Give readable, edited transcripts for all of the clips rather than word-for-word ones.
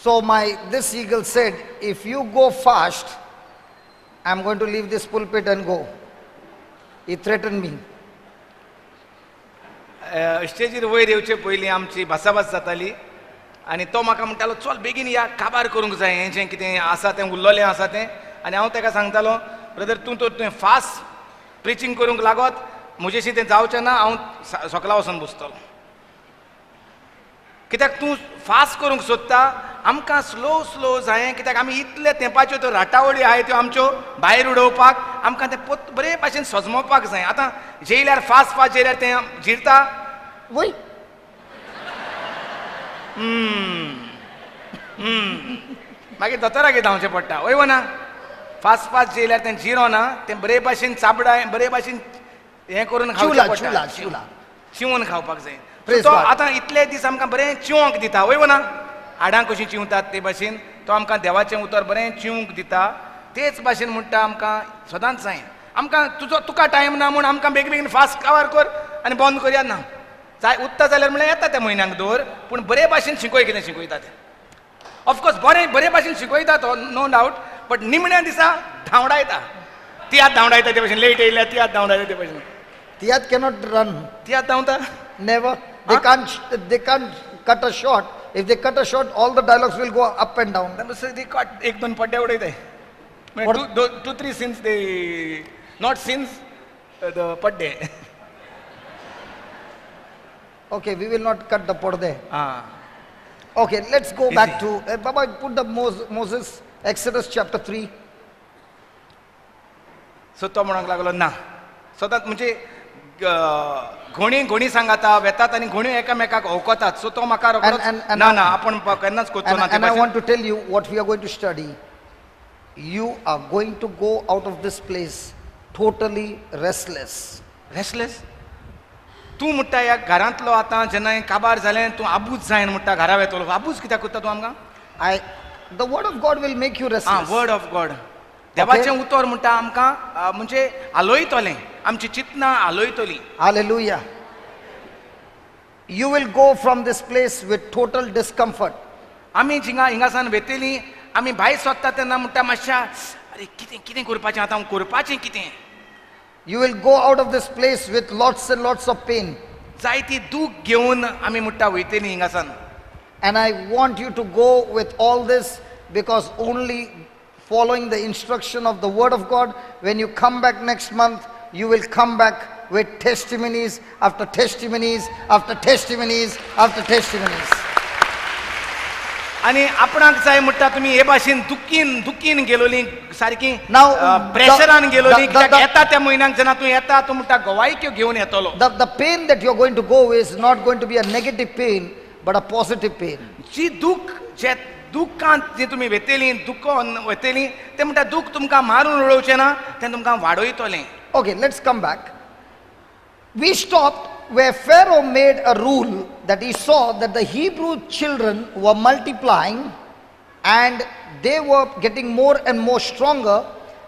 So this eagle said, if you go fast, I'm going to leave this pulpit and go. He threatened me. स्टेजीर वयर येवचे पयलीं आमची भासाभास जाताली आनी तो म्हाका म्हणटालो चल बेगीन या काबार करूंक जाय हें जें कितें आसा तें उरलोलें आसा तें आनी हांव ताका सांगतालो ब्रदर तूं फास्ट प्रिचींग करूंक लागत म्हजेशी तें जावचें ना हांव सकाळीं वचून बसतलो कित्याक तूं फास्ट करूंक सोदता आमकां स्लो जाय कित्याक आमी इतले तेंपाच्यो त्यो राटावळी आहाय त्यो आमच्यो भायर उडोवपाक आमकां तें बरे भाशेन सजमोवपाक जाय आतां जेयल्यार फास्ट जेयल्यार तें जिरता वय मागीर दोतोरागेर धांवचें पडटा वय वना फास्ट जेयल्यार तें जिरो ना तें बरे भाशेन चाबडाय बरे भाशेन हें करून खावचें पडटा चिवून खावपाक जाय तो आतां इतले दीस आमकां बरें चिवोंक दिता वय वना हाडां कशीं चिवतात ते भाशेन तो आमकां देवाचें उतर बरें चिवूंक दिता तेच भाशेन म्हणटा आमकां सदांच जाय आमकां तुका टायम ना म्हूण आमकां बेगीन फास्ट काबार कर आनी बंद करया ना जाय उत्ता जाल्यार म्हळ्यार येता त्या म्हयन्याक दवर पूण बरे भाशेन शिकय कितें शिकयता तें ऑफकोर्स बरे भाशेन शिकयता तो नो डावट बट निमण्या दिसा धांवडायता तियात धांवडायता ते भाशेन लेट येयल्या तियात धांवडायता ते भाशेन तियात cannot run. तियात धांवता Never. They can't cut a shot. If they cut a shot, all the dialogues will go up and down. They cut एक दोन पड्डे उडयताय 2-3 sins they not sins the पड्डे. Okay, we will not cut the porde. Okay, let's go back to Baba. Put the Moses Exodus chapter 3. So तो म्हणूंक लागलो ना सदांच म्हणजे घोणी सांगाता वेतात आनी घोणी एकामेकाक ओळखतात सो तो म्हाका ना ना आपण केन्नाच कोचो ना. And I want to tell you what we are going to study. You are going to go out of this place totally restless. Restless? तूं म्हणटा ह्या घरांतलो आतां जेन्ना काबार जालें तूं आबूज जायन म्हणटा घरा वेतलो आबूज कित्याक करता तूं आमकां The word of God will make you restless. Word of God देवाचें उतर म्हणटा आमकां म्हणजे आलोयतलें आमची चिंतना आलोयतली. Hallelujah. You will go from this place with total discomfort. आमी हिंगासान वेतेली आमी भायर सोदता तेन्ना म्हणटा मातशा अरे कितें करपाचें आतां हांव करपाचें कितें. You will go out of this place with lots and lots of pain. जायती दूख घेवन आमी म्हणटा वयतली हिंगासान. And I want you to go with all this because only following the instruction of the word of God, when you come back next month, you will come back with testimonies after testimonies after testimonies after testimonies. आणि आपणाक जाय म्हणटा तुमी हे भाशेन दुखीन गेलोली सारकी Now प्रेशरान गेलोली कित्याक येता त्या म्हयन्याक जेन्ना तूं येता तूं म्हणटा गवायक्यो घेवन येतलो. The pain that you are going to go is not going to be a negative pain but a positive pain. जी दुखांत जी तुमी वेतेली दुखोन वेतेली ते म्हणटा दूख तुमकां मारून उडोवचें ना तें तुमकां वाडयतलें. Okay, let's come back. We stopped where Pharaoh made a rule that he saw that the Hebrew children were multiplying and they were getting more and more stronger,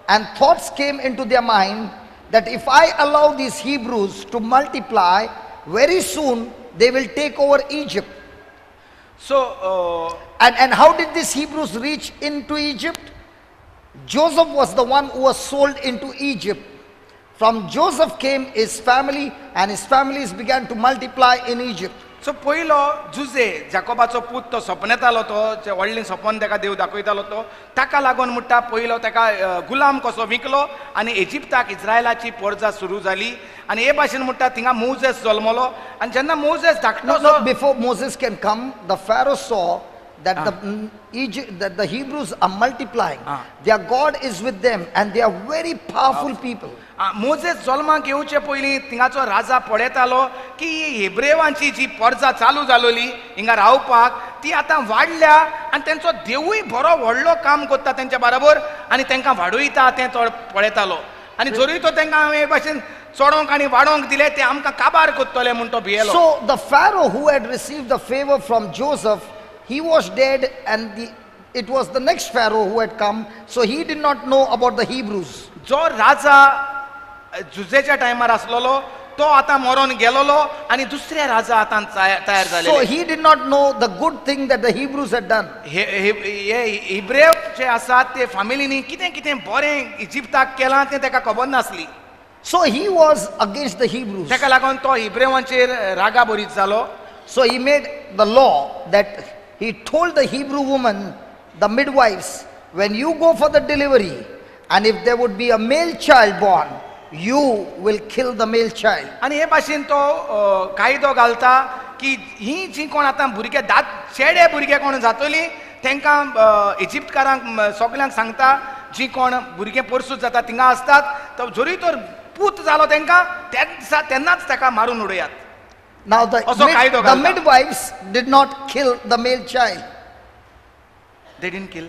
and thoughts came into their mind that if I allow these Hebrews to multiply, very soon they will take over Egypt. So and how did these Hebrews reach into Egypt? Joseph was the one who was sold into Egypt. From Joseph came his family, and his families began to multiply in Egypt. सो पयलो जुजे जाकोबाचो पूत तो सपन येतालो तो जे व्हडलें सपन ताका देव दाखयतालो तो ताका लागून म्हणटा पयलो ताका गुलाम कसो विकलो आनी इजिप्ताक इस्रायलाची पर्जा सुरू जाली आनी हे भाशेन म्हणटा थिंगा मोजेस जल्मलो आनी जेन्ना मोजेस धाकटो Before Moses can come, the Pharaoh saw that the Hebrews are multiplying. Their God is with them and they are very powerful people. Moses जल्माक येवचे पयलीं थिंगाचो राजा पळयतालो की हेब्रेवांची जी पर्जा चालू जालोली हिंगा रावपाक ती आतां वाडल्या आनी तेंचो देवूय बरो व्हडलो काम करता तेंच्या बरोबर आनी तांकां वाडयता तें तो पळयतालो आनी जरूय तो तांकां हे भाशेन चोडोंक आनी वाडोंक दिले ते आमकां काबार करतले म्हूण तो भियेलो. So the Pharaoh who had received the favor from Joseph, he was dead, and it was the next Pharaoh who had come, so he did not know about the Hebrews. जो राजा जुजेच्या टायमार आसलोलो तो आता मरोन गेलोलो आणि दुसऱ्या राजा आता तयार So झाले. he did not know the good thing that the Hebrews had done. हे इब्रेव जे आसात ते फॅमिलीनी कितें कितें बरें इजिप्ताक केलां तें ताका खबर नासली. So he was against the Hebrews. ताका लागून तो इब्रेवांचेर रागा बरीच जालो. So he made the law that he told the Hebrew woman, the midwives, when you go for the delivery, and if there would be a male child born, you will kill the male child. आणि हे भाशेन तो कायदो घालता की ही जी कोण आतां भुरगे चेडे भुरगे कोण जातली तांकां इजिप्तकारांक सगल्यांक सांगता जी कोण भुरगे परसूत जाता थिंगा आसतात तो जोरी तर पूत जालो तांकां तेन्नाच ताका मारून उडयात. Now the midwives did not kill the male child. They didn't kill.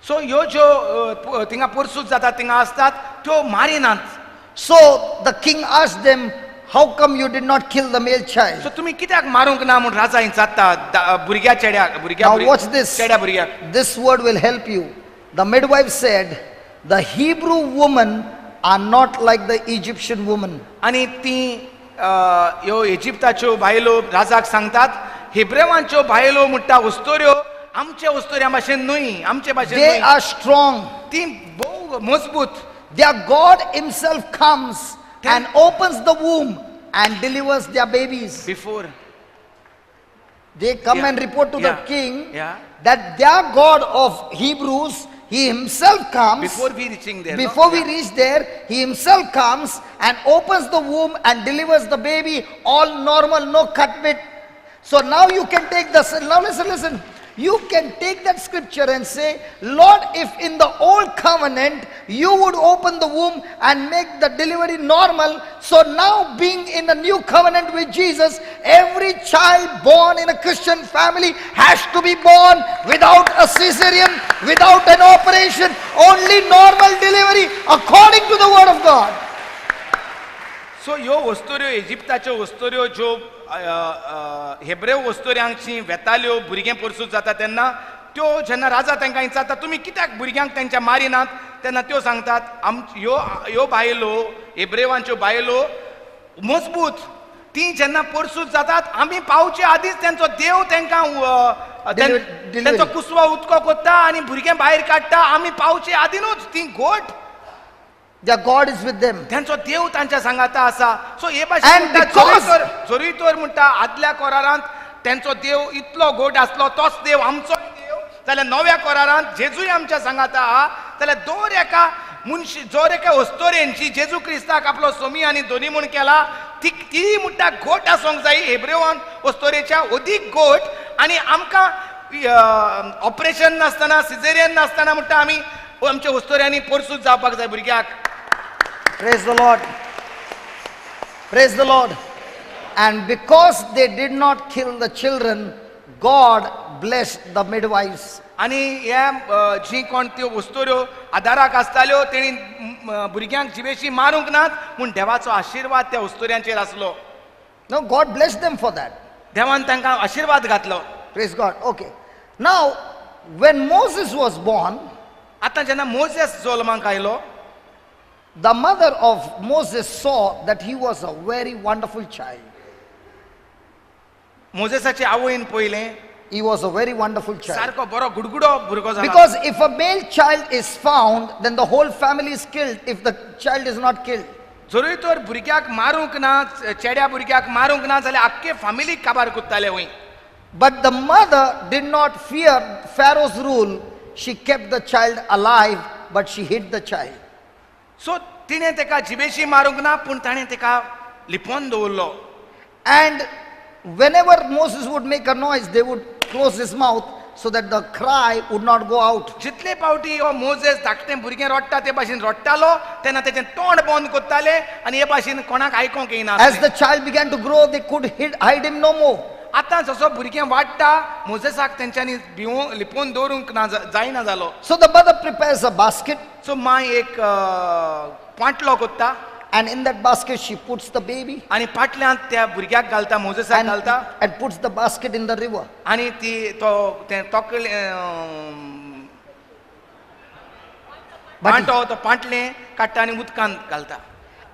So ह्यो ज्यो थिंगा परसूत जाता थिंगा आसतात त्यो मारिनात. So the king asked them, how come you did not kill the male child? So तुम्ही कित्याक मारूंक ना म्हूण राजा विचारता भुरग्या चेड्याक Now watch this. चेड्या भुरग्याक. This word will help you. The midwife said, the Hebrew women are not like the Egyptian woman. आणि ती ह्यो इजिप्ताच्यो बायलो राजाक सांगतात हिब्रेवांच्यो बायलो म्हणटा उस्तोऱ्यो आमच्या उस्तोऱ्या भाशेन न्हय आमचे भाशेन They are strong. ती भोव मजबूत. Their God himself comes and opens the womb and delivers their babies. Before They come and report to the Yeah. king Yeah. that their God of Hebrews, he himself comes. before we reaching there. Before we reach there, he himself comes and opens the womb and delivers the baby, all normal, no cut bit. So now you can take now listen. You can take that scripture and say, Lord, if in the old covenant you would open the womb and make the delivery normal, so now being in the new covenant with Jesus, every child born in a Christian family has to be born without a cesarean, without an operation, only normal delivery according to the word of God. सो ह्यो वस्तोऱ्यो इजिप्ताच्यो वस्तोऱ्यो ज्यो हेब्रेव वस्तोऱ्यांची वेताल्यो भुरगें परसूत जाता तेन्ना त्यो जेन्ना राजा तांकां विचारता तुमी कित्याक भुरग्यांक तेंच्या मारिनात तेन्ना त्यो सांगतात ह्यो बायलो हेब्रेवांच्यो बायलो मजबूत ती जेन्ना परसूत जातात आमी पावचे आदींच तेंचो देव तांकां तेंचो कुसवा उदको कोत्ता आनी भुरगें भायर काडटा आमी पावचे आदीनूच ती गोठ Their God is with them. त्यांचो देव तांच्या सांगाता आसा. सो हे And भाशेन because- जोरीतोर म्हणटा आदल्या कोरारांत तेंचो देव इतलो गोड आसलो तोच देव आमचो देव जाल्यार नव्या कोरारांत जेजूय आमच्या सांगाता आहा जाल्यार दर एका मनशी जोर एका वस्तोरेंची जेजू क्रिस्ताक आपलो सोमी आनी दोनी म्हूण केला ती म्हणटा गोट आसोंक जाय हेब्रेवान वस्तोरेच्या अदीक गोट आनी आमकां ऑपरेशन नासतना सिजेरियन नासतना म्हणटा आमी आमच्या वस्तोऱ्यांनी परसूत जावपाक जाय भुरग्याक. Praise the Lord. Praise the Lord. And because they did not kill the children, God blessed the midwives. आणि ह्या जी कोण त्यो वस्तोऱ्यो आदाराक आसताल्यो तेणी भुरग्यांक जिवेशी मारूंक नात पूण देवाचो आशिर्वाद त्या वस्तोऱ्यांचेर आसलो. No, God blessed them for that. देवान तांकां आशिर्वाद घातलो. Praise God. Okay. Now, when Moses was born, आतां जेन्ना मोजेस जल्माक आयलो the mother of Moses saw that he was a very wonderful child. मोजेसाचे आवयन पयलें He was a very wonderful child. सारको बरो गुडगुडो भुरगो जाला. Because if a male child is found, then the whole family is killed if the child is not killed. जरूय तर भुरग्याक मारूंक ना चेड्या भुरग्याक मारूंक ना जाल्यार आख्खे फॅमिली काबार कुत्ताले वय. But the mother did not fear Pharaoh's rule. She kept the child alive, but she hid the child. सो तिणें तेका जिवेशी मारूंक ना पूण ताणें तेका लिपोवन दवरलो. And whenever Moses would make a noise, they would close his mouth so that the cry would not go out. जितले पावटी हो मोजेस धाकटें भुरगें रडटा ते भाशेन रडटालो तेन्ना तेचें तोंड बंद कोत्ताले आनी हे भाशेन कोणाक आयकोंक येना. As the child began to grow, they could hide him no more. आतां जसो भुरगें वाडटा मोजेसाक तेंच्यांनी लिपोवन दवरूंक ना जायना जालो. So the mother prepares a basket, so my एक पांटलो कोत्ता and in that basket she puts the baby आनी पाटल्यांत त्या भुरग्याक घालता मोजेसाक घालता and puts the basket in the river. आनी ती तो तें तोकले पांटो तो पांटलें काडटा आनी उदकांत घालता.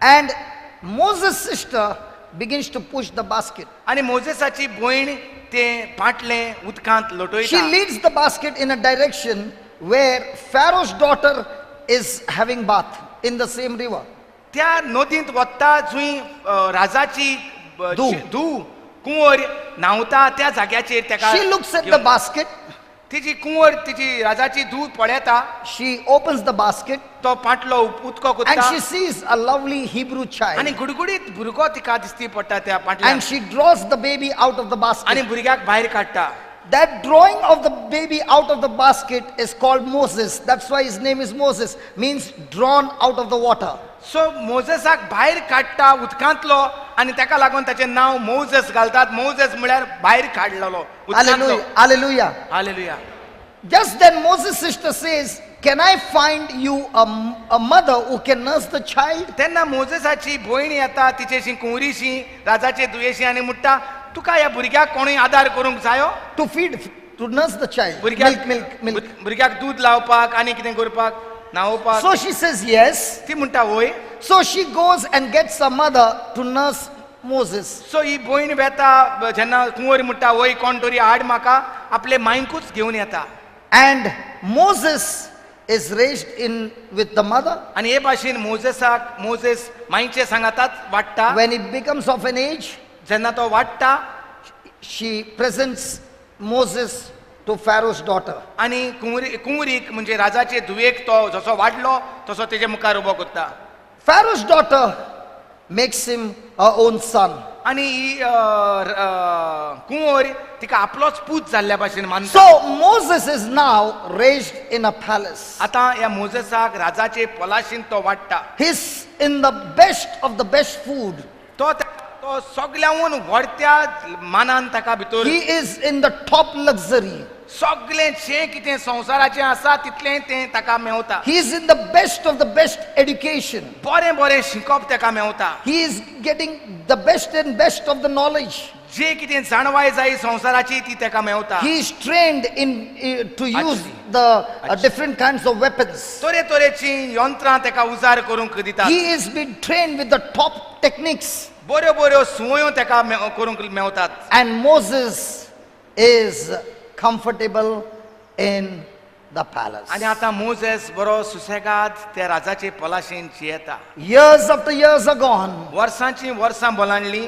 And Moses' sister begins to push the basket. आणि मोजेसाची भयण ते पाटले उदकांत She लोटयता leads the basket in a direction where Pharaoh's daughter is having bath in the same river. त्या नदींत वता जुंय राजाची धूव. धूव कुंवर न्हांवता त्या जाग्याचेर तेका She looks at the घेवन- basket. तिची कुंवर तिची राजाची धूव पळयता She opens the basket तो पाटलो उदको and कुदता she sees a lovely Hebrew आणि child. गुडगुडीत भुरगो तिका दिसती पडटा त्या पाटल्यान And she draws the baby out of the आणि basket. भुरग्याक भायर काडटा That drawing of the baby out of the basket is called Moses. That's why his name is Moses, means drawn out of the water. सो मोजेसाक भायर काडटा उदकांतलो आणि ताका लागून ताचें नांव मोजेस घालतात मोजेस म्हळ्यार भायर काडलेलो Hallelujah. Hallelujah. Hallelujah Just then Moses' sister says, can I find you a mother who can nurse the child? तेन्ना मोजेसाची भयण येता तिचेशी कुंवरीशी राजाचे दुयेशी आनी म्हणटा तुका ह्या भुरग्याक कोणूय आदार करूंक जायो To feed, to nurse the child. भुरग्याक Milk. भुरग्याक दूध लावपाक आनी कितें करपाक न्हावपाक So she says yes. ती म्हणटा वय So she goes and gets a mother to nurse Moses. सो ही भयण वेता जेन्ना कुंवर म्हणटा वय कोण तरी हाड म्हाका आपले मायकूच घेवन येता And Moses is raised in with the mother. आणि हे भाशेन मोजेस मायचे सांगातात वाडटा When he becomes of an age, जेन्ना तो वाडटा she presents Moses to Pharaoh's daughter. आणि कुंवरीक म्हणजे राजाचे धुवेक तो जसो वाडलो तसो तेजे मुखार उबो करता Pharaoh's daughter makes him her own son. आणि ही कुंवर तिका आपलोच पूत जाल्ल्या भाशेन मानता So Moses is now raised in a palace. आता ह्या मोजेसाक राजाचे पलाशीन तो वाडटा He's in the best of the best food. तो सगल्याहून व्हडत्या मानान ताका भितर He is in the top luxury. सगळें जें कितें संवसाराचें आसा तितलें तें ताका Mewat He is in the best of the best education. बरें बरें शिकप ताका Mewat He is getting the best and best of the knowledge. जें कितें जाणवाय जाय संवसाराची ती ताका Mewat He is trained in to use the different kinds of weapons. तरेतरेचीं यंत्रां ताका उजार करूंक दितात He is being trained with the top techniques. बऱ्यो बऱ्यो सुवयो ताका करूंक मेवतात And Moses is comfortable in the palace. आनी आतां मोजेस बरो सुसेगाद त्या राजाचे पलाशेन जियेता Years after years are gone. वर्सांची वर्सां बोलांडली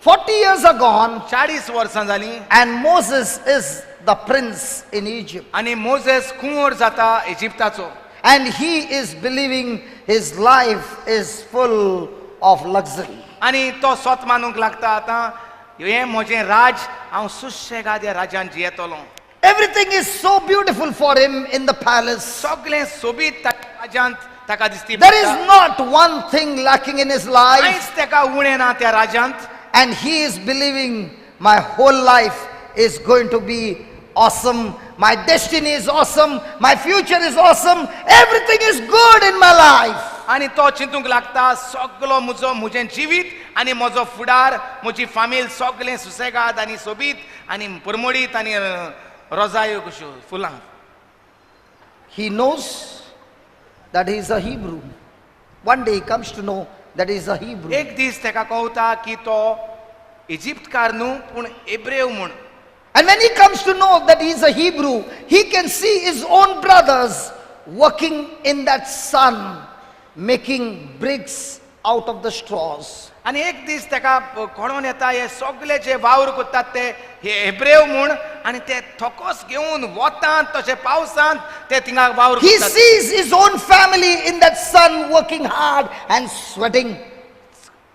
40 years are gone. 40 वर्सां जालीं And Moses is the prince in Egypt. आनी मोजेस कुंवर जाता इजिप्ताचो And he is believing his life is full of luxury. आनी तो स्वत मानूंक लागता आतां हें म्हजें राज हांव सुशेगाद ह्या राज्यान जियेतलो Everything is so beautiful for him in the palace. सगळें सोबीत राज्यांत ताका दिसती There is not one thing lacking in his life. कांयच ताका उणें ना त्या राज्यांत And he is believing my whole life is going to be awesome. My destiny is awesome. My future is awesome. Everything is good in my life. आनी तो चिंतूंक लागता सगळो म्हजें जिवीत आनी म्हजो फुडार म्हजी फामील सगळें सुसेगाद आनी सोबीत आनी परमडीत आनी रोजायो कश्यो फुलां He knows that he is a Hebrew. One day he comes to know that he is a Hebrew. एक दीस ताका कळटा की तो इजिप्तकार न्हू पूण एब्रेव म्हूण And when he comes to know that he is a Hebrew, he can see his own brothers working in that sun, making bricks out of the straws. आनी एक दीस ताका कळोन येता हे सगळे जे वावर करतात ते हे हेब्रेव म्हूण आनी ते थोकोस घेवन वतांत तशे पावसांत ते थिंगा वावर He करतात sees his own family in that sun working hard and sweating.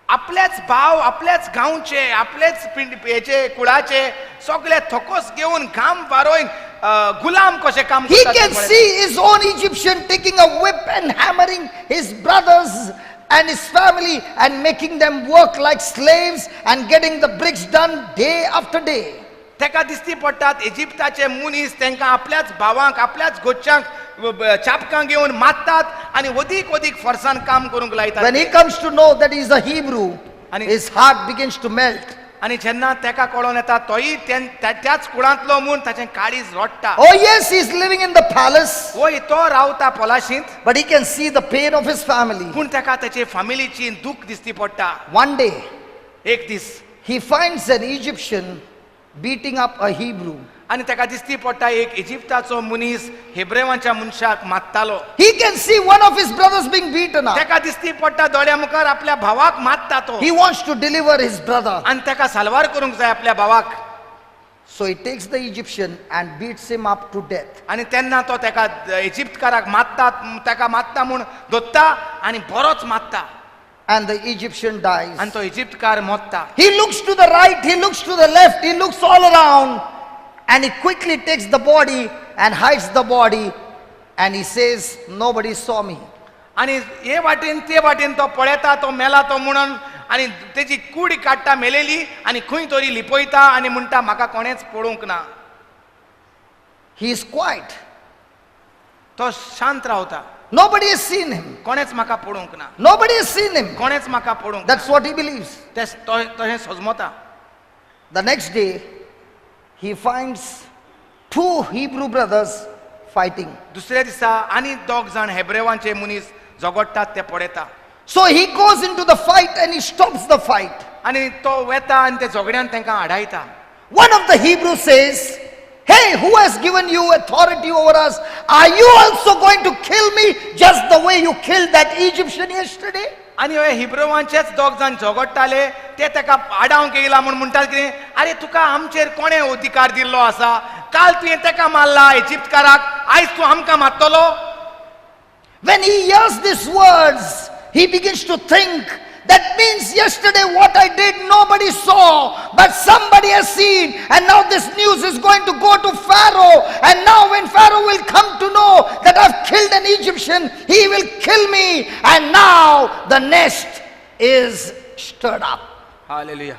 आपल्याच भाव आपल्याच गांवचे आपलेच हेचे कुळाचे सगळे थोकोस घेवन घाम वारोवन गुलाम कशे काम He करतात can ते पळयतात. see his own Egyptian taking a whip and hammering his brothers and his family and making them work like slaves and getting the bricks done day after day. तेका दिसती पडटात इजिप्ताचे मुनीस तांकां आपल्याच भावांक आपल्याच गोच्च्यांक चापकां घेवन मारतात आनी अदीक अदीक फोर्सान काम करूंक लायतात When he comes to know that he is a Hebrew, And his heart begins to melt. आणि जेन्ना तेका कळोन येता तोय त्याच कुळांतलो म्हूण ताचें काळीज रोडटा. Oh yes, he's living in the palace, वय तो रावता पलाशींत, but he can see the pain of his family. पूण तेका ताचे फॅमिलीची दूख दिसती पडटा. One day, एक दीस he finds an Egyptian beating up a Hebrew. आणि तेका दिसती पडटा एक इजिप्ताचो मनीस हेब्रेवांच्या मनशाक मारतालो. He can see one of his brothers being beaten up. तेका दिसती पडटा दोळ्या मुखार आपल्या भावाक मारता तो, He wants to deliver his brother. आणि तेका साल्वार करूंक जाय आपल्या भावाक. So he takes the Egyptian and beats him up to death. आणि तेन्ना तो तेका इजिप्तकाराक मारता, तेका मारता म्हूण धरता आणि बरोच मारता. And the Egyptian dies. आणि तो इजिप्तकार मोत्ता. He looks to the right, he looks to the left, he looks all around. And he quickly takes the body and hides the body. And he says, nobody saw me. आणि हे वाटेन ते वाटेन तो पळयता तो मेला तो म्हणून, आणि तेची कुडी काडटा मेलेली आणि खंय तरी लिपयता आणि म्हणटा म्हाका कोणेच पळोवंक ना. He is quiet. तो शांत रावता. Nobody has seen him. कोणेच म्हाका पळोवंक ना, Nobody has seen him. कोणेच म्हाका पळोवंक. That's what he believes. तशें सजमता. The next day, he finds two Hebrew brothers fighting. दुसऱ्या दिसा आनी दोग जाण हेब्रेवांचे मनीस झगडटात ते पळयता. So he goes into the fight and he stops the fight. आणि तो वेता आणि ते झगड्यान तांकां आडायता. One of the Hebrews says, hey, who has given you authority over us? Are you also going to kill me just the way you killed that Egyptian yesterday? आणि हे हिब्रेवांचेच दोग जाण झगडटाले ते ताका आडावंक येयला म्हूण म्हणटात कितें, अरे तुका आमचेर कोणें अधिकार दिल्लो आसा? काल तुवें ताका मारला इजिप्तकाराक, आयज तूं आमकां मारतलो? When he hears these words, he begins to think, that means yesterday what I did nobody saw, but somebody has seen, and now this news is going to go to Pharaoh, and now when Pharaoh will come to know that I've killed an Egyptian, he will kill me, and now the nest is stirred up. Hallelujah.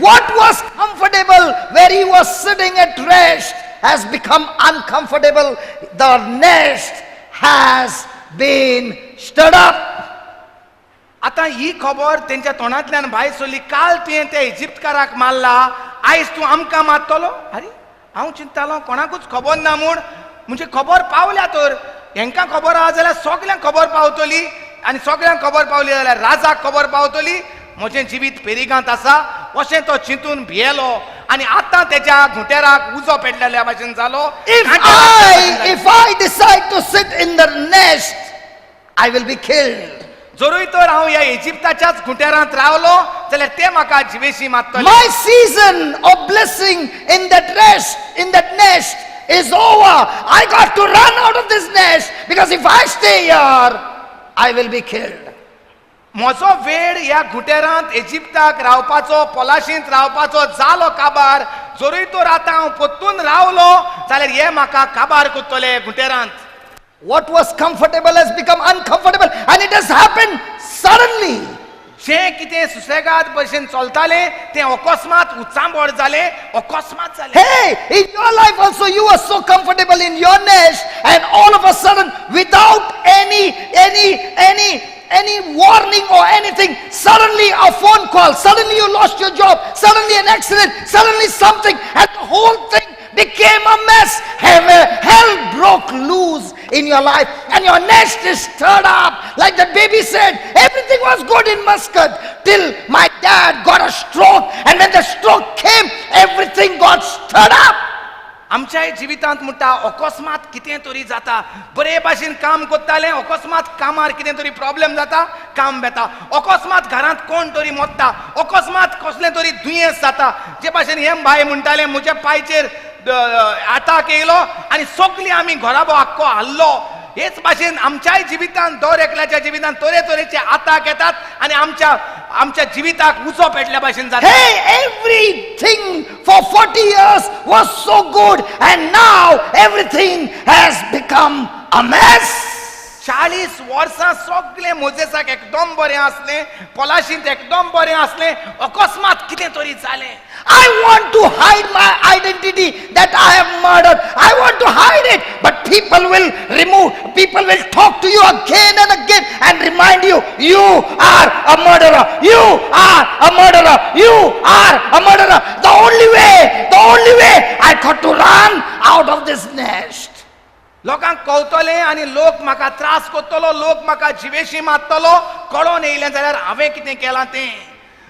What was comfortable where he was sitting at rest has become uncomfortable. The nest has been stirred up. आता ही खबर त्यांच्या तोंडांतल्यान भायर सरली, काल तुवें त्या इजिप्तकाराक मारला, आयज तूं आमकां मारतलो? अरे हांव चिंततालो कोणाकूच खबर ना म्हूण, म्हणजे खबर पावल्या तर हेंकां खबर आहा जाल्यार सगळ्यांक खबर पावतली, आनी सगळ्यांक खबर पावली जाल्यार राजाक खबर पावतली, म्हजें जिवीत पेरिगांत आसा अशें तो चिंतून भियेलो. आणि आता त्याच्या घुट्याराक उजो पेटलेल्या भाशेन जालो. If I decide to sit in the nest, I will be killed. जरूय तर हांव ह्या इजिप्ताच्याच घुट्यारांत रावलो जाल्यार ते म्हाका जिवेशी मारतले. My season of blessing in that rest, in that nest is over. I got to run out of this nest because if I stay here, I will be killed. म्हजो वेळ ह्या घुट्यारांत इजिप्ताक रावपाचो, पलाशींत रावपाचो जालो काबार. जरूय तर आतां हांव परतून रावलो जाल्यार हे म्हाका काबार करतले घुट्यारांत. What was comfortable has become uncomfortable, and it has happened suddenly. जे कितें सुसेगाद भशेन चलताले तें अकस्मात उचांबळ जाले, अकस्मात जाले. Hey, in your life also you are so comfortable in your nest, and all of a sudden, without any warning or anything, suddenly a phone call, suddenly you lost your job, suddenly an accident, suddenly something, and the whole thing became a mess. Hell broke loose in your life, and your nest is stirred up. Like the baby said, everything was good in Muscat till my dad got a stroke, and when the stroke came, everything got stirred up. आमच्या जिवितांत म्हणटा अकस्मात कितें तरी जाता. बरे भाशेन काम करताले, अकस्मात कामार कितें तरी प्रॉब्लेम जाता, काम बेता. अकस्मात घरांत कोण तरी मोत्ता, अकस्मात कसलें तरी दुयेंस जाता. जे भाशेन हे बाय म्हणटाले म्हज्या पांयचेर आताक येयलो आनी सगळीं आमी घराबो आख्खो हाल्लो. हेच भाशेन आमच्याय जिवितांत दर एकल्याच्या जिवितांत तरेतरेचे आताक येतात आनी आमच्या जिविताक उजो पेटल्या भाशेन जाता. Hey, everything for 40 years was so good, and now everything has become a mess. 40 वर्सां सगळे मोजेसाक एकदम बरें आसलें, पलाशींत एकदम बरें आसलें, अकस्मात कितें तरी जालें. I want to hide my identity that I have murdered. I want to hide it, but people will talk to you again and again and remind you, you You are a murderer. You are a murderer. You are a murderer. The only way I got to run out of this nest. लोकांक कळतले आनी लोक म्हाका त्रास करतलो, लोक म्हाका जिवेशी मारतलो, कळोन येयलें जाल्यार हांवें कितें केलां तें.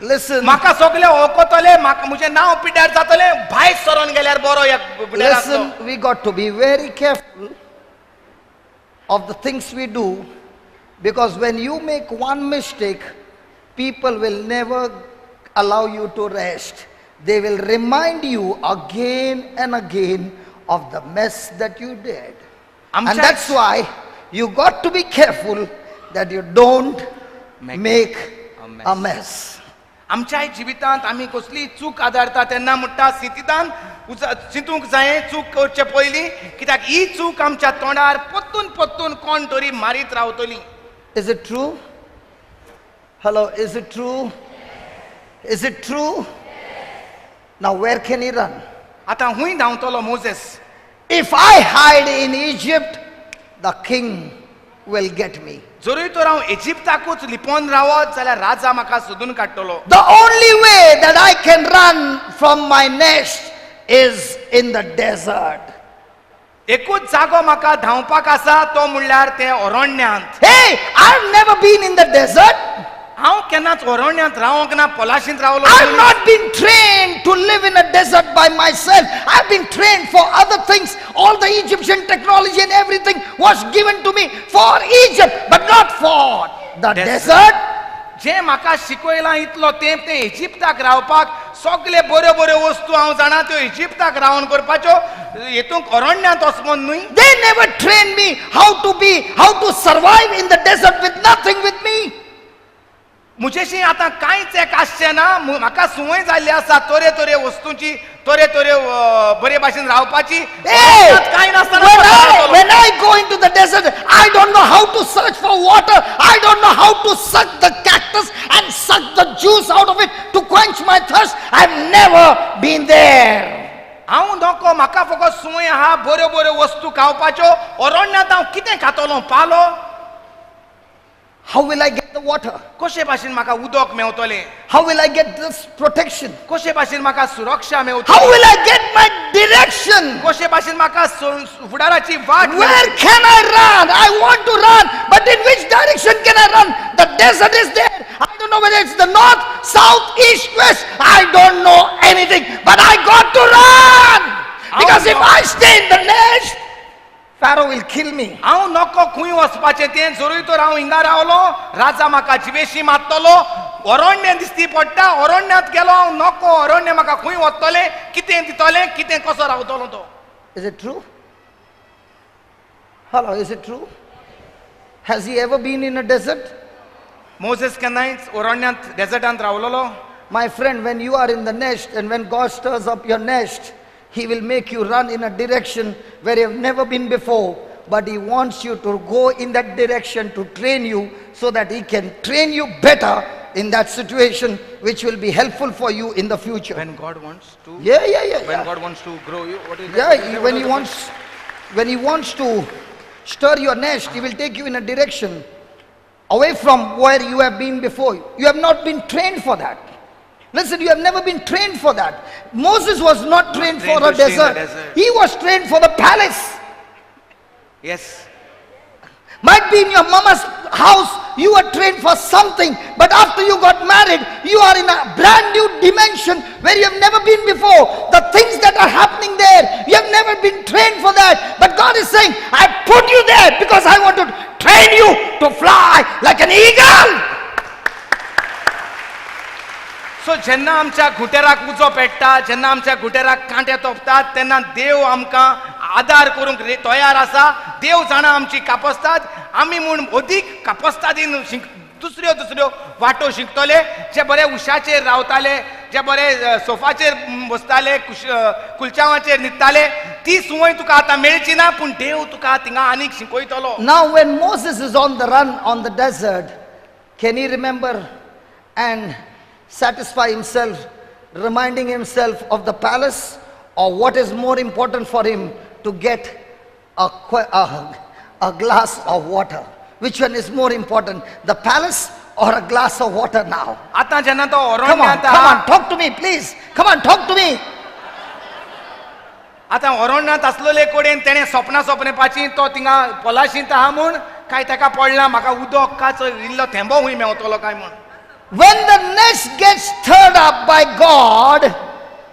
Listen. म्हाका सगळे वळखतले, म्हाका म्हजें नांव पिड्ड्यार जातलें, भायर सरोन गेल्यार बरो ह्या पिड्ड्याराचो. Listen, we got to be very careful of the things we do, because when you make one mistake, people will never allow you to rest. They will remind you again and again of the mess that you did. And that's why you got to be careful that you don't make a mess. आमच्या जिवितांत आमी कसली चूक आदारता तेन्ना म्हणटा स्थितींतान चिंतूंक जाय चूक करचे पयलीं, कित्याक ही चूक आमच्या तोंडार पत्तून पत्तून कोण तरी मारीत रावतली. Is it true? Hello, is it true? Is it true? Now where can he run? आतां हुंय धांवतलो Moses. If I hide in Egypt, the king will get me. जरूय तर हांव इजिप्ताकूच लिपोवन रावत जाल्यार राजा म्हाका सोदून काडटलो. The only way that I can run from my nest is in the desert. एकूच जागो म्हाका धांवपाक आसा तो म्हणल्यार ते अरण्यांत. Hey, I've never been in the desert. हांव केन्नाच अरण्यांत रावंक ना, पलाशींत रावलो. I've not been trained to live in a desert by myself. I've been trained for other things. All the Egyptian technology and everything was given to me for Egypt, but not for the desert. जे म्हाका शिकयलां इतलो ते इजिप्ताक रावपाक सगळे बऱ्यो बऱ्यो वस्तू हांव जाणा त्यो इजिप्ताक रावन करपाच्यो, हेतूंक अरण्यांत वचून न्हय. They never trained me how to survive in the desert with nothing with me. मुजेशी आतां कांयच एक आसचें ना. म्हाका संवय जाल्ली आसा तोरे तोरे वस्तूंची, तोरे तोरे बरे भाशेन रावपाची. Hey, कांय नासतना when I go into the desert, I don't know how to search for water. I don't know how to suck the cactus and suck the juice out of it to quench my thirst. I've never been there. हांव नको, म्हाका फकत संवय आहा बऱ्यो बऱ्यो वस्तू खावपाच्यो. अरण्यांत हांव कितें खातलो? पालो. How will I get the water? कशे भाशेन म्हाका उदक मेवतलें? How will I get this protection? कशे भाशेन म्हाका सुरक्षा मेवतली? How will I get my direction? कशे भाशेन म्हाका फुडाराची वाट? Where can I run? I want to run, but in which direction can I run? The desert is there. I don't know whether it's the north, south, east, west. I don't know anything, but I got to run. Because if I stay in the nest, Pharaoh will kill me. हांव नको खूंय वचपाचें तें. जरूय तर हांव हिंगा रावलो, राजा म्हाका जिवेशी मारतलो. अरण्य दिसती पडटा, अरण्यांत गेलो हांव नको. अरण्य म्हाका खूंय वतलें, कितें दितलें, कितें कसो रावतलो तो. Is it true? Hello, is it true? Has he ever been in a desert? Moses केन्नायच अरण्यांत डेझर्टांत रावलोलो? My friend, when you are in the nest and when God stirs up your nest, he will make you run in a direction where you have never been before. But he wants you to go in that direction to train you so that he can train you better in that situation, which will be helpful for you in the future. When God wants to. Yeah. When God wants to grow you. What is that? Yeah, when he wants to stir your nest, he will take you in a direction away from where you have been before. You have not been trained for that. Listen, you have never been trained for that. Moses was not trained for a desert. He was trained for the palace. Yes. Might be in your mama's house, you were trained for something, but after you got married, you are in a brand new dimension where you have never been before. The things that are happening there, you have never been trained for that. But God is saying, I put you there because I want to train you to fly like an eagle. सो जेन्ना आमच्या घुटेराक उजो पेट्टा, जेन्ना आमच्या घुटेराक कांटे तोपतात, तेन्ना देव आमकां आदार करूंक तयार आसा. देव जाणा आमची कापस्ताद. आमी म्हूण अदीक कापस्तादीन दुसऱ्यो वाटो शिकतले. जे बरे उशाचेर रावताले, जे बरे सोफाचेर बसताले, कुलचावाचेर न्हिदताले, ती संवय तुका आतां मेळची ना, पूण देव तुका थिंगा आनीक शिकयतलो. Now when Moses is on the run on the desert, can he remember and satisfy himself, reminding himself of the palace, or what is more important for him to get a glass of water? Which one is more important, the palace or a glass of water now. आता जेन्ना तो Come on, अरण्यात come आहा on, talk to me, please. Come on, talk to me. आता अरण्यात असलेले codeine तेणे स्वप्न पाची तो थिंगा पलाशींत आहा म्हूण काय ताका पडला म्हाका उदकाचो इल्लो थेंबो हुंय मेवतलो काय म्हूण. When the nest gets stirred up by God,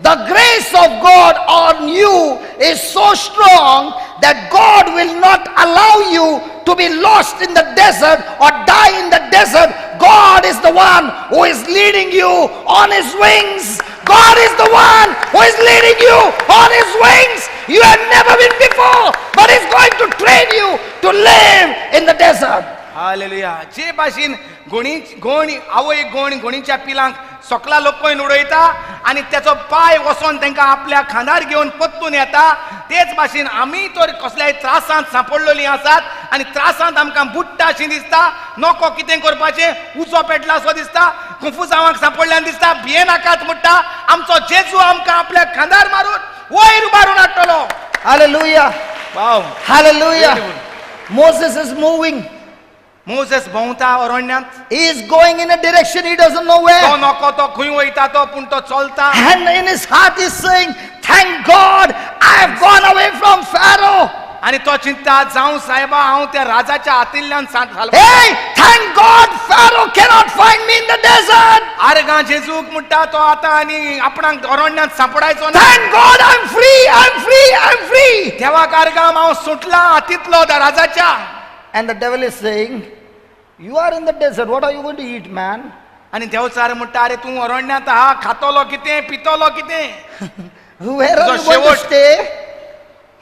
the grace of God on you is so strong that God will not allow you to be lost in the desert or die in the desert. God is the one who is leading you on his wings. God is the one who is leading you on his wings. You have never been before, but he's going to train you to live in the desert. Hallelujah. जे भाशेन घोणीच्या पिलांक सकला लोकून उडयता आनी त्याचो पाय वसोन तांकां आपल्या खांदार घेवन पत्तून येता, तेच भाशेन आमी तर कसल्याय त्रासांत सांपडलेलीं आसात आनी त्रासांत आमकां बुडटा अशीं दिसता, नको कितें करपाचें, उजो पेटला असो दिसता, कुफू जावंक सांपडल्यान दिसता, भियेनाकात म्हणटा, आमचो जेजू आमकां आपल्या खांदार मारून वयर उबारून हाडटलो. Hallelujah. Wow. Hallelujah. Moses is moving. Moses भोंवता अरण्यात. He is going in a direction he doesn't know तो where. नको तो खंय वयता तो, पूण तो चलता. And in his heart is saying, thank God I have gone away from Pharaoh. आणि तो चिंता, जावं साहेबा हांव त्या राजाच्या हातींतल्यान Hey, thank God Pharaoh cannot find me in the desert. आर्गां जेजूक म्हणटा तो आतां आनी आपणाक अरण्यात सांपडायचो ना. Thank God I'm free, I'm free, I'm free. देवाक आर्गां हांव सुटला हातींतलो त्या राजाच्या. And the devil is saying, you are in the desert, what are you going to eat, man? आणि देवचार म्हणटा, अरे तूं अरण्यात आहा, खातलो कितें, पितलो कितें, Where are you So going to शेवट- stay?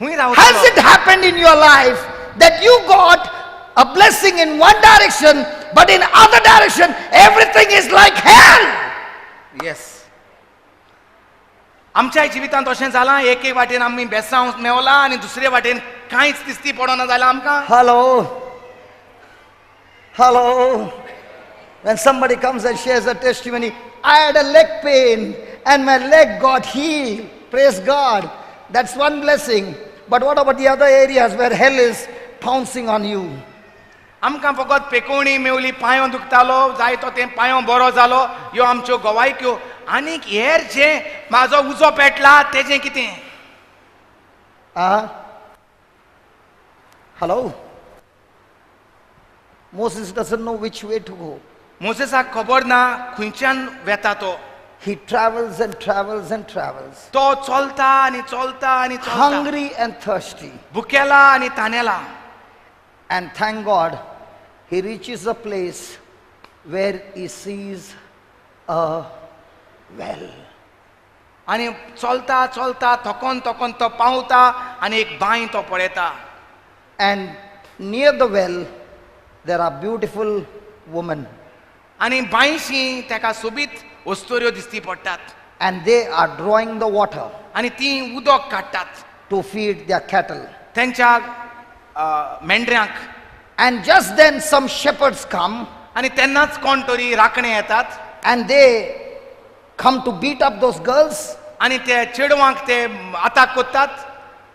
हुंय Has रावतलो. it happened in your life that you got a blessing in one direction, but in other direction everything is like hell? Yes. आमच्या जिवितांत अशें जालां, एक वाटेन आमी बेसांव मेवला आनी दुसरे वाटेन कांयच दिसती पडना जाल्यार आमकां. Hello. Hello. When somebody comes and shares a testimony, I had a leg pain and my leg got healed. Praise God. That's one blessing. But what about the other areas where hell is pouncing on you? आमकां फकत पेकोवणी मेवली, पांयो दुखतालो, जाय तो तें पांयो बरो जालो, ह्यो आमच्यो गोवायक्यो. आनीक हेर जे म्हाजो उजो पेटला तेजें कितें? Hello. Moses doesn't know which way to go. मोसेसाक खबर ना खंयच्यान वेता तो. He travels and travels and travels. तो चलता आनी चलता आनी चलता. Hungry and thirsty. भुकेला आनी तानेला. And thank God, he reaches a place where he sees a well. आनी चलता चलता थकोन थकोन तो पावता आनी एक बांय तो पळयता. And near the well, there are beautiful women. आनी बांयशी तेका सोबीत वस्तुऱ्यो दिसती पडटात. And they are drawing the water आनी ती उदक काडटात to feed their cattle. तेंच्या मेंढऱ्यांक. And just then some shepherds come आनी तेन्नाच कोण तरी राखणे येतात and they come to beat up those girls. आनी ते चेडवांक ते अटॅक करतात.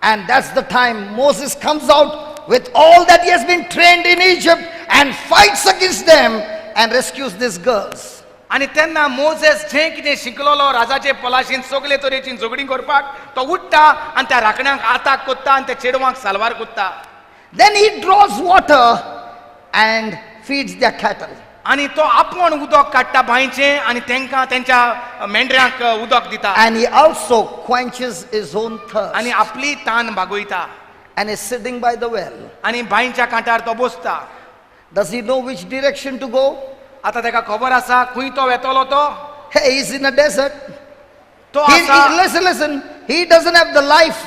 And that's the time Moses comes out with all that he has been trained in Egypt and fights against them and rescues these girls. आनी तेन्ना Moses जें कितें शिकलोलो राजाचे पलाशीन सगले तरेची झगडीं करपाक तो उठ्ठा आनी त्या राखण्यांक अटॅक करता आनी त्या चेडवांक साल्वार करता. Then he draws water and feeds their cattle. आनी तो आपूण उदक काडटा बांयचें आनी तेंकां तेंच्या मेंढऱ्यांक उदक दिता. And he also quenches his own thirst. आनी आपली तान भागयता. And is sitting by the well. आनी बांयच्या कांठार तो बसता. Does he know which direction to go? आतां तेका खबर आसा खंय तो वेतलो तो. Hey, he's in a desert. तो आसा Listen. He doesn't have the life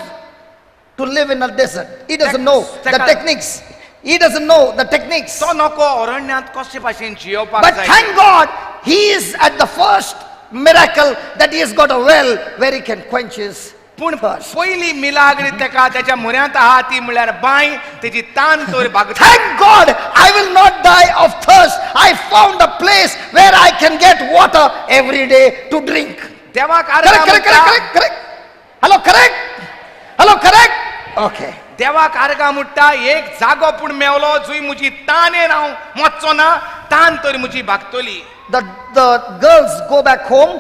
to live in a desert. He doesn't know the techniques. He doesn't know the techniques. तो नको अरण्यात कशे भाशेन जियोवपाक But जाय. thank God, he is at the first miracle that he has got a well where he can quench his पूण thirst. पयली मिलाग्री तेका त्याच्या म्हऱ्यांत आहा ती म्हळ्यार बांय तेजी तान तर भागता. Thank God, I will not die of thirst. I found a place where I can get water every day to drink. देवाक Correct. Hello, correct? Okay. देवाक आर्गां मुट्टा एक जागो पूण मेवलो जंय म्हजी तान हांव मोच्चो ना, तान तर म्हजी भागतली. The girls go back home,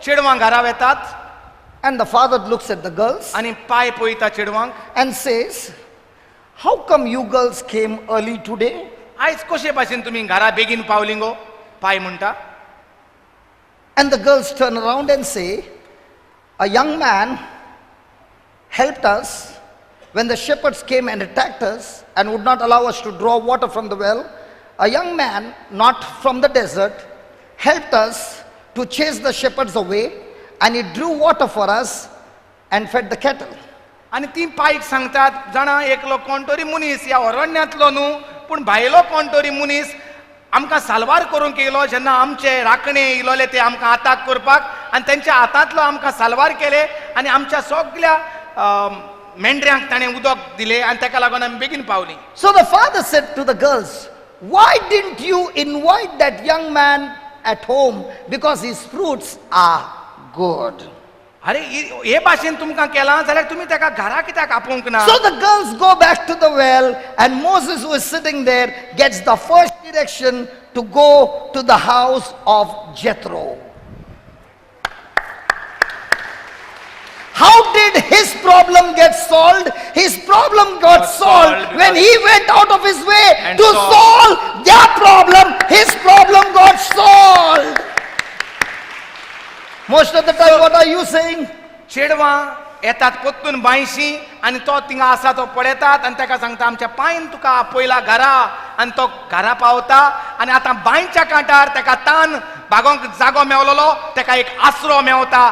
चेडवां घरा येतात and the father looks at the girls आणि पाय पळयता चेडवांक. and says, "How come you girls came early today?" आयज कशे भाशेन तुमी घरा बेगीन पावली गो? पाय म्हणटा. And the girls turn around and say, "A young man helped us when the shepherds came and attacked us and would not allow us to draw water from the well. A young man, not from the desert, helped us to chase the shepherds away, and he drew water for us and fed the cattle." आणि ती पायक सांगतात, जाणा एकलो कोण तरी मनीस या अरण्यांतलो न्हू पूण भायलो कोण तरी मनीस आमकां साल्वार करूंक येयलो जेन्ना आमचे राखणे इलोले ते आमकां आताक करपाक, आनी तेंच्या हातांतलो आमकां साल्वार केले आनी आमच्या सगळ्या मेंढऱ्यांक ताणें उदक दिलें आनी ताका लागून आमी बेगीन पावलीं. So the father said to the girls, "Why didn't you invite that young man at home? Because his fruits are good." अरे हे भाशेन तुमकां केलां जाल्यार तुमी ताका घरा कित्याक आपोवंक ना? So the girls go back to the well, and Moses, who is sitting there, gets the first direction to go to the house of Jethro. How did his problem get solved? His problem got solved when he went out of his way And to solved. solve their problem. His problem got solved. Most of the time, what are you saying? चेडवां येतात पोत्तून बांयशी आनी तो थिंगा आसा तो पळयतात आनी ताका सांगता आमच्या पांयन तुका आपयला घरा, आनी तो घरा पावता आनी आतां बांयच्या कांठार ताका तान भागोंक जागो मेवलोलो, ताका एक आसरो मेवता.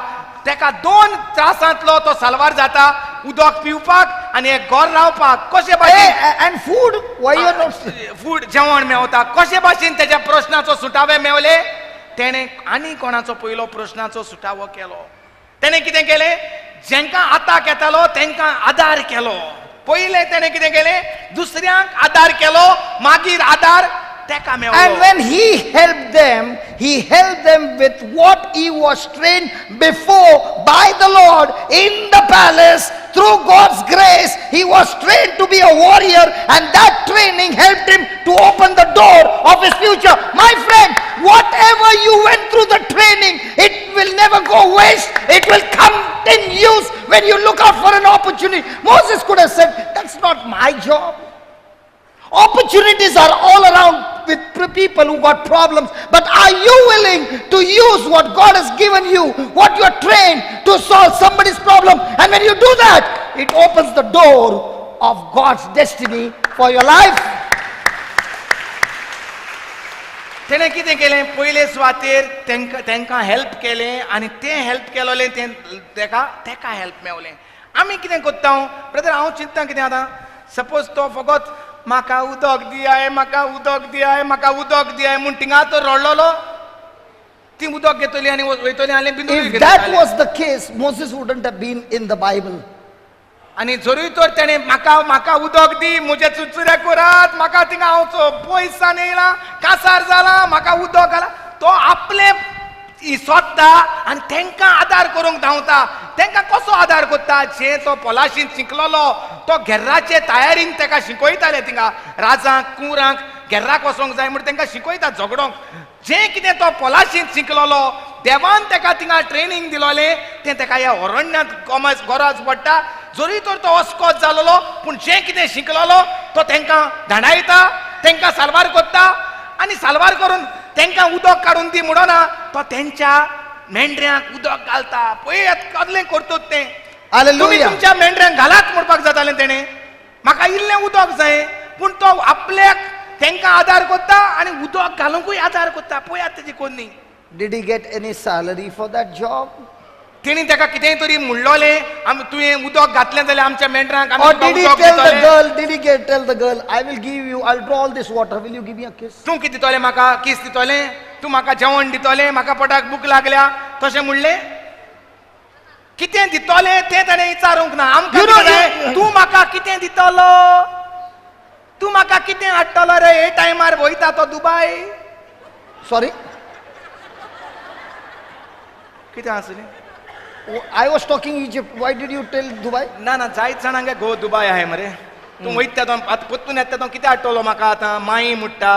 ताका 2 त्रासांतलो तो साल्वार जाता, उदक पिवपाक आनी एक घर रावपाक. कशे Hey, भाशेन and food? Why you are not? Food जेवण मेवता, कशे भाशेन तेज्या प्रश्नाचो सुटावे मेवले. तेणें आनी कोणाचो पयलो प्रश्नाचो सुटावो केलो. तेणें कितें केलें? जेंकां आताक येतालो तेंकां आदार केलो. पयलें तेणें कितें केलें? दुसऱ्यांक आदार केलो, मागीर आदार ताका And मेवलो. when he helped them with what he was trained before by the Lord in the palace. Through God's grace, he was trained to be a warrior, and that training helped him to open the door of his future. My friend, whatever you went through the training, it will never go waste. It will come in use when you look out for an opportunity. Moses could have said, "That's not my job." Opportunities are all around with people who got problems, but are you willing to use what God has given you, what you are trained to solve somebody's problem? And when you do that, it opens the door of God's destiny for your life. तेणें कितें केलें? पयले सुवातेर तेंकां help केलें आनी तें help केलोलें तेका हेल्प मेवलें. आमी कितें कोत्ता? ब्रदर हांव चिंतता कितें आतां, सपोज तो फकत म्हाका उदक दियाय, म्हाका उदक दियाय, म्हाका उदक दियाय म्हूण थिंगा तो रडलोलो, ती उदक घेतली आनी वयतली आनी बिंदू If that was the case, Moses wouldn't have been in the Bible. आनी जरूय तर तेणें म्हाका उदक दी, म्हजे चुचुरे करात, म्हाका थिंगा हांव पयसान येयला, कासार जाला, म्हाका उदक घाला. तो आपले सोदता आनी तेंकां आदार करूंक धांवता. तेंकां कसो आदार करता? जे तो पोलाशीन शिकलोलो, तो घेर्राचे तयारीन तेका शिकयताले. थिंगा राजांक कुंवरांक घेर्राक वचोंक जाय म्हूण तेंकां शिकयता झगडोंक. जें कितें तो पोलाशीन शिकलोलो, देवान तेका थिंगा ट्रेनींग दिलोलें, तें तेका ह्या अरण्यांत गरज पडटा. जरी तर तो अस्कोत जालोलो, पूण जें कितें शिकलोलो तो तेंकां धाडायता, तेंकां साल्वार करता आनी साल्वार करून तेंकां उदक काडून दी म्हणना, तो तेंच्या मेंढऱ्यांक उदक घालता. पळयात कसलें करतत तें. तुमी Hallelujah. तुमच्या मेंढऱ्यांक घालात म्हणपाक जातालें तेणें. म्हाका इल्लें उदक जाय, पूण तो आपल्याक तेंकां आदार करता आनी उदक घालूंकूय आदार करता. पळयात तेजी कोन्नी. Did he get any salary for that job? तेणी ताका कितेंय तरी म्हणलोलें, आमी तुवें उदक घातलें जाल्यार आमच्या मेंढरांक आमी Or तुका did he उदक tell the दितले. girl, tell the girl, "I will give you, I'll draw all this water, will you give me a kiss?" तूं कितें दितोलें म्हाका? किस दितोलें? तूं म्हाका जेवण दितोलें? म्हाका पोटाक भूक लागल्या? तशें म्हणलें? कितें दितोलें तें ताणें विचारूंक ना. आमकां You know, कितें जाय? तूं म्हाका कितें दितलो? तूं म्हाका कितें हाडटलो रे? हे टायमार वयता तो दुबय. Sorry? कितें आसलें? I was talking Egypt. Why did you tell Dubai? ना ना जायत जाणांगे गो दुबय आहाय मरे. तूं वयता तो आतां पोत्तून येता तो कितें हाडटलो म्हाका आतां? माई मुट्टा,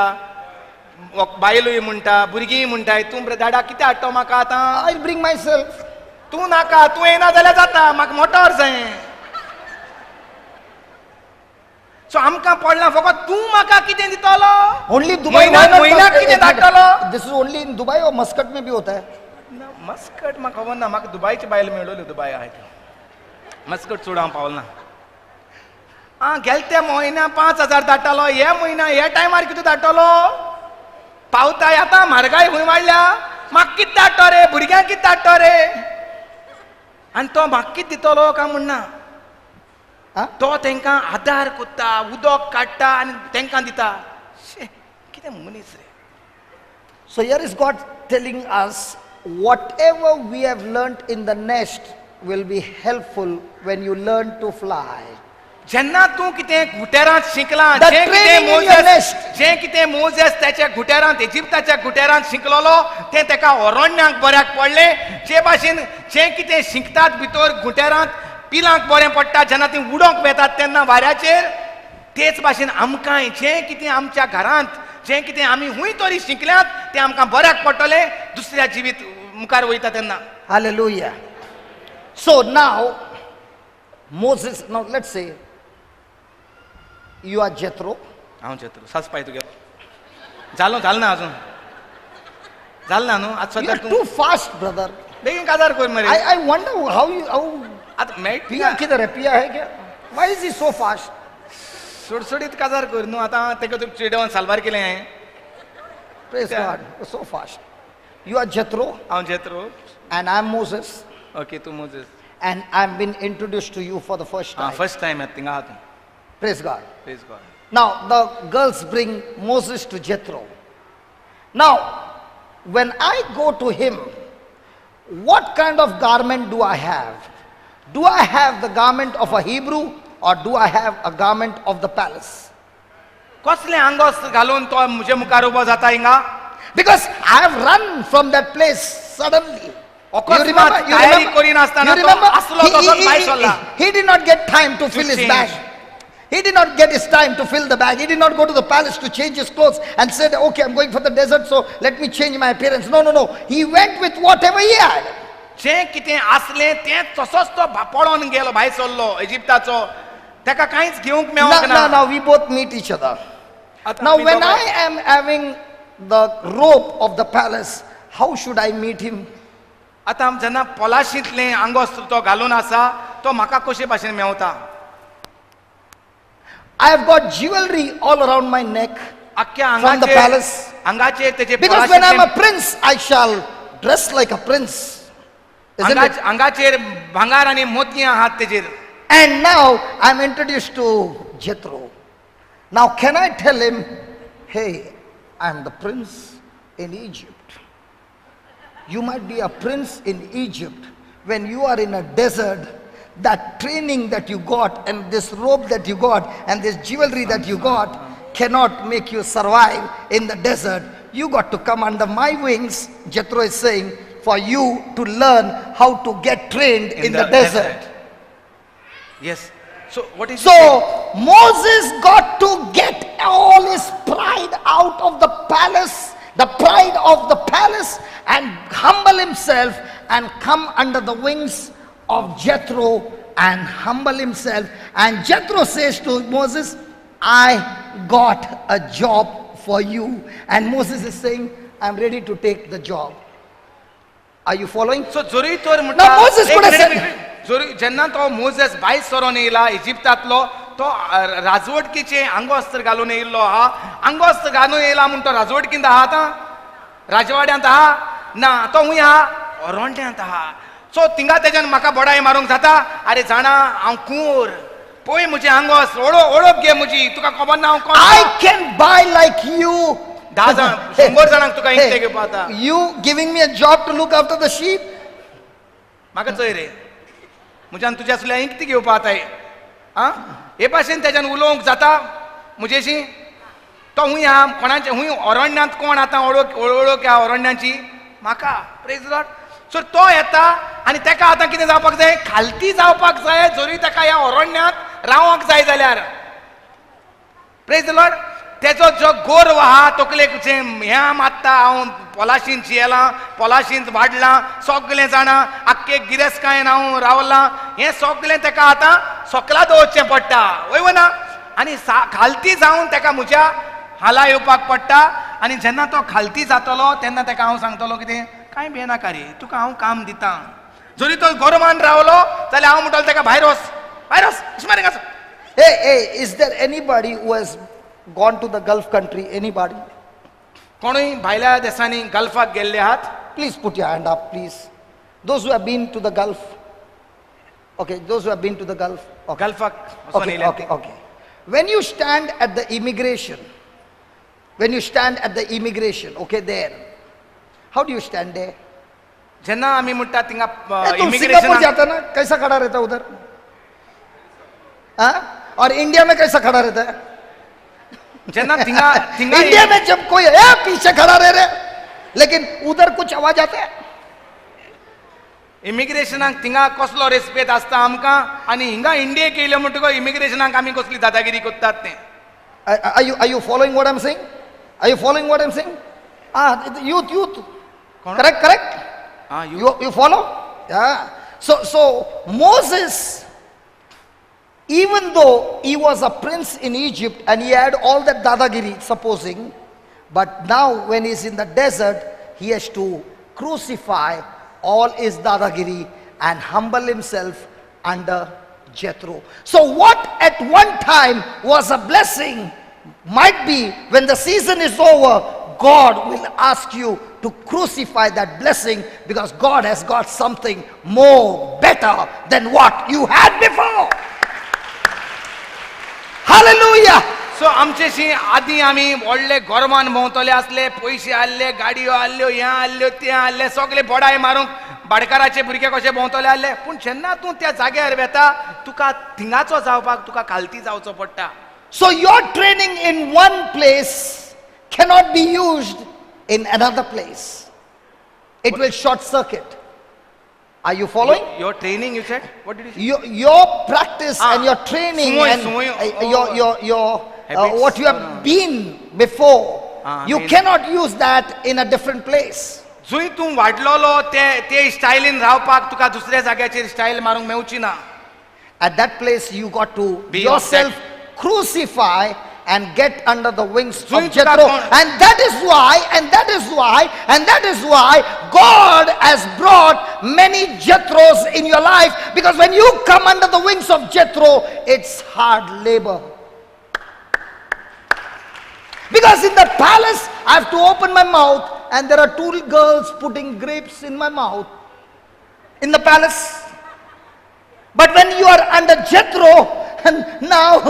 बायलोय म्हणटा भुरगीं म्हणटाय तूं दाडा कितें हाडटा म्हाका आतां I'll bring myself. तूं नाका तूं येना जाल्यार जाता म्हाका मोटोर जाय सो आमकां पडला फकत तूं म्हाका कितें दितलो Only Dubai. महीना कितें धाडटलो This is only in Dubai or Muscat में भी होता है. मस्कट म्हाका खबर ना म्हाका दुबयची बायल मेळ्ळ्यो दुबय आहाय मस्कट सोड हांव पावल ना गेल त्या म्हयन्या 5,000 धाडटालो हे म्हयना हे टायमार कितें धाडटलो पावताय आतां म्हारगाय खंय वाडल्या म्हाका कितें धाडटो रे भुरग्यांक कितें धाडटो रे आनी तो म्हाका कितें दितलो काय म्हणना तो तांकां आदार कोत्ता उदक काडटा आनी तांकां दिता कितें मनीस रे So here is God telling us, whatever we have learnt in the nest will be helpful when you learn to fly. जेन्ना तूं कितें घुटेरांत शिकला The training in your nest. जें कितें मोजेस त्याच्या घुटेरांत इजिप्ताच्या घुटेरांत शिकलोलो तें तेका अरण्याक बऱ्याक पडलें जे भाशेन जें कितें शिकतात भितर घुटेरांत पिलांक बरें पडटा जेन्ना तीं उडोंक वेतात तेन्ना वाऱ्याचेर तेच भाशेन आमकांय जें कितें आमच्या घरांत जें कितें आमी हूंय तरी शिकल्यात तें आमकां बऱ्याक पडटलें दुसऱ्या जिवीत मुखार वयता तेन्ना Hallelujah. So now, Moses, now let's say, you are Jethro. हांव जेतलो सास पाय तुगे जालो ना अजून जाल ना न्हू आज You सद्या are तूं too fast, brother. बेगीन काजार कर मरे I wonder how आतां मेळटा Pia किधर है? Pia है क्या? Why is he so fast? सुडसुडीत काजार कर न्हू आतां तेका तूं चिडवून सालवार केलें हांवें Praise Yeah. God. You're so fast. You are Jethro हांव जेत्रो and I'm Moses, ओके तूं Moses and I've been introduced to you for the first हां time. फर्स्ट टायम येता थिंगा आहा तूं Praise God. Please God Now the girls bring Moses to Jethro. Now, when I go to him, what kind of garment do I have? Do I have the garment of a Hebrew or do I have a garment of the palace? कसलें आंगोस घालून तो म्हजे मुखार उबो जाता हिंगा Because I have run from that place suddenly. अकस्मात तयारी करिनासतना तो असलो तसोच भायर सरला He did not get time to fill his change. bag. He did not get his time to fill the bag. He did not go to the palace to change his clothes and said, okay, I'm going for the desert, so let me change my appearance. No, no, no. He went with whatever he had. जें कितें आसलें तें तसोच तो पळोवन गेलो भायर सरलो इजिप्ताचो तेका कांयच घेवंक मेळोंक ना Now we both meet each other. आतां Now आमी when दोगांय- I am having the robe of the palace, how should I meet him? आतां जेन्ना पलाशींतलें आंगोस्त तो घालून आसा तो म्हाका कशे भाशेन Mewat I have got jewelry all around my neck. आख्या From the palace. आंगाचेर तेजे Because when I'm a prince, I shall dress like a prince. Isn't it? आंगाचेर भांगार आनी मोतयां आहात तेजेर And now I'm introduced to Jethro. Now can I tell him, hey, I'm the prince in Egypt. You might be a prince in Egypt. When you are in a desert, that training that you got and this robe that you got and this jewelry that you got cannot make you survive in the desert. You got to come under my wings, Jethro is saying, for you to learn how to get trained in the desert. Yes. So what is So Moses got to get all his pride out of the palace, the pride of the palace, and humble himself and come under the wings of Jethro and humble himself. And Jethro says to Moses, I got a job for you. And Moses is saying, I'm ready to take the job. Are you following? So जोरी तोर म्हणटा Now Moses could have said, जोरी जेन्ना तो Moses भायर सरोन येयला इजिप्तांतलो तो राजवटकीचे आंगोस्त्र घालून येयल्लो आहा आंगोस्त्र घालून येयला म्हूण तो राजवटकींत आहा आतां राजवाड्यांत आहा ना तो हूंय आहा ओरोंट्यांत आहा सो थिंगा तेज्यान म्हाका बोडाय मारूंक जाता अरे जाणा हांव कुंवर पळय म्हजें आंगोस ओळख घे म्हजी तुका खबर ना हांव कोण I can buy like you. 10 जाण 100 जाणांक तुका इंगते घेवपा जाता You giving me a job to look after the sheep? म्हाका चोय रे म्हज्यान तुज्या असल्या इंगती घेवपा जाताय आं हे भाशेन तेज्यान उलोवंक जाता म्हजेशी तो हूंय आहा कोणाचे हूंय अरण्यांत कोण आतां वळख ह्या अरण्यांची म्हाका प्रेज लॉर्ड सो तो येता आनी तेका आतां कितें जावपाक जाय खालती जावपाक जाय जरी तेका ह्या अरण्यांत रावंक जाय जाल्यार प्रेज लॉर्ड तेजो जो गोरव आहा तकलेक ह्या मात्ता हांव पॉलाशीन जियेलां पॉलाशीन वाडलां सगळें जाणां आख्खे गिरेस्कायेन हांव रावलां हें सगळें ताका आतां सोकला दवरचें पडटा वय ना आनी खालती जावन ताका म्हज्या हाला येवपाक पडटा आनी जेन्ना तो खालती जातलो तेन्ना ताका हांव सांगतलो कितें कांय भियेनाका रे तुका हांव काम दितां जरी तो गोरवान रावलो जाल्यार हांव म्हणटलो ताका भायर वच इस्मारीक आसा. Hey, is there anybody who has gone to the Gulf country? Anybody? कोणूय भायल्या देशांनी गल्फाक गेल्ले आहात? Please put your hand up, please. Those who have been to the Gulf. Okay, those who have been to the Gulf. Okay. गल्फाक वचून Okay, येयले. okay. When you stand at the immigration, okay, there. How do you stand there? जेन्ना आमी म्हणटा थिंगा तुम Singapore immigration जाता ना, कैसा खड़ा रहता उधर? हाँ? और इंडिया में कैसा खड़ा रहता है? जेन्ना थिंगा थिंगा इंडिया में जब कोई पीछे खड़ा रहे लेकिन उधर कुछ आवाज आता है. इमिग्रेशनाक थिंगा कसलो रेस्पेद आसता आमकां आनी हिंगा इंडियेक येयले म्हणटकच इमिग्रेशनाक आमी कसली दादागिरी करतात तें. Are you following what I'm saying? Are you following what I'm saying? Youth. Correct. You follow? Yeah. So Moses, even though he was a prince in Egypt and he had all that dadagiri, supposing, but now when he's in the desert, he has to crucify all his dadagiri and humble himself under Jethro. So what at one time was a blessing might be when the season is over, God will ask you to crucify that blessing because God has got something more better than what you had before. Hallelujah. सो आमचेशी आदीं आमी व्हडले गोरवान भोंवतले आसले पयशे आसले गाडयो आसल्यो ह्या आसल्यो त्या आसले सगळे बोडाय मारूंक भाडकाराचे भुरगे कशे भोंवतले आसले पूण जेन्ना तूं त्या जाग्यार वेता तुका थिंगाचो जावपाक तुका खालती जावचो पडटा. So your training in one place cannot be used in another place. It will short circuit. Are you following? Your training, you said? What did you say? Your practice and your training and your what you have been before, you cannot use that in a different place. जुंय तूं वाडलोलो ते स्टायलीन रावपाक तुका दुसऱ्या जाग्याचेर style मारूंक मेवची ना. At that place you got to Be yourself crucify and get under the wings Zui of Jethro. tuka And that is why God has brought many Jethros in your life, because when you come under the wings of Jethro, it's hard labor. Because in the palace, I have to open my mouth and there are two girls putting grapes in my mouth in the palace. But when you are under Jethro, and now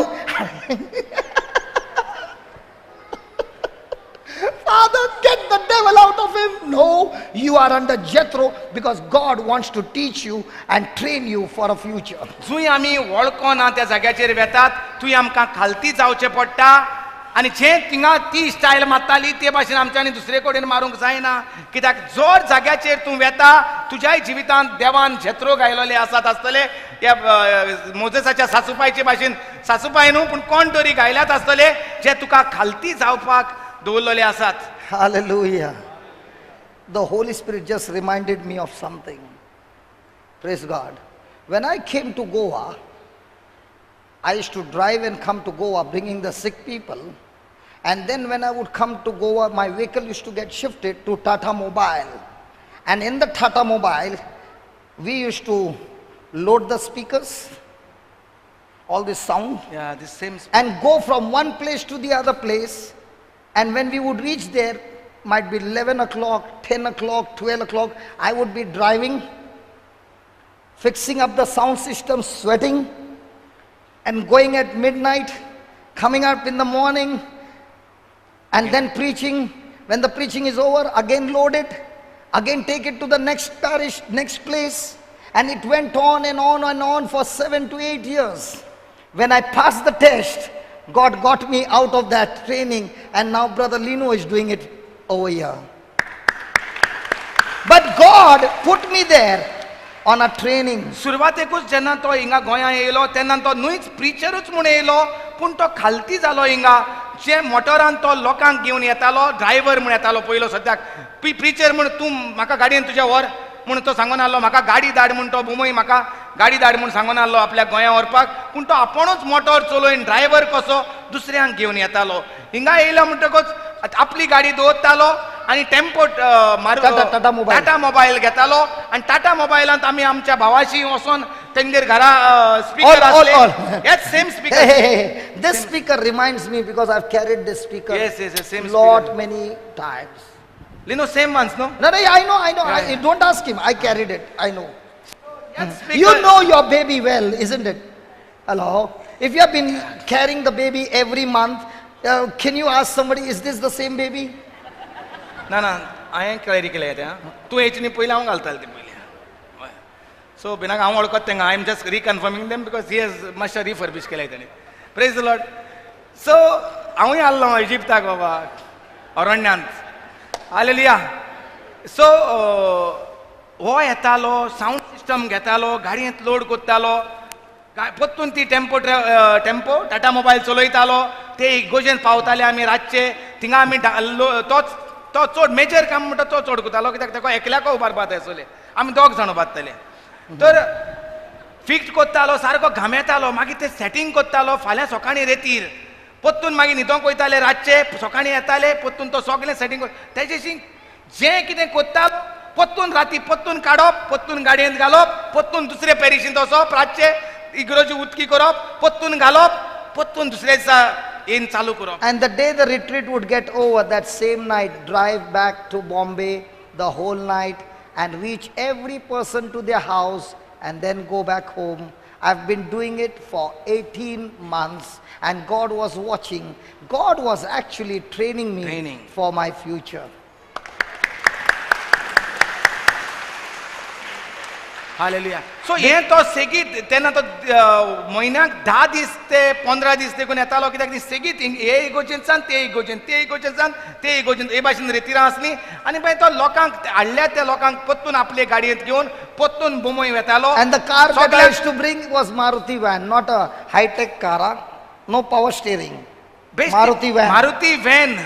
Father, get the devil out of him. No, you are under Jethro because God wants to teach you and train you for a future. जुंय आमी वळखो ना त्या जाग्याचेर वेतात थंय आमकां खालती जावचें पडटा आनी जें थिंगा ती स्टायल मारताली ते भाशेन आमच्यांनी दुसरे कडेन मारूंक जायना. कित्याक जोर जाग्याचेर तूं वेता तुज्याय जिवितांत देवान जेत्रो घायलोले आसात आसतले त्या मोजेसाच्या सासूपायचे भाशेन सासूपाय न्हू पूण कोण तरी घायल्यात आसतले जे तुका खालती जावपाक दवरलेले आसात. Hallelujah. The Holy Spirit just reminded me of something. Praise God. When I came to Goa, I used to drive and come to Goa bringing the sick people. And then when I would come to Goa, my vehicle used to get shifted to Tata Mobile. And in the Tata Mobile, we used to load the speakers, all this sound, Yeah, the same. and go from one place to the other place. And when we would reach there, might be 11 o'clock, 10 o'clock, 12 o'clock, I would be driving, fixing up the sound system, sweating, and going at midnight, coming up in the morning, and then preaching. When the preaching is over, again load it, again take it to the next parish, next place. And it went on and on and on for 7 to 8 years. When I passed the test, God got me out of that training, and now Brother Lino is doing it over here. But God put me there on a training. सुरवातेकूच जेन्ना तो हिंगा गोंया येयलो तेन्ना तो न्हूच प्रिचरूच म्हूण येयलो पूण तो खालती जालो हिंगा जे मोटरान तो लोकांक घेवन येतालो ड्रायव्हर म्हूण येतालो पयलो सद्याक प्रिचर म्हूण तूं म्हाका गाडयेन तुज्या व्हर म्हूण तो सांगून आसलो म्हाका गाडी धाड म्हूण तो बुमय म्हाका गाडी धाड म्हूण सांगून आसलो आपल्या गोंया व्हरपाक पूण तो आपुणूच मोटोर चलोवन ड्रायव्हर कसो दुसऱ्यांक घेवन येतालो हिंगा येयलो म्हणटकच आपली गाडी दवरतालो आनी टेम्पो टाटा मोबायल घेतालो आनी टाटा मोबायलांत आमी आमच्या भावाशी वचोन तेंगेर घरा स्पीकर आसले हेच same speaker This speaker reminds me because I've carried this speaker Yes, same lot speaker. many times. You know, same ones, no? No, I know. Yeah. Don't ask him. I carried it. I know. That speaker- You know your baby well, isn't it? Hello? If you have been carrying the baby every month, can you ask somebody, is this the same baby? ना हांवें क्लॅरी केलें तें तूं हेची न्ही पयलीं हांव घालतालें तें पयलीं सो भिनाक हांव वळखत तेंगा I am just reconfirming them because he has मातशें रिफर्बिश केलें तेणें प्रेज द लॉर्ड सो हांवूय आसलो इजिप्ताक बाबा अरण्यांत हालेलुया सो हो येतालो सावंड सिस्टम घेतालो गाडयेंत लोड करतालो परतून ती टेम्पो टाटा मोबायल चलयतालो ते इगोजेन पावताले आमी रातचे थिंगा आमी तो चड मेजर काम म्हणटा तो चड करतालो कित्याक ताका एकल्याको उबारपाक आसले आमी दोग जाण उबारताले तर फिक्स करतालो सारको घामेतालो मागीर ते सेटींग करतालो फाल्यां सकाळीं रेतीर परतून मागीर न्हिदोंक वयताले रातचे सकाळीं येताले परतून तो सगळें सेटींग तेजेशी जें कितें करतालो परतून राती परतून काडप परतून गाडयेंत घालप परतून दुसरे पेरिशींत वचप रातचे इगरोजी उदकी करप परतून घालप परतून दुसऱ्या दिसा येवन चालू करप And the day the retreat would get over, that same night, drive back to Bombay the whole night and reach every person to their house and then go back home. I've been doing it for 18 months and God was watching. God was actually training me for my future. Hallelujah सो हे तो सेगीत तेन्ना तो म्हयन्याक 10 दीस ते 15 दीस देखून येतालो कित्याक ती सेगीत हे इगोजेनसान ते इगोजेनसान ते इगोजेन हे भाशेन रेतीरां आसली आनी मागीर तो लोकांक हाडल्या त्या लोकांक परतून आपले गाडयेंत घेवन परतून बुमय वेतालो And the car that I used to bring was Maruti van, not a high-tech car. No power steering. Maruti van. Maruti van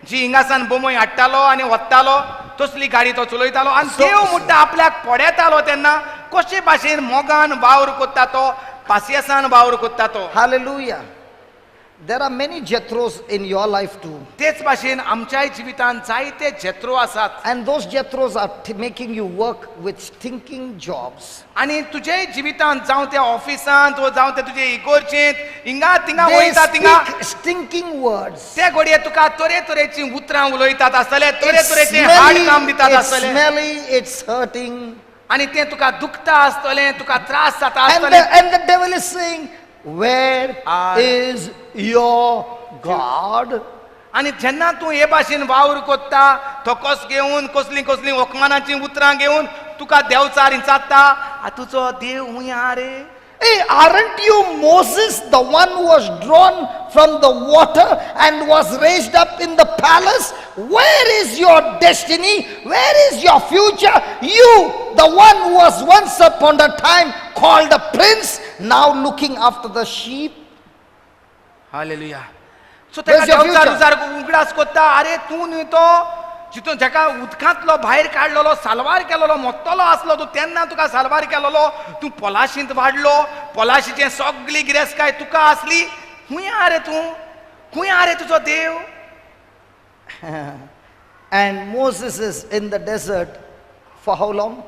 जी हिंगासान बुमय हाडटालो आनी वत्तालो तसली गाडी तो चलयतालो आनी देव म्हणटा आपल्याक पडयतालो तेन्ना कशे भाशेन मोगान वावर कोत्ता तो पासियेसान वावर कोत्ता तो Hallelujah. There are many Jethros in your life too. तेच भाशेन आमच्याय जिवितांत जायते जेत्रो आसात And those Jethros are making you work with stinking jobs. आनी तुजे जिवितांत जावं त्या ऑफिसांत वा जावं त्या तुजे इगोर्चेंत हिंगा थिंगा They वयता थिंगा speak stinking words. ते घडये तुका तरेतरेची उतरां उलयतात आसतले It's तरेतरेचे हाड काम smelly, दितात it's आसतले smelly, it's hurting. आनी ते तुका दुखता आसतले तुका त्रास जाता And आसतले the devil is saying, where is your God? आनी जेन्ना तूं हे भाशेन वावर कोत्ता तो कस घेवन कसली ओकमानाची उतरां घेवन तुका देंवचार हिंचात्ता तुजो देव हुंय आहा रे Hey, aren't you Moses, the one who was drawn from the water and was raised up in the palace? Where is your destiny? Where is your future? You, the one who was once upon a time called a prince, now looking after the sheep. Hallelujah so Where's तेका your Devchar future? उगडास कोत्ता अरे तूं न्ही तो जितून जाका उदकांतलो भायर काडलेलो सालवार केलेलो मोत्तलो आसलो तूं तेन्ना तुका सालवार केलेलो तूं पोलाशींत वाडलो पोलाशीचें सगळी गिरेस्काय तुका आसली खूंय आहा रे तूं खूंय आहा रे तुजो देव And Moses is in the desert for how long?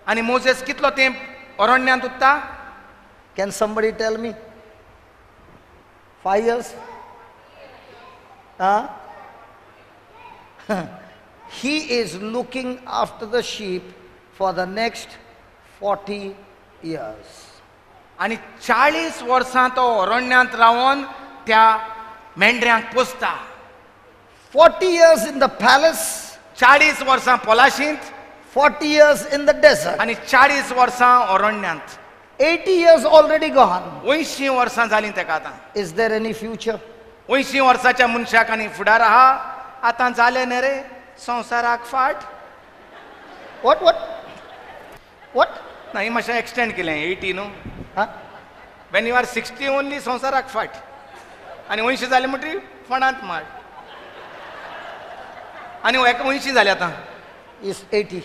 आनी मोजेस कितलो तेंप अरण्यांत उत्ता Can somebody tell me? 5 years? Huh? He is looking after the sheep for the next 40 years. आनी 40 वर्सां तो अरण्यांत रावन त्या मेंढऱ्यांक पोसता 40 years in the palace, 40 वर्सां पोलाशींत 40 years in the desert. आनी 40 वर्सां अरण्यांत 80 years already gone. 80 वर्सां जालीं तेका आतां Is there any future? 80 वर्साच्या मनशाक आनी फुडार आहा आतां जालें न्ही रे संवसाराक फाट What? नाही मातशें एक्सटेंड केलें 80 न्हू Huh? When you are 60 only संवसाराक फाट आनी 80 जालें म्हणटरी फणांत माड आनी एका 80 जाले आतां Is 80.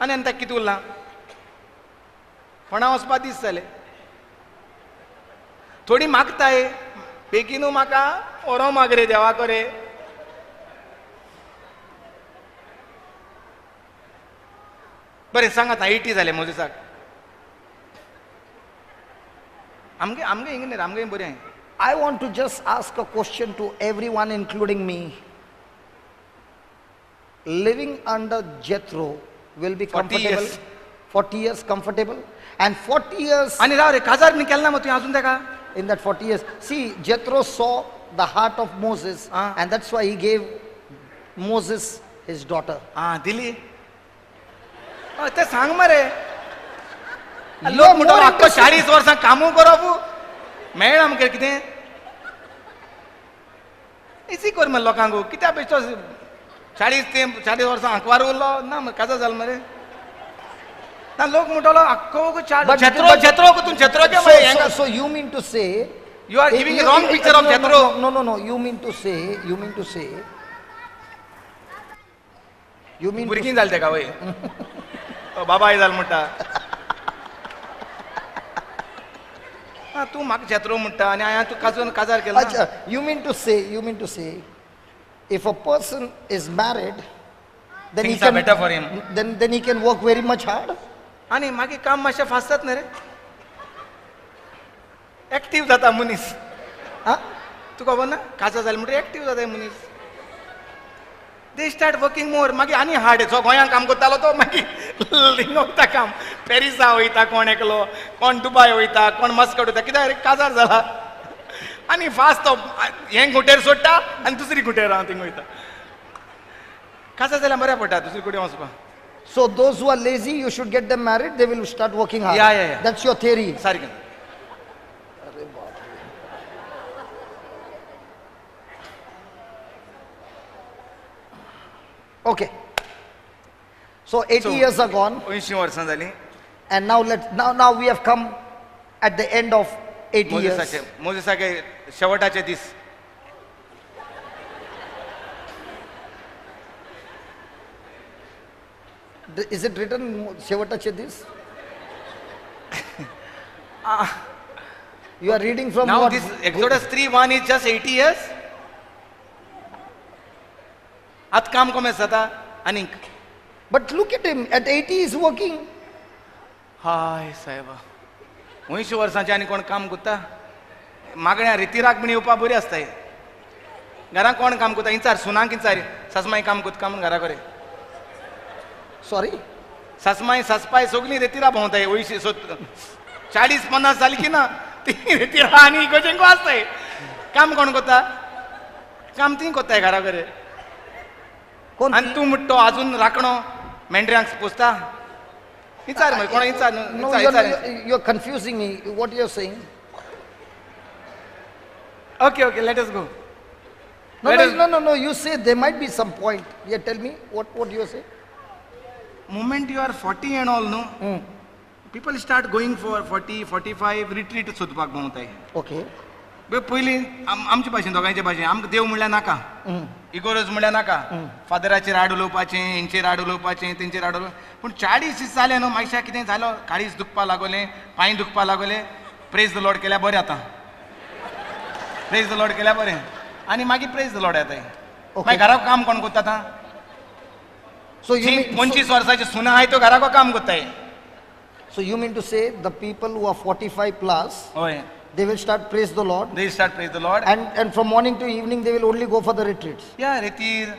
आनी आनी ताका कितें उरलां फणा वचपा दीस जाले थोडी मागताय बेगीनू म्हाका ओरो माग रे देवा रे बरें सांग आतां 80 जाले मोजेसाक आमगे आमगे हिंग न्ही आमगे बरें I want to just ask a question to everyone, including me. Living under Jethro will be 40 comfortable. years. 40 years comfortable. And 40 years, आनी राव रे काजार बी केन्ना मग तुवें अजून ताका in that 40 years, see, Jethro saw the heart of Moses, Ah. and that's why he gave Moses his daughter. आं दिली ते सांग मरे You लोक are म्हणटा more आख्खो interested- 40 वर्सां कामू करप मेळ्ळा आमगे कितें इजी कर मरे लोकांक कित्याक बेश्टो 40 वर्सां आंकवार उरलो ना मरे काजार जालें मरे ना लोक म्हणटलो आख्खो But- जेत्रो but- जेत्रो तूं जेत्रो घे So, मरे हेंगा so you mean to say, You are giving a wrong picture of no, Jethro. No, you mean to say, भुरगीं जालें तेका वय बाबाय जाल म्हणटा तूं म्हाका जेत्रो म्हणटा आनी हांवें तूं काजार केलो Acha, you mean to say, if a person is married, then Things are better for him. Then he can work very much hard. आनी मागीर काम मातशें फास्ट जाता न्ही रे एक्टीव जाता मनीस Huh? तुका खबर ना काजार जालें म्हणटा एक्टीव जाता मनीस दे स्टार्ट वर्किंग मोर मागीर आनी हार्ड जो गोंयांत काम करतालो तो मागीर लिंग वयता काम पॅरिसा वयता कोण एकलो कोण दुबय वयता कोण मस्कट वयता कित्याक रे काजार जाला आनी फास्ट तो हें गुटेर सोडटा आनी दुसरी गुटेर हांव थिंग वयता काजार जाल्यार बऱ्या पडटा दुसरी गुटेर वचपाक So those who are lazy, you should get them married. They will start working hard. Yeah. That's your theory. सारकें Okay. So 80 years are gone, 80 वर्सां जालीं and now we have come at the end of 80 years. मोजेसाचे शेवटाचे these Is it written Shevatache this? You are reading from Now what? this Exodus 3:1 is just 80 years. आत काम कमी जाता आनीक But look at him. At 80 he is working. हाय साहेबा 80 वर्सांचे आनी कोण काम करता मागण्या रितीराक म्हण येवपा बरी आसताय घरां कोण काम करता इंचार सुनांक इंचार सासमाई काम करता म्हण घरा करे Sorry. सासमाई सासपाय सगळीं रेतीरा भोंवताय 40-50 जाली की ना ती रेतीरा आनी इगोजेंको आसताय काम कोण करता काम ती करताय घरा करे कोण आनी तूं म्हणटा तो अजून राखणो मेंढऱ्यांक पोसता विचार मग कोणा विचार No, you're confusing me. What you're saying? Okay let us go No. You say there might be some point. Yeah, tell me what you say. Moment you are 40 and all, no? People start going for 40, 45 retreat सोदपाक भोंवताय Okay. पयलीं आमचे भाशेन दोगांयचे भाशेन आमकां देव म्हणल्यार नाका इगोरज म्हणल्यार नाका फादराचेर आड उलोवपाचें हेंचेर आड उलोवपाचें तेंचेर आड उलोवपाचें पूण 40 दीस जाले न्हू मातशें कितें जालो काळीज दुखपा लागोलें पांय दुखपा लागोलें प्रेज द लॉर्ड केल्यार बरें आतां प्रेज द लॉर्ड केल्यार बरें आनी मागीर प्रेज द लॉर्ड येताय मागीर घराक काम कोण करता आतां So you mean 25 वर्साचे सुना आहाय तो घराको काम करताय so you mean to say the people who are 45 plus, हय they will start praise the Lord, they start praise the Lord and from morning to evening they will only go for the retreats. या रेतीर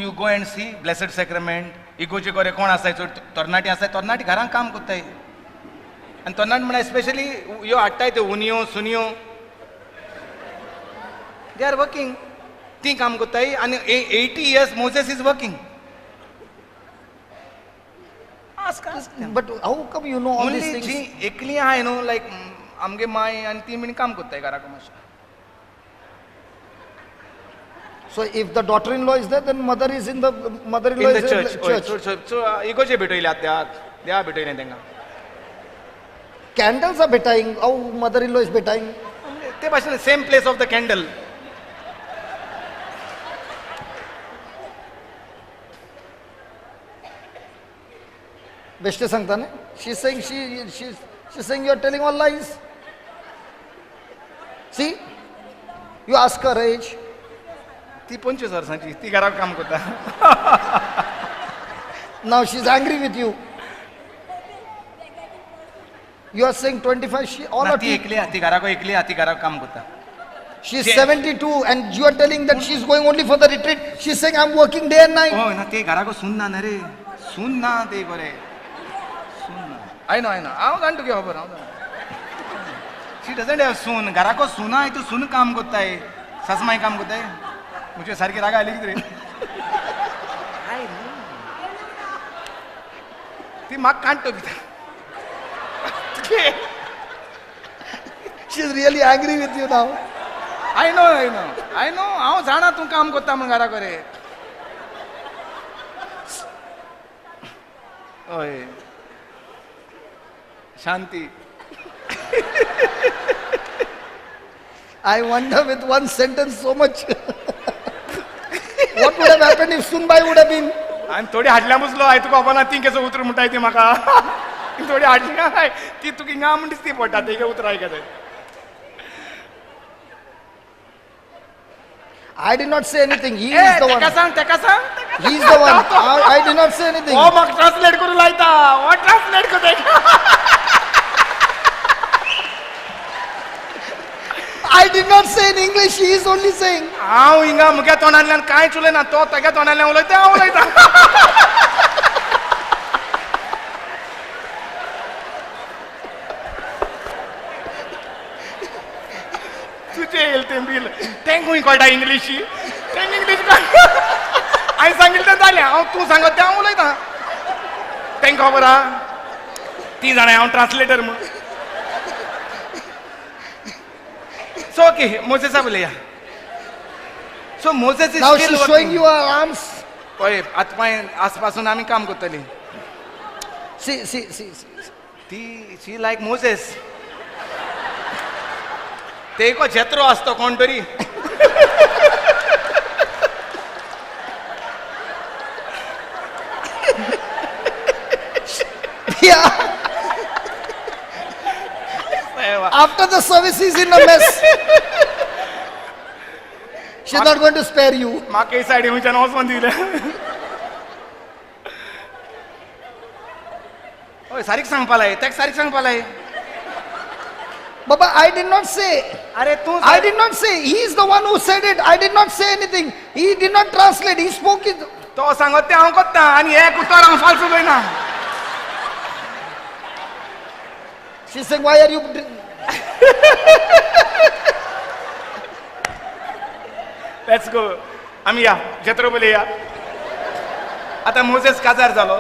you go and see blessed sacrament इगोचे गोरे कोण आसाय चड तरणाटी आसाय तरणाटी घरांक काम करताय आनी तरणाटी म्हळ्यार स्पेशली ह्यो हाडटाय त्यो उनियो सुनियो दे आर वर्किंग ती काम करताय आनी 80 years Moses is working But how come you know all these only things? जी एकली आहाय न्हू लायक आमगे माय आनी ती बीन काम करताय घराक मातशें So if the daughter-in-law is there, then mother-in-law is in the church. सो इगोचे भेटयल्यात देवा भेटयलें तांकां Candles are betaying. How mother-in-law is betaying? ते भाशेन same place of the candle बेश्टे सांगता न्ही. She's saying she's saying you are telling all lies. See, you ask her age. ती 25 वर्सांची, ती घरात काम करता. Now she's angry with you. You are saying 25. She all ना are ती एकली ती घराको एकली ती घरात काम करता. She's 72 and you are telling that she's going only for the retreat. She's saying I'm working day and night. हो ना ते घराको सून ना रे, सून ना ते बरे, सून ना. I know. हांव जाणटो की खबर हांव. She doesn't have सून. घराको सून आहे तो सून काम करताय. सासमाई काम करताय. मुझे सारखी राग आली किती रे. ती म्हाका कांटतो भितर. She's really angry with you now. I know. हांव जाणा तूं काम करता म्हण घरा कडेन. ओय. शांती. I wonder with one sentence so much. What would have happened if Sunbai would have been? आणि थोडी हाडल्या मुसलो हाय तुका खबर ना ती कसो उतर म्हणटाय ती म्हाका. थोडी हाडली काय ती तुका हिंगा म्हणटीस ती पडटा ती उतराय काय. I did not say anything. He is the one. तेका सांग. He is the one. I did not say anything. ओ म्हाका ट्रान्सलेट करून लायता. ओ ट्रान्सलेट करता. I did not say in English. He is only saying. हांव हिंगा मुगे तोंडांतल्यान कांयच उलयना तो तेगे तोंडांतल्यान उलयता हांव उलयता. तुजें येल तें बील तेंकूय कळटा इंग्लीश. तेंक इंग्लीश हांवें सांगिल्लें तें जालें. हांव तूं सांगत तें हांव उलयतां. तेंका खबर आहा ती जाणां हांव ट्रान्सलेटर म्हूण. सो ओके मोसेसा उलया. So Moses is Now still she's showing you her arms. पळय आतां पांय आसपासून आमी काम करतलीं. See. ती शी लायक मोसेस. ते एक जेत्रो आसतो कोण तरी. Yeah. After the service, he's in a mess. She's not going to spare you. म्हाका हे सायडी हुंयच्यान वचोन दिलें. हय सारीक सांगपा लाय तेका सारीक सांगपा लाय. Baba, I did not say. अरे तूं I did not say. He is the one who said it. I did not say anything. He did not translate. He spoke it. तो सांगत तें हांव करता आनी एक उतर हांव फालतू उलयना. She's saying, why are you... let's go. आमी या जेत्रो उलया. आतां मोसेस काजार जालो.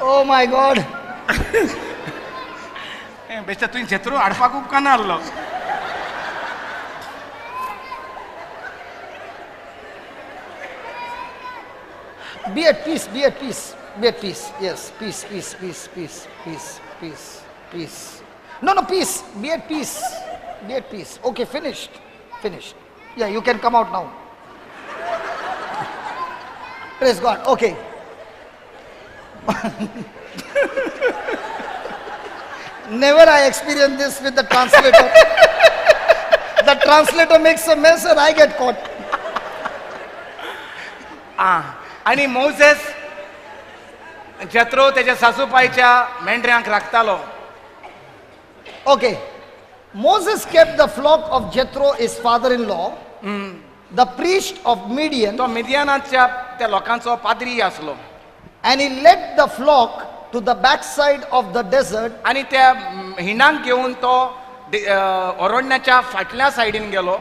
Oh my God. बेश्टा तुवें जेत्रो हाडपाक उपकारना आसलो. Be at peace. Yes, peace. No, peace. Be at peace. Okay, finished. Yeah, you can come out now. Praise God. Okay. Never I experienced this with the translator. The translator makes a mess and I get caught. आणि Moses जेत्रो त्याच्या सासूबाईच्या मेंढऱ्यांक राखतालो. Okay. Moses kept the flock of Jethro, his father-in-law, the priest of Midian, तो मिदियानाच्या त्या लोकांचो पाद्री आसलो. and he led the flock to the backside of the desert, आणि त्या हिंडांक घेऊन तो अरण्याच्या फाटल्या सायडीन गेलो.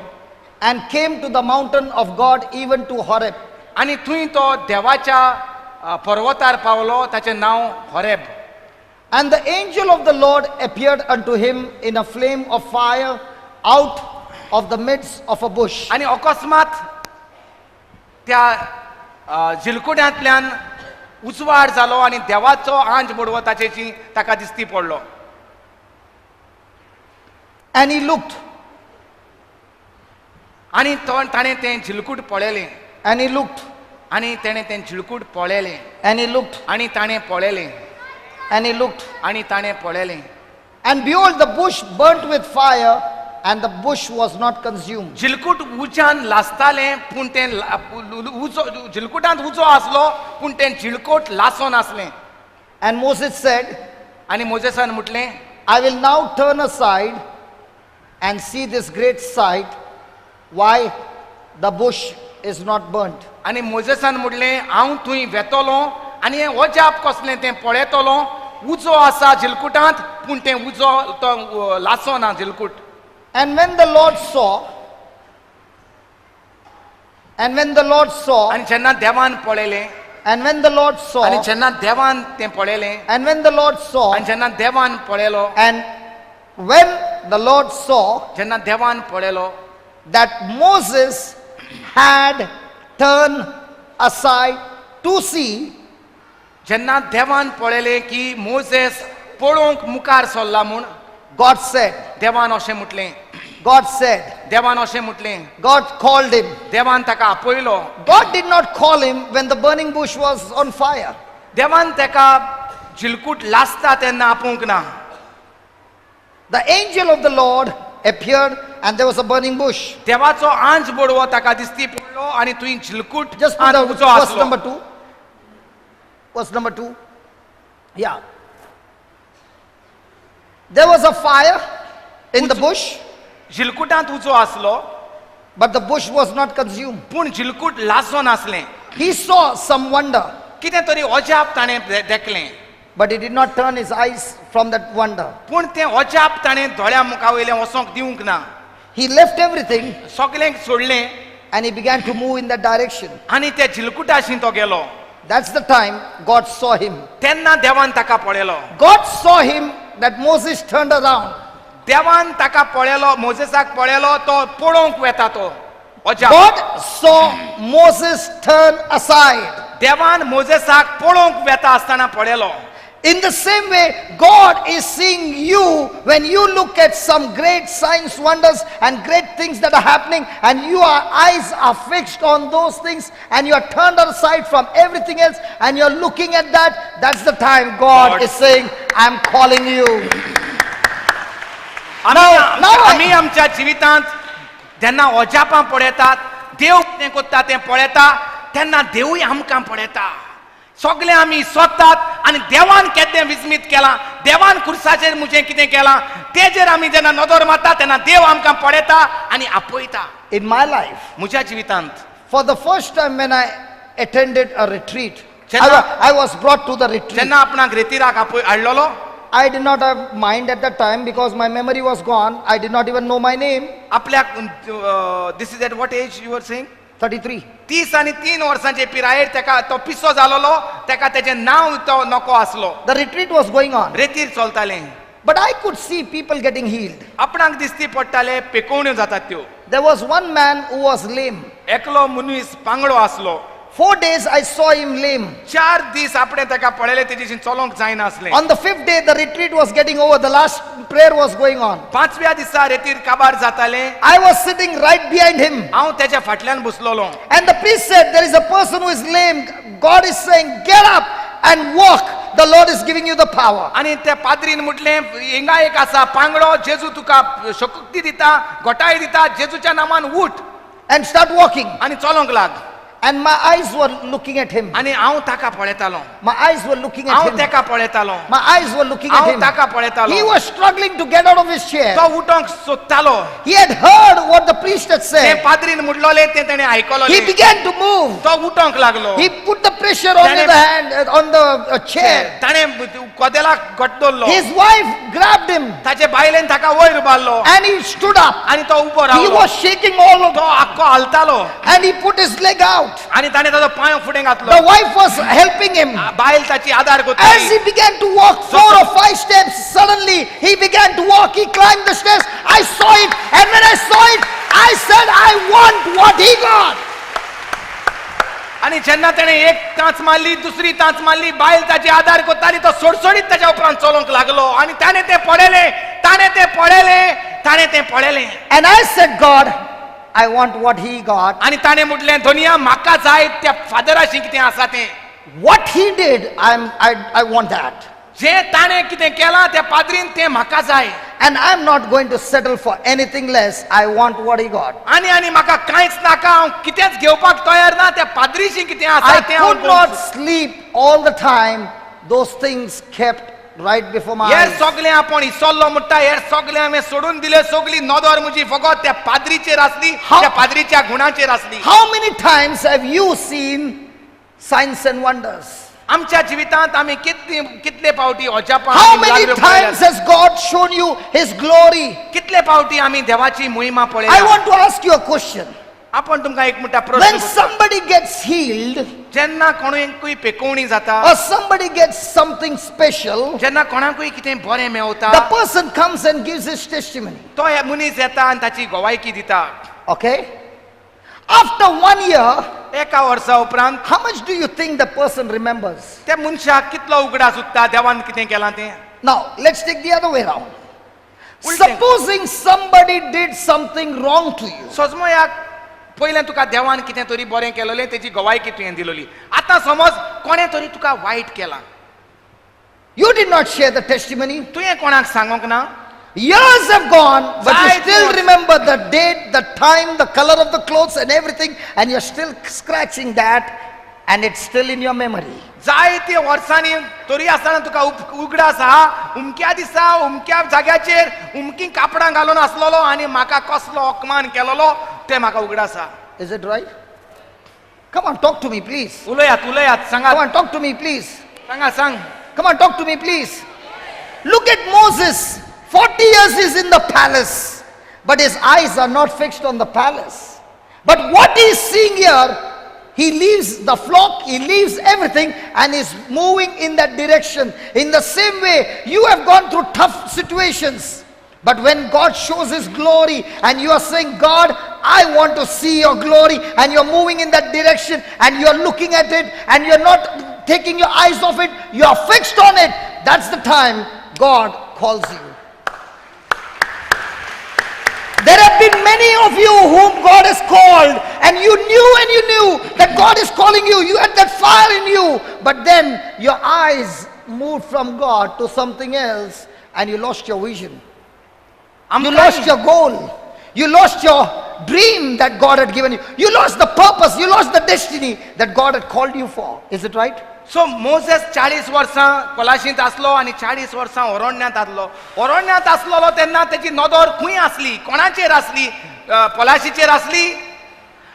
and came to the mountain of God, even to Horeb. आणि थंय तो देवाच्या पर्वतार पावलो. ताचें नांव Horeb. And the angel of the Lord appeared unto him in a flame of fire out of the midst of a bush. आणि अकस्मात त्या झिलकुड्यांतल्यान उजवाड जालो आणि देवाचो आंज बुडवो ताचेची ताका दिसती पडलो. And he looked, आणि तो ताणें तें झिलकूट पळयलें. and he looked, आणि तेणे तें झिळकूट पळयलें and he looked आणि ताणें पळयलें and he looked. आणि ताणें पळयलें And behold, the bush burnt with fire, and the bush was not consumed. झिलकूट उज्यान लासतालें पूण तें उजो झिलकुटांत उजो आसलो पूण तें झिलकोट लासो नासलें. And Moses said, आनी मोजेसान म्हटलें I will now turn aside and see this great sight, why the bush is not burnt. आनी मोजेसान म्हटलें हांव थंय वेतलो आनी हें अजाप कसलें तें पळयतलो. उजो आसा झिलकुटांत पूण तें उजो तो लासो ना झिलकूट. And when the Lord saw, आनी जेन्ना देवान पळयलें and when the Lord saw, आनी जेन्ना देवान तें पळयलें and when the Lord saw, आनी जेन्ना देवान पळयलो and when the Lord saw जेन्ना देवान पळयलो that Moses had turned aside to see, जेन्ना देवान पळयलें की मोजेस पळोवंक मुखार सरला म्हूण God said, देवान अशें म्हटलें God said, देवान अशें म्हटलें God called him. देवान ताका आपयलो. God did not call him when the burning bush was on fire. देवान ताका झिलकूट लासता तेन्ना आपोवंक ना. The angel of the Lord appeared and there was a burning bush. देवाचो आंज बडवो ताका दिसती पडलो आनी थंय झिलकूट Just put आनी the उजो verse आसलो. number 2. Verse number 2. Yeah. There was a fire in the bush, झिलकुटांत उजो आसलो but the bush was not consumed. पूण झिलकूट लासो नासलें. He saw some wonder, कितें तरी अजाप ताणें देखलें but he did not turn his eyes from that wonder. पूण तें अजाप ताणें दोळ्या मुखा वयलें वचोंक दिवंक ना. He left everything सगळें सोडलें and he began to move in that direction. आनी त्या झिलकुटाशी तो गेलो. That's the time God saw him. तेन्ना देवान ताका पळयलो. God saw him that Moses turned around. देवान ताका पळयलो मोजेसाक पळयलो तो पळोवंक वेता तो अजाप. God saw Moses turn aside. देवान मोजेसाक पळोवंक वेता आसतना पळयलो. In the same way, God is seeing you when you look at some great signs, wonders, and great things that are happening, and your eyes are fixed on those things, and you are turned aside from everything else, and you're looking at that. That's the time God is saying, I'm calling you. आमी आमच्या जिवितांत जेन्ना अजापां पळयतात देव कितें करता तें पळयता तेन्ना देवूय आमकां पळयता. सगळे आमी सोदतात आनी देवान केदें विस्मीत केलां देवान खुर्साचेर म्हजें कितें केलां तेजेर आमी जेन्ना नदर मारता तेन्ना देव आमकां पळयता आनी आपयता. In my life, म्हज्या जिवितांत for the first time when I attended a retreat, Jenna- I was brought to the retreat. जेन्ना आपणाक रेतीराक हाडलेलो I did not have mind at that time because my memory was gone. I did not even know my name. आपल्याक this is at what age you are saying 33. 30 आनी 3 वर्सांचे पिरायेर तेका तो पिसो जालोलो तेका तेजें नांव तो नको आसलो. The retreat was going on. रेतीर चलतालें But I could see people getting healed. आपणाक दिसती पडटाले पेकोवण्यो जातात त्यो. There was one man who was lame. एकलो मनीस पांगडो आसलो. 4 days I saw him lame. 4 दीस आपणें ताका पळयलें तेजेशी चलोंक जायनासलें. On the 5th day, the retreat was getting over. The last prayer was going on. 5व्या दिसा रेतीर काबार जातालें. I was sitting right behind him. हांव तेच्या फाटल्यान बसलोलो. And the priest said, there is a person who is lame. God is saying, get up and walk. The Lord is giving you the power. आनी त्या पाद्रीन म्हटलें हिंगा एक आसा पांगडो जेजू तुका शक्ती दिता घोटाय दिता जेजूच्या नांवान उठ And start walking. आनी चलोंक लाग. And my eyes were looking at him. आनी हांव ताका पळयतालो. My eyes were looking at हांव him. तेका पळयतालो. My eyes were looking at हांव him. ताका पळयतालो. He was struggling to get out of his chair. तो उठोंक सोदतालो. He had heard what the priest had तें said. पाद्रीन म्हणलोलें तें तेणें आयकलोलें. He began to move. तो उठोंक लागलो. He put the pressure on the hand, on the chair. ताणें कोदेलाक घट्ट धरलो. His wife grabbed him ताचे बायलेन ताका वयर मारलो and he stood up. आनी तो उबो He रावलो. was shaking all तो over आख्खो हालतालो and he put his leg out. आनी ताणें ताजो पांय फुडें घातलो. The wife was helping him. बायल ताची आदार As करताली. he began to walk 4 or 5 steps, suddenly he began to walk. He climbed the stairs. I saw it, and when I saw it, I said, I want what he got. आनी जेन्ना ताणें एक तांच मारली दुसरी तांच मारली बायल ताची आदार करताली तो सोडसोडीत ताच्या उपरांत चलोंक लागलो आनी ताणें तें पळयलें ताणें तें पळयलें ताणें तें पळयलें. And I said, God, I want what he got. आनी ताणें म्हटलें धोनिया म्हाका जाय त्या फादराशी कितें आसा तें. What he did, I want that. जें ताणें कितें केलां त्या पाद्रीन तें म्हाका जाय. And I'm not going to settle for anything less. I want what he got. आनी म्हाका कांयच नाका, हांव कितेंच घेवपाक तयार ना, त्या पाद्रीशी कितें आसा I तें हांव could not sleep all the time. Those things kept right before my hair eyes. सगळें आपूण इसल्लो म्हणटा, हेर सगळें हांवें सोडून दिलें, सगळी नदर म्हजी फकत त्या पाद्रीचेर आसली, त्या पाद्रीच्या गुणाचेर आसली. How many times have you seen signs and wonders? आमच्या जिवितांत आमी कितले पावटी अजापां How आनी many miracle times पळयल्यात? has God shown you his glory? कितले पावटी आमी देवाची मोहिमा I पळयल्या? want to ask you a question. आपण तुमकां एक म्हणटा When प्रश्न, somebody gets healed जेन्ना कोणूय पेकोवणी जाता, or somebody gets something special, जेन्ना कोणाकूय कितें बरें Mewat, the person comes and gives his testimony. तो मनीस येता आनी ताची गोवायकी दिता. Okay? After 1 year, एका वर्सा उपरांत how much do you think the person remembers? त्या मनशाक कितलो उगडास उरता देवान कितें केलां तें. Now, let's take the other way around. Ulte. Supposing somebody did something wrong to you. सोजमोयाक पयलें तुका देवान कितें तरी बरें केलोलें, तेजी गोवायकी तुवें दिलोली. आतां समज कोणें तरी तुका वायट केलां, You did not share the testimony. तुवें कोणाक सांगोंक ना. Years have gone, but you Right, still Lord. remember the date, the time, the color of the clothes and everything, and you're still scratching that, and it's still in your memory. जायती वर्सांनी तरी आसतना तुका उगडास आहा, उमक्या दिसा उमक्या जाग्याचेर उमकी कापडां घालून आसलोलो आनी म्हाका कसलो अपमान केलोलो तें म्हाका उगडास आहा. Is it right? Come on, talk to me, please. उलयात Come सांगात on, talk to me, please. सांग. Come on, talk to me, please. Look at Moses. 40 years he's in the palace, but his eyes are not fixed on the palace. But what he's seeing here, he leaves the flock, he leaves everything, and is moving in that direction. In the same way, you have gone through tough situations. But when God shows his glory and you are saying, God, I want to see your glory, and you're moving in that direction and you're looking at it and you're not taking your eyes off it, you are fixed on it, that's the time God calls you. There have been many of you whom God has called, and you knew that God is calling you. You had that fire in you, but then your eyes moved from God to something else and you lost your vision. You lost your goal. You lost your dream that God had given you. You lost the purpose. You lost the destiny that God had called you for. Is it right? So Moses 40 वर्सां पलाशींत आसलो आनी 40 वर्सां अरण्यात आसलो. अरण्यात आसलोलो तेन्ना तेजी नदर खंय आसली, कोणाचेर आसली, पलाशीचेर आसली.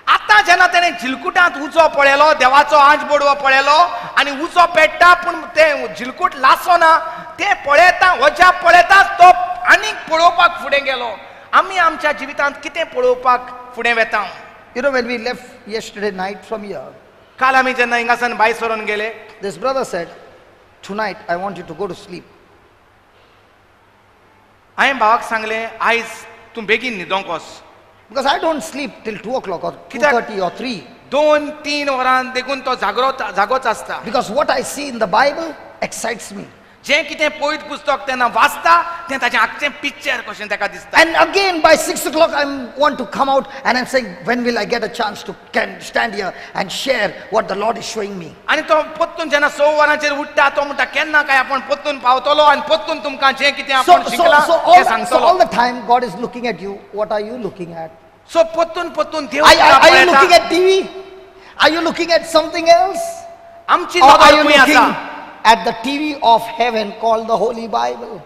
आतां जेन्ना तेणें झिलकुटांत उजो पळयलो, देवाचो आंच बोडवो पळयलो आनी उजो पेट्टा पूण तें झिलकूट लासोना, तें पळयता अजाप पळयता तो आनीक पळोवपाक फुडें गेलो. आमी आमच्या जिवितांत कितें पळोवपाक फुडें वेता? You know, when we left yesterday night from here, काल आमी जेन्ना हिंगासान भायर सरून गेले, this brother said, tonight I want you to go to sleep. हांवें भावाक सांगलें आयज तूं बेगीन न्हिदोंक वच. Because I don't sleep till 2 o'clock or कित्याक? 2:30 or 3. 2-3 वरां देखून तो जागोच आसता. Because what I see in the Bible excites me. जें कितें पळयत पुस्तक तेन्ना वाचता तें ताचें आख्खें पिक्चर कशें ताका दिसता. And again by 6 o'clock I want to come out and I'm saying, when will I get a chance to stand here and share what the Lord is showing me? आनी तो पोत्तून जेन्ना 6 वरांचेर उठ्ठा तो म्हणटा केन्ना काय आपण पोत्तून पावतलो आनी पोत्तून तुमकां जें कितें आपण शिकला तें So सांगतलो. all the time God is looking at you. What are you looking at? So पोत्तून Dev Are तुका you looking पळयता. at TV? Are you looking at something else? आमची Or are नदर you खंय looking आसा? at the TV of heaven called the Holy Bible?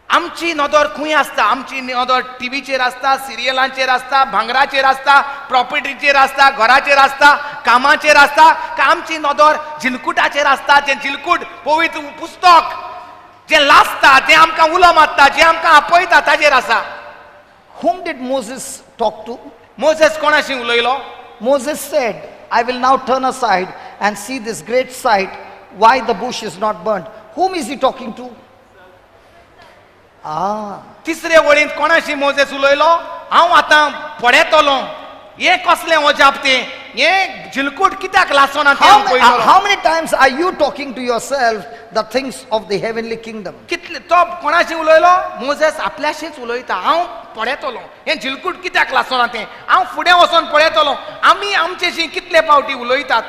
आमची नदर खंय आसता? आमची नदर टीव्हीचेर आसता, सिरियलांचेर आसता, भांगराचेर आसता, प्रॉपर्टीचेर आसता, घराचेर आसता, कामाचेर आसता, का आमची नदर झिलकुटाचेर आसता? जें झिलकूट पवित्र पुस्तक जें लासता, जें आमकां उलो मारता, जें आमकां आपयता ताचेर आसा. Whom did Moses talk to? Moses कोणाशी उलयलो? Moses said, I will now turn aside and see this great sight, why the bush is not burnt. Whom is he talking to? तिसरे वळींत कोणाशी मोसेस उलयलो? हांव आतां पळयतलो. हें कसलें अजाप तें, हें झिलकूट कित्याक लासोना तें हांव पळयतलो. How many times are you talking to yourself the things of the heavenly kingdom? कितले तो कोणाशी उलयलो? मोसेस आपल्याशीच उलयता. हांव पळयतलो हें झिलकूट कित्याक लासना तें हांव फुडें वचोन पळयतलो आमी आमचेशी कितले फावटी उलयतात.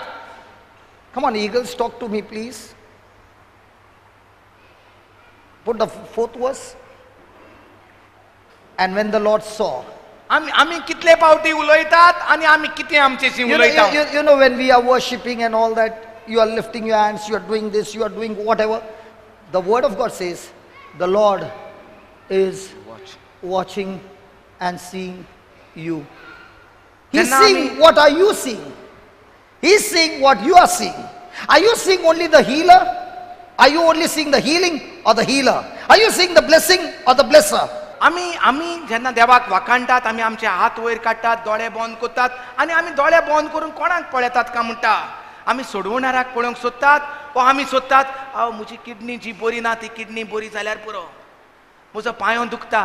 Come on, eagles, talk to me, please. Put the fourth verse. And when the Lord saw. आमी कितले फावटी उलयतात आनी आमी कितें आमचेशी उलयतात. You know, when we are worshipping and all that, you are lifting your hands, you are doing this, you are doing whatever. The word of God says, the Lord is watching and seeing you. He's seeing what are you seeing? He's seeing what you are seeing. Are you seeing only the healer? Are you only seeing the healing or the healer? Are you seeing the blessing or the blesser? आमी जेन्ना देवाक वाखाणटात आमी आमचे हात वयर काडटात दोळे बंद करतात आनी आमी दोळे बंद करून कोणाक पळयतात काय म्हणटा आमी सोडवणाऱ्याक पळोवंक सोदतात वा आमी सोदतात म्हजी किडनी जी बरी ना ती किडनी बरी जाल्यार पुरो म्हजो पांयो दुखता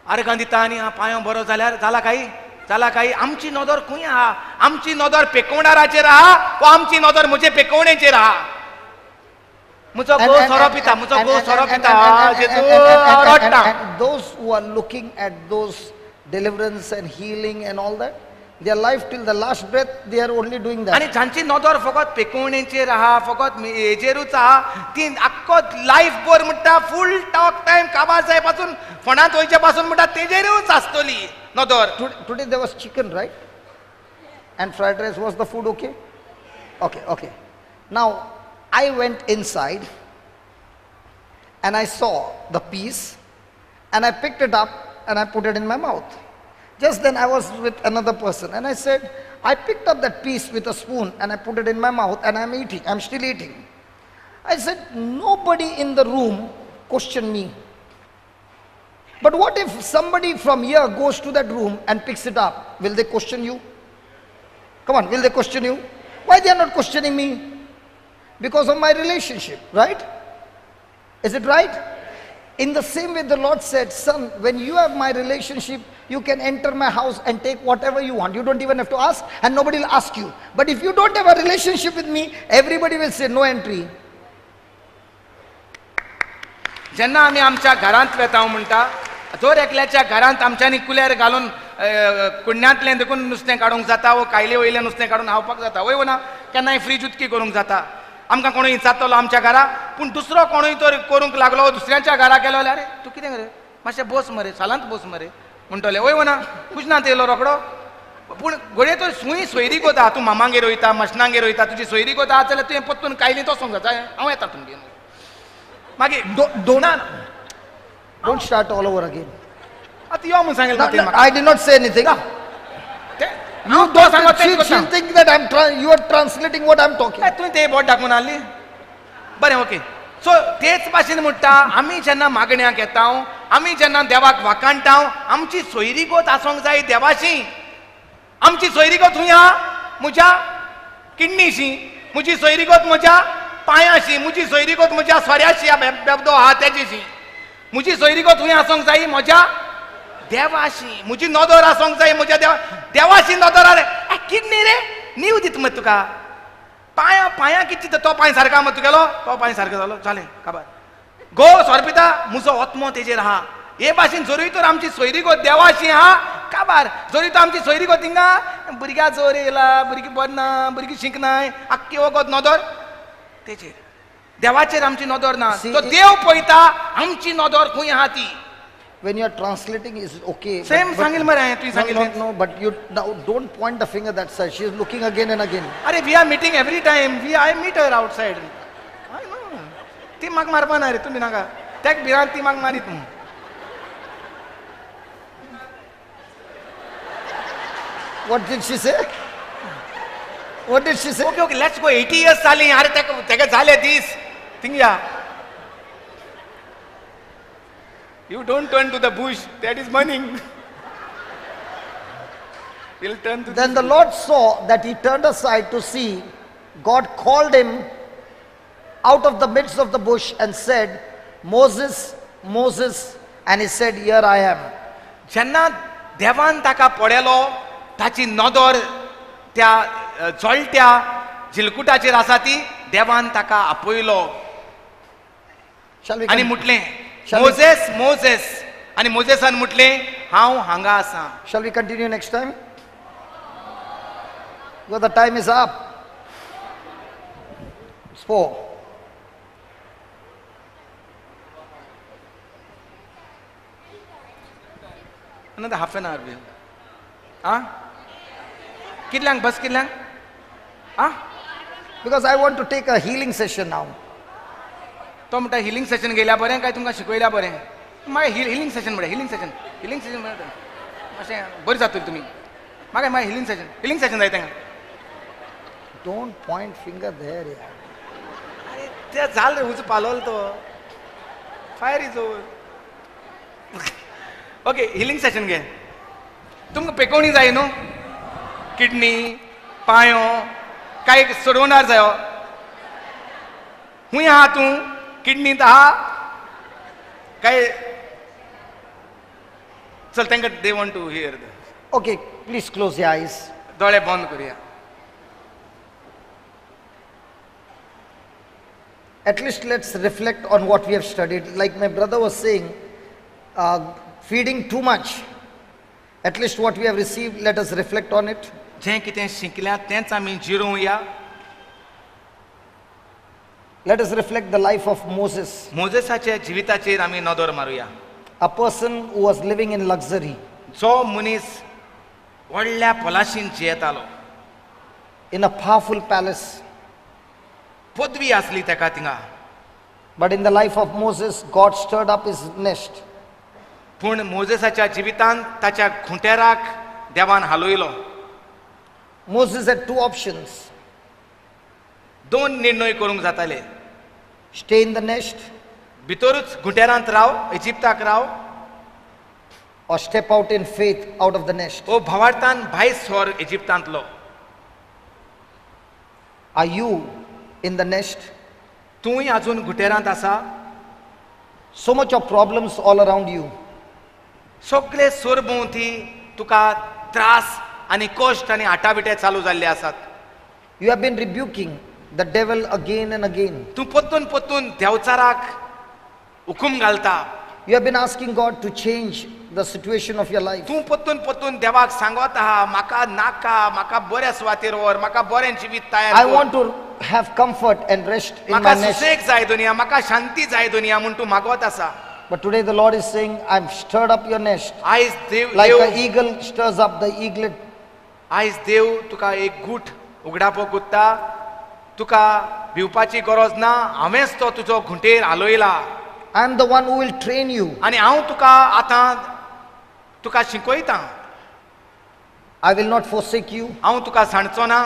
आर्गां दिता आनी पांयो बरो जाल्यार जाला काय आमची नदर खंय आहा आमची नदर पेकोवणाराचेर आहा वा आमची नदर म्हजे पेकोवणेचेर आहा म्हजो घोव सोरो पिता म्हजो घोव सोरो पिता जेजू रडटा. And those who are looking at those deliverance and healing and all that, their life till the last breath, they are only doing that. आनी जांची नदर फकत पेकोवणेचेर आहा फकत हेजेरूच आहा ती आख्खो लायफ भर म्हणटा फूल टॉक टायम काबार जाय पासून फोंडांत वयचे पासून म्हणटा तेजेरूच आसतली नदर. Today there was chicken, right? And fried rice. Was the food okay? Okay. Now, I went inside and I saw the piece and I picked it up and I put it in my mouth. Just then I was with another person and I said, I picked up that piece with a spoon and I put it in my mouth and I'm still eating. I said, nobody in the room questioned me. But what if somebody from here goes to that room and picks it up? Will they question you? Come on, will they question you? Why they are not questioning me? Because of my relationship, right? Is it right? In the same way the Lord said, son, when you have my relationship, you can enter my house and take whatever you want. You don't even have to ask and nobody will ask you. But if you don't have a relationship with me, everybody will say no entry. जेन्ना आमी आमच्या घरांत वेताव म्हणटा दर एकल्याच्या घरांत आमच्यांनी कुलेर घालून कुंड्यांतलें देखून नुस्तें काडूंक जाता वो कायले वयलें नुस्तें काडून खावपाक जाता वय ना केन्नाय फ्रीज उदकी करूंक जाता आमकां कोणूय जातलो आमच्या घरा पूण दुसरो कोणूय तर करूंक लागलो दुसऱ्याच्या घरा गेलो जाल्यार अरे तूं कितें रे मातशें बस मरे सालांत बस मरे म्हणटले वय ना कुजनात येयलो रोकडो पूण घडये तो सुई सोयरी कोता तूं मामांगेर वयता मशनांगेर वयता तुजी सोयरी कोता जाल्यार तुवें पत्तून कायली तोसूंक जाता हांव येता तुमगेर मागीर Don't start all over again. आतां यो म्हूण सांगिल्लें I did not say anything. She'll think that you are translating what I'm talking. तुवें तें बोट दाखोवन हाडली बरें ओके सो तेच भाशेन म्हणटा आमी जेन्ना मागण्याक येता आमी जेन्ना देवाक वाखाणटा आमची सोयरीगोत आसूंक जाय देवाशी आमची सोयरीगोत खंय आहा म्हज्या किडनीशी म्हजी सोयरीगोत म्हज्या पांयाशी म्हजी सोयरीगोत म्हज्या सोऱ्याशी बेबदो आहा तेजीशी म्हजी सोयरीगोत खंय आसूंक जाय म्हज्या देवाशी म्हजी नदर आसूंक जाय म्हज्या देवाशी नदर आरे किडनी रे नीव दित मत तुका पांयां कितें तो पांय सारका मत तुगेलो तो पांय सारको जालो जालें काबार गो सोरपिता म्हजो ओत्मो तेजेर आहा हे भाशेन जरूय तर आमची सोयरीगोत देवाशी आहा काबार जरूय तर आमची सोयरीगोत हिंगा भुरग्या जोर येयला भुरगीं बरी ना भुरगीं शिंकनाय आख्खी वगत नदर तेजेर देवाचेर आमची नदर ना तो देव पळयता आमची नदर खंय आहा ती. When you are translating, is okay. Same सांगिल मरे तुवें सांगिल्लें. No, but you now don't point the finger that side. She is looking again and again. अरे we are meeting every time. I meet her outside. I know. ती म्हाका मारपा ना रे तुमी नाका. तेक भिरांत ती म्हाका मारीत न्हू. What did she say? What did she say? Okay, let's go. 80 years जाली. अरे तेका जाले दीस. थिंगा. You don't turn to the bush, that is burning. We'll turn to Then the Lord saw that he turned aside to see. God called him out of the midst of the bush and said, Moses, Moses. And he said, here I am. जेन्ना देवान ताका पळयलो ताची नदर त्या जळट्या झिलकुटाचेर आसा ती देवान ताका आपयलो Shall we आनी continue? म्हटलें मोजेस मोजेस आनी मोजेसान म्हटलें हांव हांगा आसां. Shall we continue next time? Well, the time is up. It's 4. Another half an hour will. Ah? कितल्यांक बस कितल्यांक? Ah? Because I want to take a healing session now. तो म्हणटा हिलिंग सेशन गेल्या बरें काय तुमकां शिकयल्या बरें? म्हाका हिलिंग सेशन म्हणटा हिलिंग सेशन म्हणटा मातशें बरें जातलें तुमी. म्हाका हिलिंग सेशन जाय तेंगा. Don't point finger there, yeah. अरे ते जाल रे उच पालोल तो. Fire is over. Okay healing session घे. तुमकां पेकोवणी जाय न्हू? किडनी, पांयो, काय सोडवणार जायो? खूंय आहा तूं? किडनींत आहा? काय चल तांकां they want to hear. Okay, please close your eyes. दोळे बंद करुया. At least let's reflect on what we have studied. Like my brother was saying, feeding too much. At least what we have received, let us reflect on it. जें कितें शिकल्या तेंच आमी जिरोवया. Let us reflect the life of Moses, मोजेसाच्या जिविताचेर आमी नदर मारुया. a person who was living in luxury, जो मनीस व्हडल्या पोलाशीन जियेतालो. in a powerful palace. पदवी आसली तेका थिंगा. But in the life of Moses, God stirred up his nest. पूण मोजेसाच्या जिवितांत ताच्या खुंटेराक देवान हालयलो. Moses had two options: दोन निर्णय करूंक जाताले. stay in the nest भितरूच घुटेरांत Rao, इजिप्ताक Rao, or step out in faith out of the nest. ओ भावार्थान भायर सोर इजिप्तांतलो. Are you in the nest? तूंय आजून घुटेरांत आसा. So much of problems all around you. सगळे सोरभोंवती तुका त्रास आनी कश्ट आनी आटाबिटे चालू जाल्ले आसात. You have been rebuking the devil again and again. तूं परतून परतून देवचाराक हुकूम घालता. You have been asking God to change the situation of your life. तूं परतून परतून देवाक सांगत आहा म्हाका नाका, म्हाका बऱ्या सुवातेर व्हर, म्हाका बरें जिवीत तयार I कर. want to have comfort and rest in म्हाका my nest. सुसेग जाय दुनिया, म्हाका शांती जाय दुनिया म्हूण तूं मागत आसा. But today the Lord is saying, I've stirred up your nest. आयज देव Like Dev an eagle stirs up the eaglet. आयज देव तुका एक गूट उगडापो कोत्ता. तुका भिवपाची गरज ना. हांवेंच तो तुजो घुंटेर हालयला I am the one who will train you. आनी हांव तुका आतां तुका शिकयतां. I will not forsake you. हांव तुका सांडचो ना.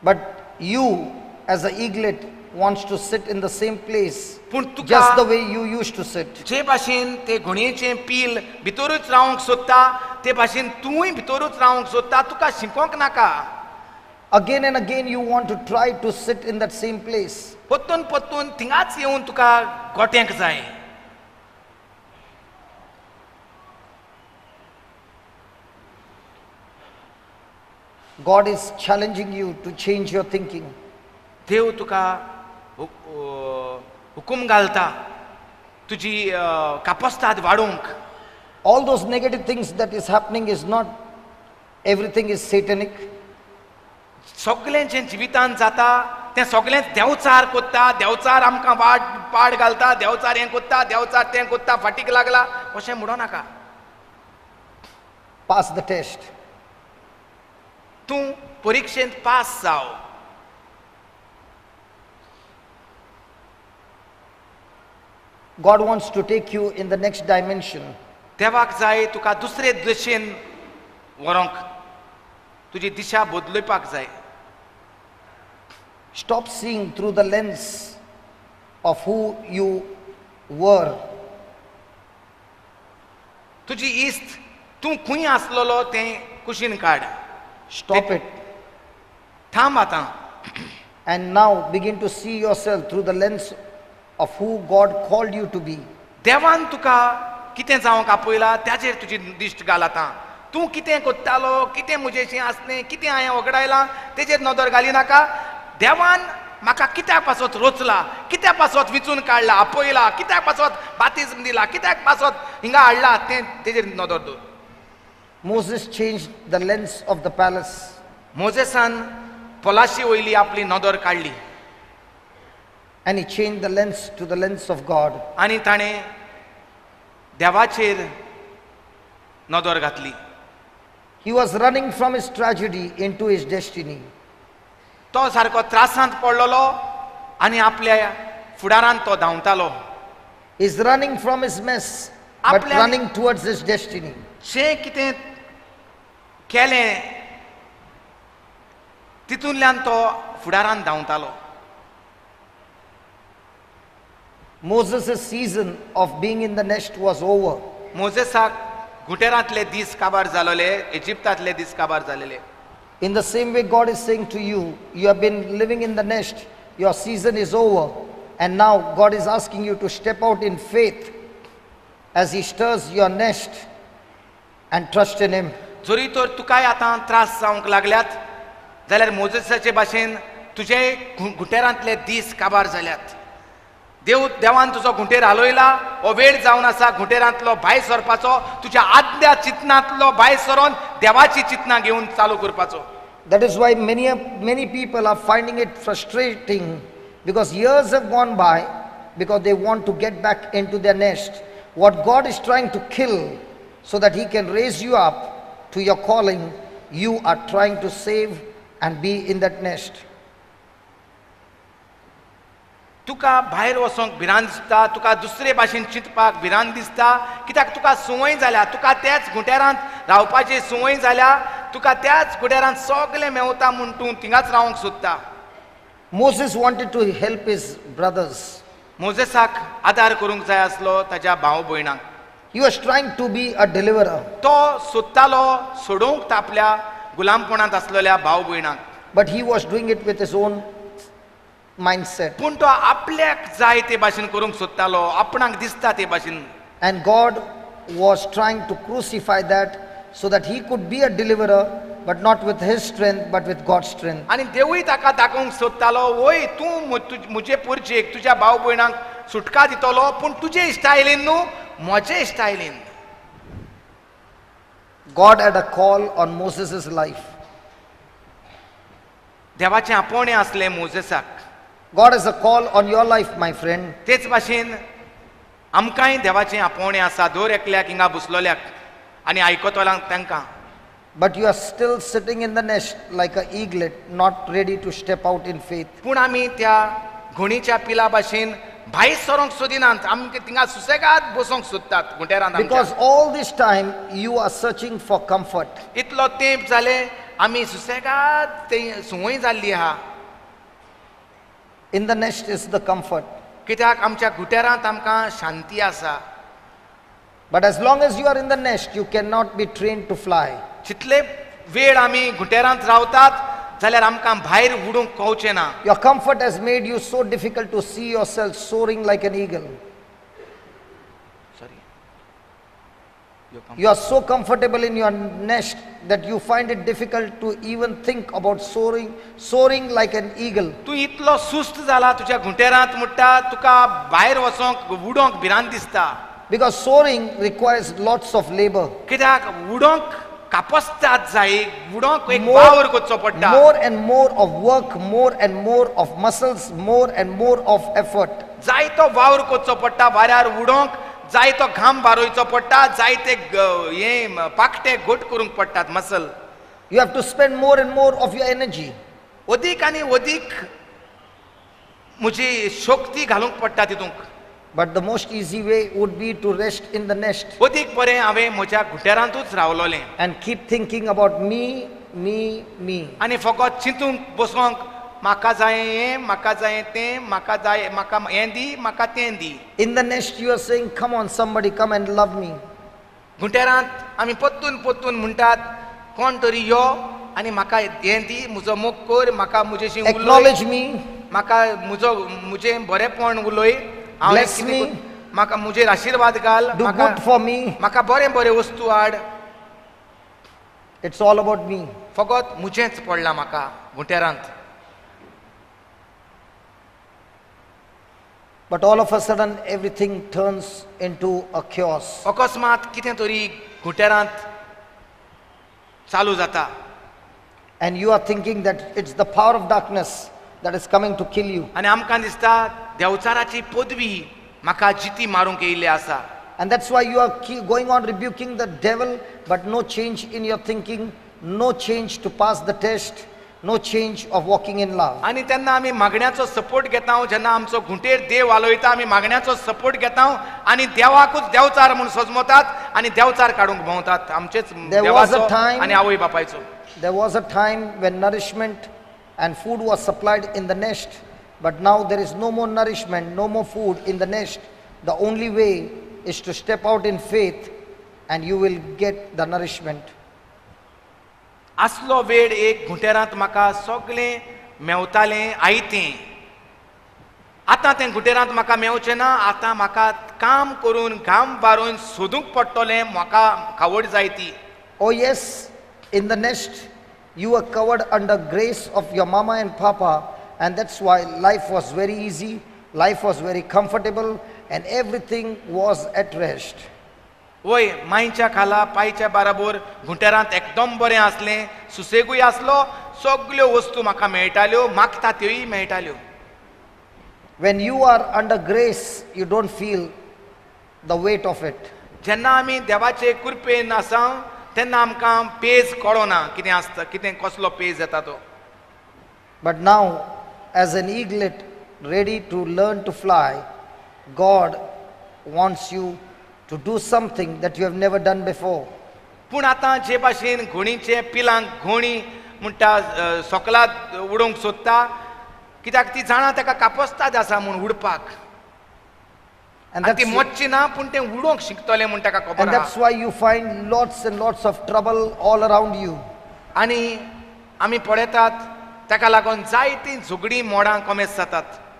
But you, as an eaglet, wants to sit in the same place, पूण just the तुका way you used to sit. जे भाशेन ते घुणयेचें पील भितरूच रावंक सोदता ते भाशेन तूंय भितरूच रावंक सोदता. तुका शिकोंक नाका. Again and again you want to try to sit in that same place. परतून परतून थिंगाच येवन तुका गोट्यांक जाय. God is challenging you to change your thinking. देव तुका हुकूम घालता तुजी कापस्ताद वाडोवंक. All those negative things that is happening is not everything is satanic. सगळें जें जिवितांत जाता तें सगळें देवचार कोत्ता. देवचार आमकां पाड घालता. देवचार हें कोत्ता, देवचार तें कोत्ता, फाटीक लागला अशें म्हणो नाका. Pass the test. तूं परिक्षेंत पास जाव. God wants to take you in the next dimension. देवाक जाय तुका दुसरे दिशेन व्हरोंक. तुजी दिशा बदलपाक जाय. Stop seeing through the lens of who you were. तुजी इस्त तूं खंय आसलोलो तें कुशीन काड. Stop it. थांब आतां. And now begin to see yourself through the lens of who God called you to be. देवान तुका कितें जावंक आपयला त्याचेर तुजी दिश्ट घाल आतां. तूं कितें कोत्तालो, कितें म्हजेशें आसलें, कितें हांवें वगडायलां तेचेर नदर घाली नाका. देवान म्हाका कित्याक पासत रोचला, कित्याक पासत विचून काडला, आपयला, कित्याक पासत बातिज्म दिला, कित्याक पासत हिंगा हाडला, तेजेर नदर दवर. Moses changed the lens of the palace. मोजेसान पलाशी वयली आपली नदर काडली And he changed the lens to the lens of God. आनी ताणें देवाचेर नदर घातली. He was running from his tragedy into his destiny. तो सारको त्रासांत पडलेलो आनी आपल्या फुडारान तो धांवतालो. He's running from his mess, but आपल्या- running towards his destiny. जें कितें केलें तितूंतल्यान तो फुडारान धांवतालो. Moses' season of being in the nest was over. मोजेसाक घुटेरांतले दीस काबार जालोले, इजिप्तांतले दीस काबार जालेले. In the same way, God is saying to you, you have been living in the nest, your season is over, and now God is asking you to step out in faith as He stirs your nest and trust in Him. जरी तर तुकाय आतां त्रास जावंक लागल्यात जाल्यार मोजेसाचे भाशेन तुजे घुटेरांतले दीस काबार जाल्यात. देवान तुजो घुटेर हालयला, हो वेळ जावन आसा घुटेरांतलो भायर सरपाचो, तुज्या आदल्या चिंतनांतलो भायर सरोन देवाची चिंतनां घेवन चालू करपाचो. That is why many people are finding it frustrating because years have gone by because they want to get back into their nest. What God is trying to kill so that He can raise you up to your calling, you are trying to save and be in that nest. तुका भायर वचोंक भिरांत दिसता, तुका दुसरे भाशेन चिंतपाक भिरांत दिसता, कित्याक तुका संवय जाल्या, तुका त्याच घुटेरांत रावपाची संवय जाल्या, तुका त्याच घुटेरांत सगळें मेवता म्हूण तूं थिंगाच रावंक सोदता. Moses wanted to help his brothers. मोजेसाक आदार करूंक जाय आसलो ताच्या भाव भयणांक. He was trying to be a deliverer, तो सोदतालो सोडूंक आपल्या गुलामपणांत आसलेल्या भाव भयणांक. but he was doing it with his own mindset. पूण तो आपल्याक जाय ते भाशेन करूंक सोदतालो, आपणाक दिसता ते भाशेन. And God was trying to crucify that so that He could be a deliverer, but not with his strength, but with God's strength. आनी देवूय ताका दाखोवंक सोदतालो, वय तूं म्हजे पुरचेक तुज्या भाव भयणांक सुटका दितलो, पूण तुजे इश्टायलीन न्हू, म्हजे इश्टायलीन. God had a call on Moses' life. देवाचें आपोवणें आसलें मोजेसाक. God has a call on your life, my friend. तेच भाशेन आमकांय देवाचें आपोवणें आसा, दर एकल्याक हिंगा बसलोल्याक आनी आयकतल्यांक तांकां. But you are still sitting in the nest like an eaglet, not ready to step out in faith. पूण आमी त्या घोणीच्या पिला भाशेन भायर सरोंक सोदिनात, आमकां थिंगा सुसेगाद बसोंक सोदतात घुटेरांत. Because all this time you are searching for comfort. इतलो तेंप जाले आमी सुसेगाद ते संवय जाल्ली आहा. In the nest is the comfort. कित्याक आमच्या घुटेरांत आमकां शांती आसा. But as long as you are in the nest, you cannot be trained to fly. जितले वेळ आमी घुटेरांत रावतात जाल्यार आमकां भायर उडूंक कळचें ना. Your comfort has made you so difficult to see yourself soaring like an eagle. You are so comfortable in your nest that you find it difficult to even think about soaring like an eagle. तूं इतलो सुस्त जाला तुज्या घुटेरांत म्हणटा, तुका भायर वचोंक उडोंक भिरांत दिसता. Because soaring requires lots of labor. कित्याक उडोंक कापस्तात जाय, उडोंक एक वावर करचो पडटा. More and more of work, more and more of muscles, more and more of effort. जाय तो वावर करचो पडटा वाऱ्यार उडोंक, जाय तो घाम बारोवचो पडटा, जाय ते हे पाकटे घोट करूंक पडटात muscle. You have to spend more and more of your energy. अदीक आनी अदीक म्हजी शक्ती घालूंक पडटा तितूंक. But the most easy way would be to rest in the nest अदीक बरें हांवें म्हज्या घुटेरांतूच रावलोलें and keep thinking about me, me, me. आनी फकत चिंतूंक बसोंक, म्हाका जाय हें, म्हाका जाय तें, म्हाका जाय, म्हाका हें दी, म्हाका तें दी. In the nest you are saying, come on somebody, come and love me. घुटेरांत आमी पत्तून पत्तून म्हणटात, कोण तरी यो आनी म्हाका हें दी, म्हजो मोग कर, म्हाका म्हजेशी उलय, Acknowledge me, म्हाका म्हजें बरेंपण उलय, bless me, म्हाका म्हजेर आशिर्वाद घाल, do good for me. म्हाका बरें बरें वस्तू हाड. It's all about me. फकत म्हजेंच पडलां म्हाका घुटेरांत. But all of a sudden, everything turns into a chaos. अकस्मात कितें तरी घुटेरांत चालू जाता And you are thinking that it's the power of darkness that is coming to kill you. आनी आमकां दिसता देवचाराची पदवी म्हाका जिती मारूंक येयल्ली आसा. And that's why you are going on rebuking the devil, but no change in your thinking, no change to pass the test, no change of walking in love. आनी तेन्ना आमी मागण्याचो सपोर्ट घेता जेन्ना आमचो घुंटेर देव वालोयता आमी मागण्याचो सपोर्ट घेता आनी देवाकूच देवचार म्हूण सजमतात आनी देवचार काडूंक भोंवतात आमचेच देवाचो आनी आवय बापायचो. There was a time when nourishment and food was supplied in the nest, but now there is no more nourishment, no more food in the nest. The only way is to step out in faith and you will get the nourishment. असलो वेळ एक घुटेरांत म्हाका सगळें मेवतालें आयतें. आतां तें घुटेरांत म्हाका मेवचें ना. आतां म्हाका काम करून घाम बारोवन सोदूंक पडटलें म्हाका खावड जाय ती. Oh yes, in the nest you were covered under grace of your mama and papa, and that's why life was very easy, life was very comfortable, and everything was at rest. वय मायच्या खाला पायच्या बराबर घुटेरांत एकदम बरें आसलें, सुसेगूय आसलो, सगल्यो वस्तू म्हाका मेळटाल्यो, मागता त्योय मेळटाल्यो. When you are under grace, you don't feel the weight of it. जेन्ना आमी देवाचे कृपेन आसा तेन्ना आमकां पेज कळना कितें आसता, कितें कसलो पेज येता तो. But now, as an eaglet ready to learn to fly, God wants you to do something that you have never done before. पूण आतां जे भाशेन घोणीचे पिलांक घोणी म्हणटा सोकलात उडोवंक सोदता, कित्याक ती जाणा ताका कापस्ताद आसा म्हूण उडपाक. And ती मोच्ची ना पूण तें उडोवंक शिकतलें म्हूण ताका खबर आहा. that's why you find lots and lots of trouble all around you. आनी आमी पळयतात ताका लागून जायतीं झगडीं मोडां कमेस जातात.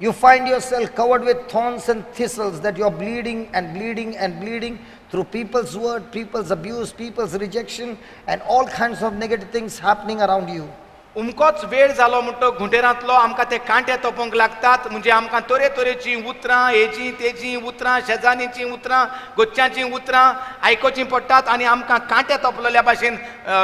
You find yourself covered with thorns and thistles, that you are bleeding and bleeding and bleeding through people's word, people's abuse, people's rejection, and all kinds of negative things happening around you. उमकोच वेळ जालो म्हणटो घुंटेरांतलो आमकां ते कांटे तोपोवंक लागतात. म्हणजे आमकां तरे तरेचीं उतरां, हेजीं तेजीं उतरां, शेजान्यांचीं उतरां, गोच्च्यांचीं उतरां आयकोचीं पडटात आनी आमकां कांटे तोपलेल्या भाशेन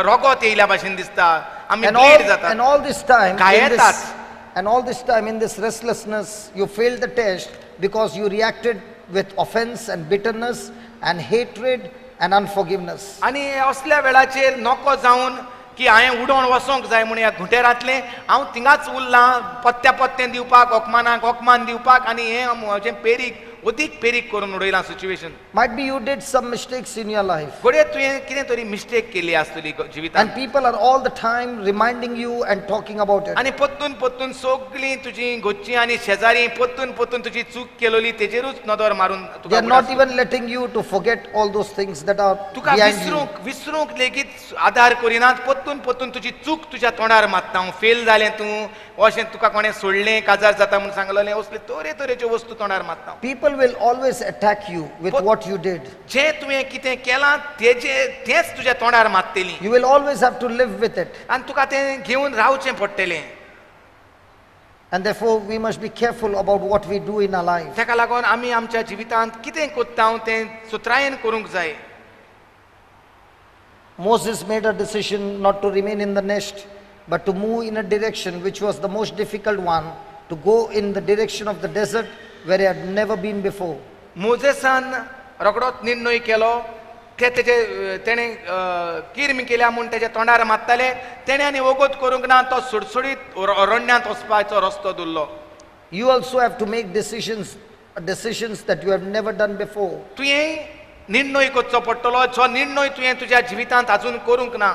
रोगोत येयल्या भाशेन दिसता. आमी ब्लीड जातात. And all this time, घायेतात. and all this time in this restlessness, you failed the test because you reacted with offense and bitterness and hatred and unforgiveness. आनी असल्या वेळाचेर नोको जावन की हांवें उडोवन वचोंक जाय म्हणून ह्या घुंटेरांतलें हांव थिंगाच उरलां, पत्त्या पत्तें दिवपाक, ओकमानाक ओकमान दिवपाक, आनी हें म्हजें पेरीक अदीक पेरीक करून उडयलां situation. Might be you did some mistakes in your life. घोडये तुवें कितें तरी मिस्टेक केली आसतली जिवितांत. And people are all the time reminding you and talking about it. आनी पोत्तून पोत्तून सगळीं तुजीं गोच्चीं आनी शेजारी पोत्तून पोत्तून तुजी चूक केलोली तेजेरूच नदर मारून They are not even letting you to forget all those things that are तुका behind you. विसरूंक लेगीत आदार करिनात. पोत्तून पोत्तून तुजी चूक तुज्या तोंडार मारता. फेल जालें तूं, अशें तुका कोणें सोडलें, काजार जाता म्हूण सांगलेलें, असले तरे तरेच्यो वस्तू तोंडार मारता. People will always attack you with what you did. जें तुवें कितें केलां तेंच तुज्या तोंडार मारतलीं. You will always have to live with it. आनी तुका तें घेवन रावचें पडटलें. And therefore we must be careful about what we do in our life. ताका लागून आमी आमच्या जिवितांत कितें कोत्ता तें सुत्रायेन करूंक जाय. Moses made a decision not to remain in the nest, but to move in a direction which was the most difficult one, to go in the direction of the desert where he had never been before. मोजेसान रोकडोच निर्णय केलो. तेणें किर्म केल्या म्हूण तेच्या तोंडार मारताले. तेणें आनी वगत करूंक ना. तो सुडसुडीत अरण्यात वचपाचो रस्तो धरलो. You also have to make decisions that you have never done before. तुवें निर्णय करचो पडटलो जो निर्णय तुवें तुज्या जिवितांत अजून करूंक ना.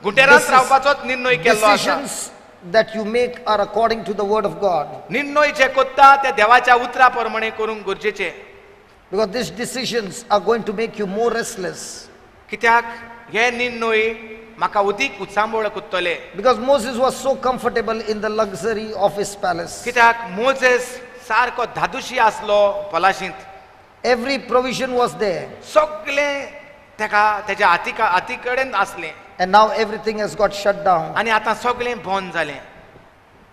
घुंटेरांत रावपाचोच निर्णय केल्लो आसा. Decisions that you make are according to the word of God. निर्णय जे कोत्ता ते देवाच्या उतरा प्रमाणे करूंक गरजेचें. Because these decisions are going to make you more restless. कित्याक हे निर्णय म्हाका अदीक उत्सांबळ कोत्तले. Because Moses was so comfortable in the luxury of his palace. कित्याक मोजेस सारको धादुशी आसलो पलाशींत. Every provision was there. सगळें ताका तेज्या हाती कडेन आसलें. And now everything has got shut down. आनी आतां सगळें बंद जालें.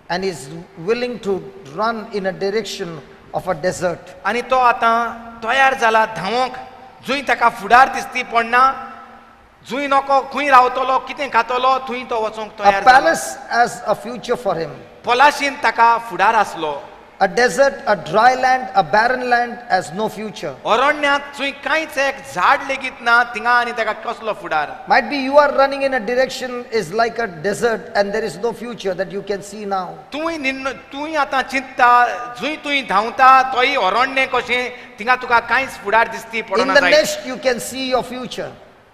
And he's willing to run in a direction of a desert. आनी तो आतां तयार जाला धांवोंक. जूंय ताका फुडार दिसती पडना, जूंय नको खंय रावतलो, कितें खातलो, थंय तो वचोंक A तयार जाला. palace has a future for him. पलाशीन ताका फुडार आसलो. A desert, a dry land, a barren land has no future. अरण्यांत थंय कांयच एक झाड लेगीत ना, थिंगा आनी ताका कसलो फुडार. Might be you are running in a direction is like a desert and there is no future that you can see now. तुंय आतां चिंतता, जूंय तुंय धांवता तोय अरण्य कशें, थिंगा तुका कांयच फुडार दिसती In पडना the जायत. nest you can see your future,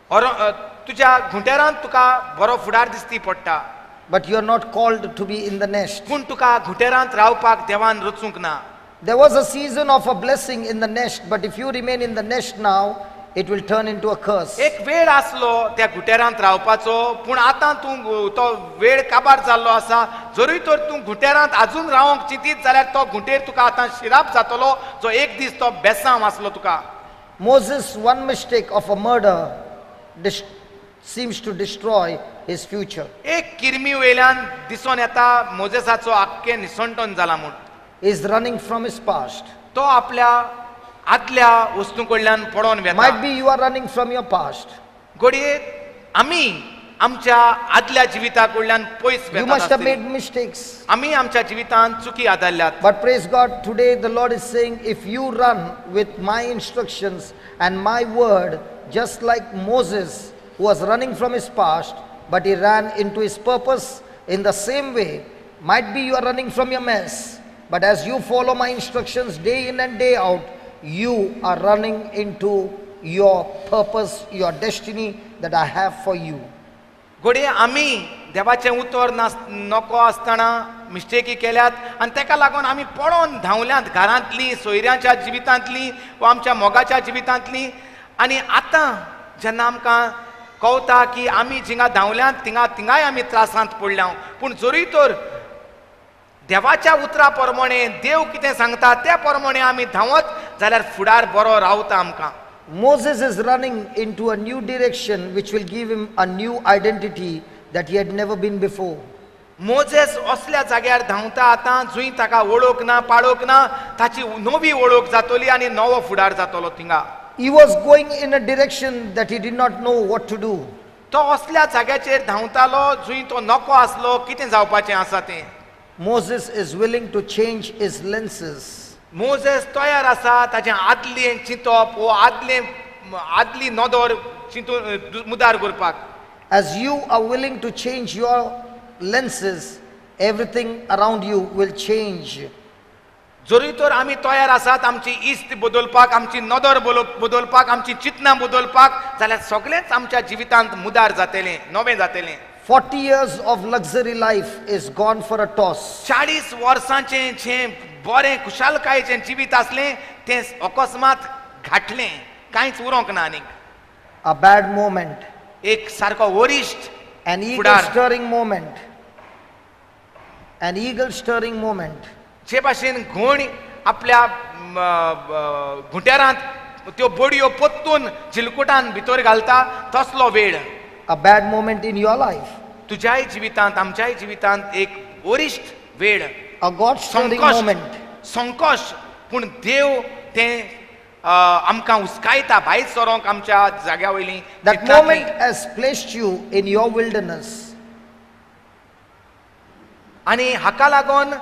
तुज्या घुटेरांत तुका बरो फुडार दिसती पडटा. but you are not called to be in the nest. पूण तुका घुटेरांत रावपाक देवान रचूंक ना. There was a season of a blessing in the nest, but if you remain in the nest now, it will turn into a curse. एक वेळ आसलो त्या घुटेरांत रावपाचो, पूण आतां तूं तो वेळ काबार जाल्लो आसा. जरूय तर तूं घुटेरांत आजून रावंक चिंतीत जाल्यार तो घुटेर तुका आतां शिराप जातलो, जो एक दीस तो बेसांव आसलो तुका. Moses, one mistake of a murder seems to destroy his future. एक किरमी वयल्यान दिसून येता मोजेसाचो आख्खे निसंटोन जाला म्हूण. He is running from his past. तो आपल्या आदल्या वस्तू कडल्यान पडोन Might वेता. be you are running from your past. घडये आमी आमच्या आदल्या जिविता कडल्यान पयस You must have made वेतात. mistakes. आमी आमच्या जिवितांत चुकी आदारल्यात. But praise God, today the Lord is saying, if you run with my instructions and my word, just like Moses, who was running from his past, but he ran into his purpose, in the same way, might be you are running from your mess, but as you follow my instructions day in and day out, you are running into your purpose, your destiny that I have for you. घडये आमी देवाचें उतर नको आसतना मिस्टेकी केल्यात, आनी ताका लागून आमी पडोन धांवल्यात घरांतलीं, सोयऱ्यांच्या जिवितांतलीं वा आमच्या मोगाच्या जिवितांतलीं. आनी आतां जेन्ना आमकां कळटा की आमी जिंगा धांवल्यांत थिंगाय आमी त्रासांत पडल्या, पूण जरी तर देवाच्या उतरा प्रमाणे देव कितें सांगता त्या प्रमाणे आमी धांवत जाल्यार फुडार बरो रावता आमकां. Moses is running into a new direction which will give him a new identity that he had never been before. Moses असल्या जाग्यार धांवता आतां जंय ताका वळख ना, पाळख ना, ताची नवी वळख जातली आनी नवो फुडार जातलो थिंगा. He was going in a direction that he did not know what to do. तो असल्या जाग्याचेर धांवतालो जंय तो नको आसलो, कितें जावपाचें आसा तें. Moses is willing to change his lenses. Moses तयार आसा ताचें आदलें चिंतप वो आदली नदर चिंतून मुदार करपाक. As you are willing to change your lenses, everything around you will change. जरी तर आमी तयार आसात आमची इश्ट बदलपाक, आमची नदर बदलपाक, आमची चिंतनां बदलपाक, जाल्यार सगळेंच आमच्या जिवितांत मुदार जातलें, नवें जातलें. 40 years of luxury life is gone for a toss. 40 वर्सांचें जें बरें खुशालकायेचें जिवीत आसलें तें अकस्मात घाटलें, कांयच उरोंक ना आनीक. A bad moment, एक सारको वरिश्ट an eagle फुडार. stirring moment, an eagle stirring moment. जे भाशेन घोण आपल्या घुट्यारांत त्यो बडयो पोत्तून झिलकुटान भितर घालता तसलो वेळ. A bad moment in your life, तुज्याय जिवितांत, आमच्याय जिवितांत एक वरिश्ट वेळ, a God stirring moment. Sankosh, पूण देव तें आमकां उस्कायता भायर सरोंक आमच्या जाग्या वयलीं. That moment has placed you in your wilderness. आनी हाका लागून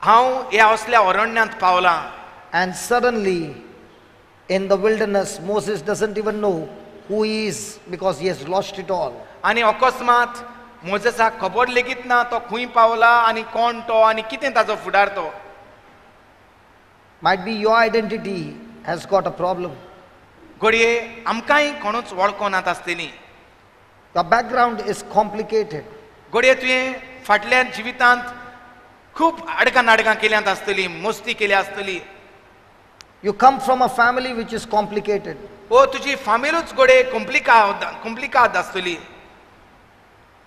हांव ह्या असल्या अरण्यांत पावलां. And suddenly, in the wilderness, Moses doesn't even know who he is because he has lost it all. आनी अकस्मात मोजेसाक खबर लेगीत ना तो खंय पावला आनी कोण तो आनी कितें ताजो फुडार तो. Might be your identity has got a problem. घडये आमकांय कोणूच वळखोनात आसतलीं. The background is complicated. घडये तुवें फाटल्या जिवितांत खूब आडकां केल्यांत आसतलीं, मस्ती केल्या आसतली. You come from a family which is complicated. ओ तुजी फामिलूच घडये कॉम्प्लिकाद आसतली.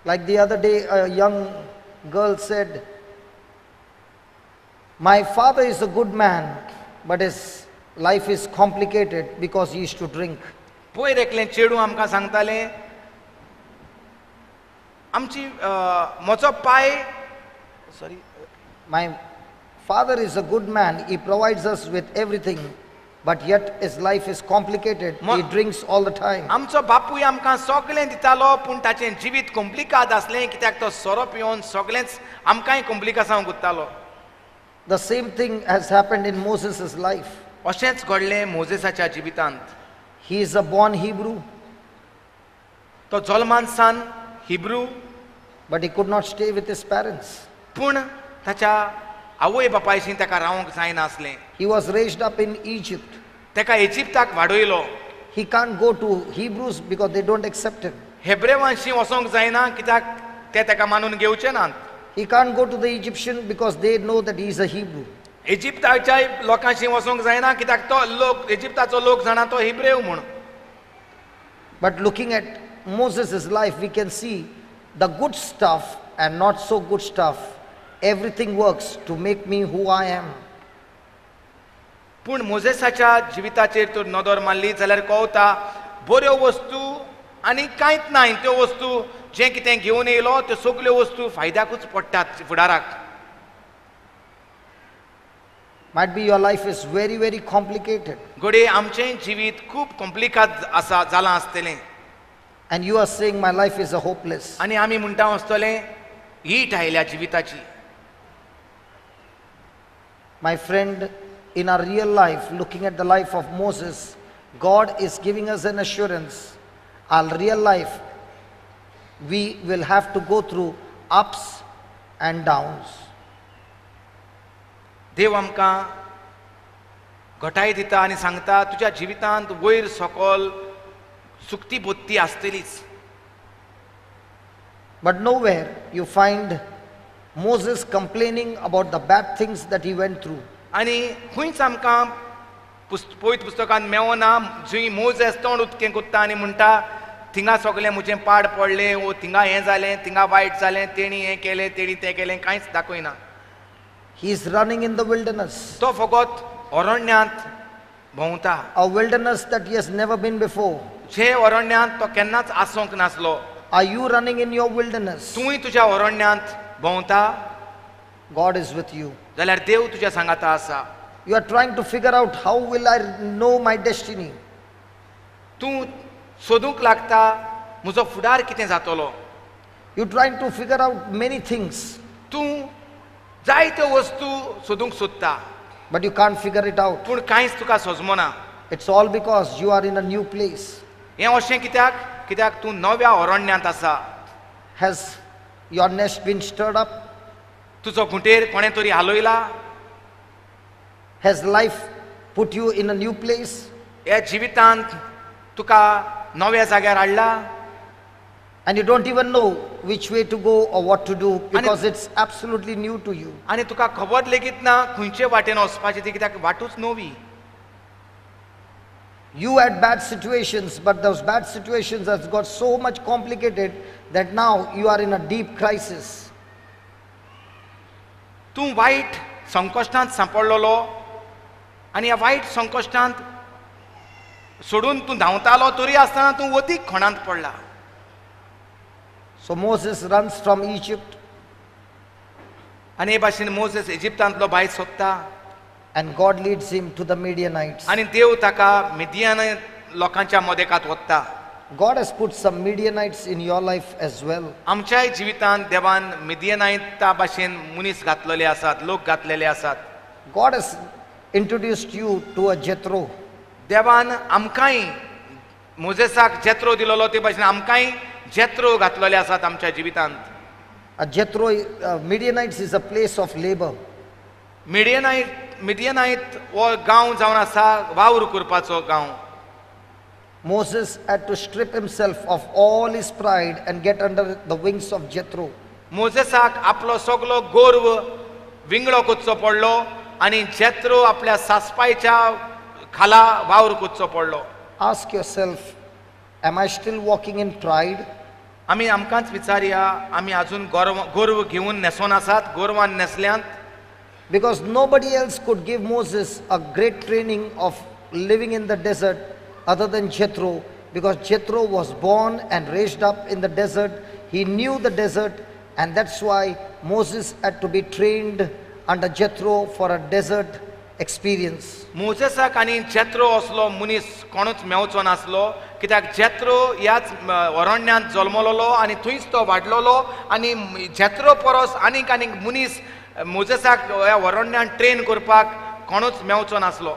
Like the other day, a young girl said, my father is a good man, but his life is complicated because he used to drink. पयर एकलें चेडूं आमकां सांगतालें, आमची म्हजो पाय My Father is a good man. He provides us with everything. But yet his life is complicated. He drinks all the time. आमचो बापूय आमकां सगळें दितालो पूण ताचें जिवीत कॉम्प्लिकाद आसलें कित्याक तो सोरो पिवन सगळेंच आमकांय कॉम्प्लिकासांव गुंततालो. The same thing has happened in Moses' life. अशेंच घडलें मोजेसाच्या जिवितांत. He is a born Hebrew, तो जल्मान सान Hebrew, but he could not stay with his parents. पूण ताच्या आवय बापायशी ताका रावंक जायना आसलें. He was raised up in Egypt. ताका इजिप्ताक वाडयलो. He can't go to Hebrews because they don't accept him. हेब्रेवांशी वचोंक जायना कित्याक ते ताका मानून घेवचे नात. He can't go to the Egyptian because they know that he is a Hebrew. इजिप्ताच्या लोकांशी वचोंक जायना कित्याक तो लोक इजिप्ताचो लोक जाणा तो हिब्रेव म्हूण. But looking at Moses' life, we can see the good stuff and not so good stuff. Everything works to make me who I am. पूण मोजेसाच्या जिविताचेर तर नदर मारली जाल्यार कळटा बऱ्यो वस्तू आनी कांयच नाय त्यो वस्तू जे कितें घेवन येयलो त्यो सगल्यो वस्तू फायद्याकूच पडटात फुडाराक. Might be your life is very, very complicated. घडये आमचें जिवीत खूब कॉम्प्लिकाद आसा जालां आसतलें. And you are saying my life is a hopeless. आनी आमी म्हणटा आसतलें हीट आयल्या जिविताची. My friend, in our real life, looking at the life of Moses, God is giving us an assurance. Our real life, we will have to go through ups and downs. देव आमकां घटाय दिता आनी सांगता तुज्या जिवितांत वयर सकयल सुक्ती बोत्ती आसतलीच. But nowhere you find Moses complaining about the bad things that he went through. आनी खंयच आमकां पवित्र पुस्तकांत मेवना जंय मोजेस तोंड उदकें कोत्ता आनी म्हणटा थिंगा सगलें म्हजें पाड पडलें वो थिंगा हें जालें थिंगा वायट जालें तेणी हें केलें तेणी तें केलें कांयच दाखयना. He is running in the wilderness, तो फकत अरण्यांत भोंवता. a wilderness that he has never been before. जे अरण्यांत तो केन्नाच आसोंक नासलो. Are you running in your wilderness? तूंय तुज्या अरण्यांत भोंवता God is with you. जाल्यार देव तुज्या सांगाता आसा. You are trying to figure out how will I know my destiny. तूं सोदूंक लागता म्हजो फुडार कितें जातलो. You're trying to figure out many things, तूं जायत्यो वस्तू सोदूंक सोदता but you can't figure it out. पूण कांयच तुका सजमना. It's all because you are in a new place. हें अशें कित्याक तूं नव्या अरण्यांत आसा. Has your nest been stirred up? तुजो घुंटेर कोणें तरी हालयला. Has life put you in a new place? ह्या जिवितांत तुका नव्या जाग्यार हाडला. And you don't even know which way to go or what to do because it's absolutely new to you. आनी तुका खबर लेगीत ना खंयचे वाटेन वचपाचें ती कित्याक वाटूच नवी. You had bad situations, but those bad situations has got so much complicated that now you are in a deep crisis. तूं वायट संकश्टांत सांपडलेलो आनी ह्या वायट संकश्टांत सोडून तूं धांवतालो तरी आसतना तूं अदीक खोणांत पडला. So Moses runs from Egypt, आनी हे भाशेन मोजेस इजिप्तांतलो भायर सोदता and God leads him to the Midianites. आनी देव ताका मिदियान लोकांच्या मदेकांत व्हरता. God has put some Midianites in your life as well. आमच्याय जिवितांत देवान मिदियानायता भाशेन मनीस घातलेले आसात, लोक घातलेले आसात. God has introduced you to a Jethro. देवान आमकांय मोजेसाक जेत्रो दिलोलो ते भाशेन आमकांय जेत्रो घातलेले आसात आमच्या जिवितांत. A Jethro, Midianites is a place of labor. मिडियनायत हो गांव जावन आसा वावर करपाचो गांव. Moses had to strip himself of all his pride and get under the wings of Jethro. मोजेसाक आपलो सगलो गोर्व विंगडो कोचचो पडलो आनी जेत्रो आपल्या सासपायच्या खाला वावर कोचचो पडलो. Ask yourself, am I still walking in pride? आमी आमकांच विचारया आमी अजून गोर्व घेवन न्हेसोन आसात, गोरवान न्हेसल्यांत. Because nobody else could give Moses a great training of living in the desert other than Jethro, because Jethro was born and raised up in the desert. He knew the desert, and that's why Moses had to be trained under Jethro for a desert experience. मोजेसाक आनी जेत्रो असलो मनीस कोणूच मेवचो नासलो, कित्याक जेत्रो ह्याच अरण्यात जल्मलोलो आनी थंयच तो वाडलोलो, आनी जेत्रो परस आनीक आनीक मनीस मोजेसाक ह्या अरण्यात ट्रेन करपाक कोणूच मेवचो नासलो.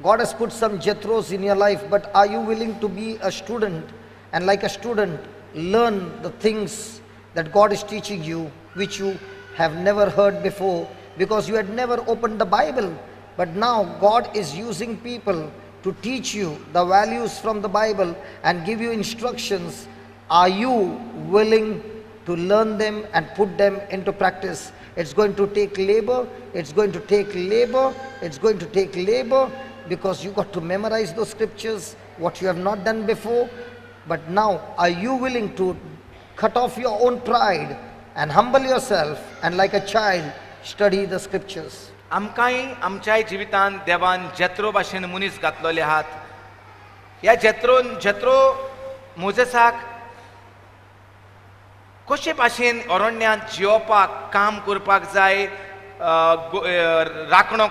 God has put some Jethros in your life, but are you willing to be a student and like a student learn the things that God is teaching you which you have never heard before because you had never opened the Bible, but now God is using people to teach you the values from the Bible and give you instructions. Are you willing to learn them and put them into practice? It's going to take labor, it's going to take labor, it's going to take labor, because you got to memorize those scriptures, what you have not done before. But now, are you willing to cut off your own pride and humble yourself and like a child study the scriptures? आमकांय आमच्याय जिवितांत देवान जेत्रो भाशेन मनीस घातलेले आहात. ह्या जेत्रो मोजेसाक कशे भाशेन अरण्यात जियोवपाक काम करपाक जाय, राखणो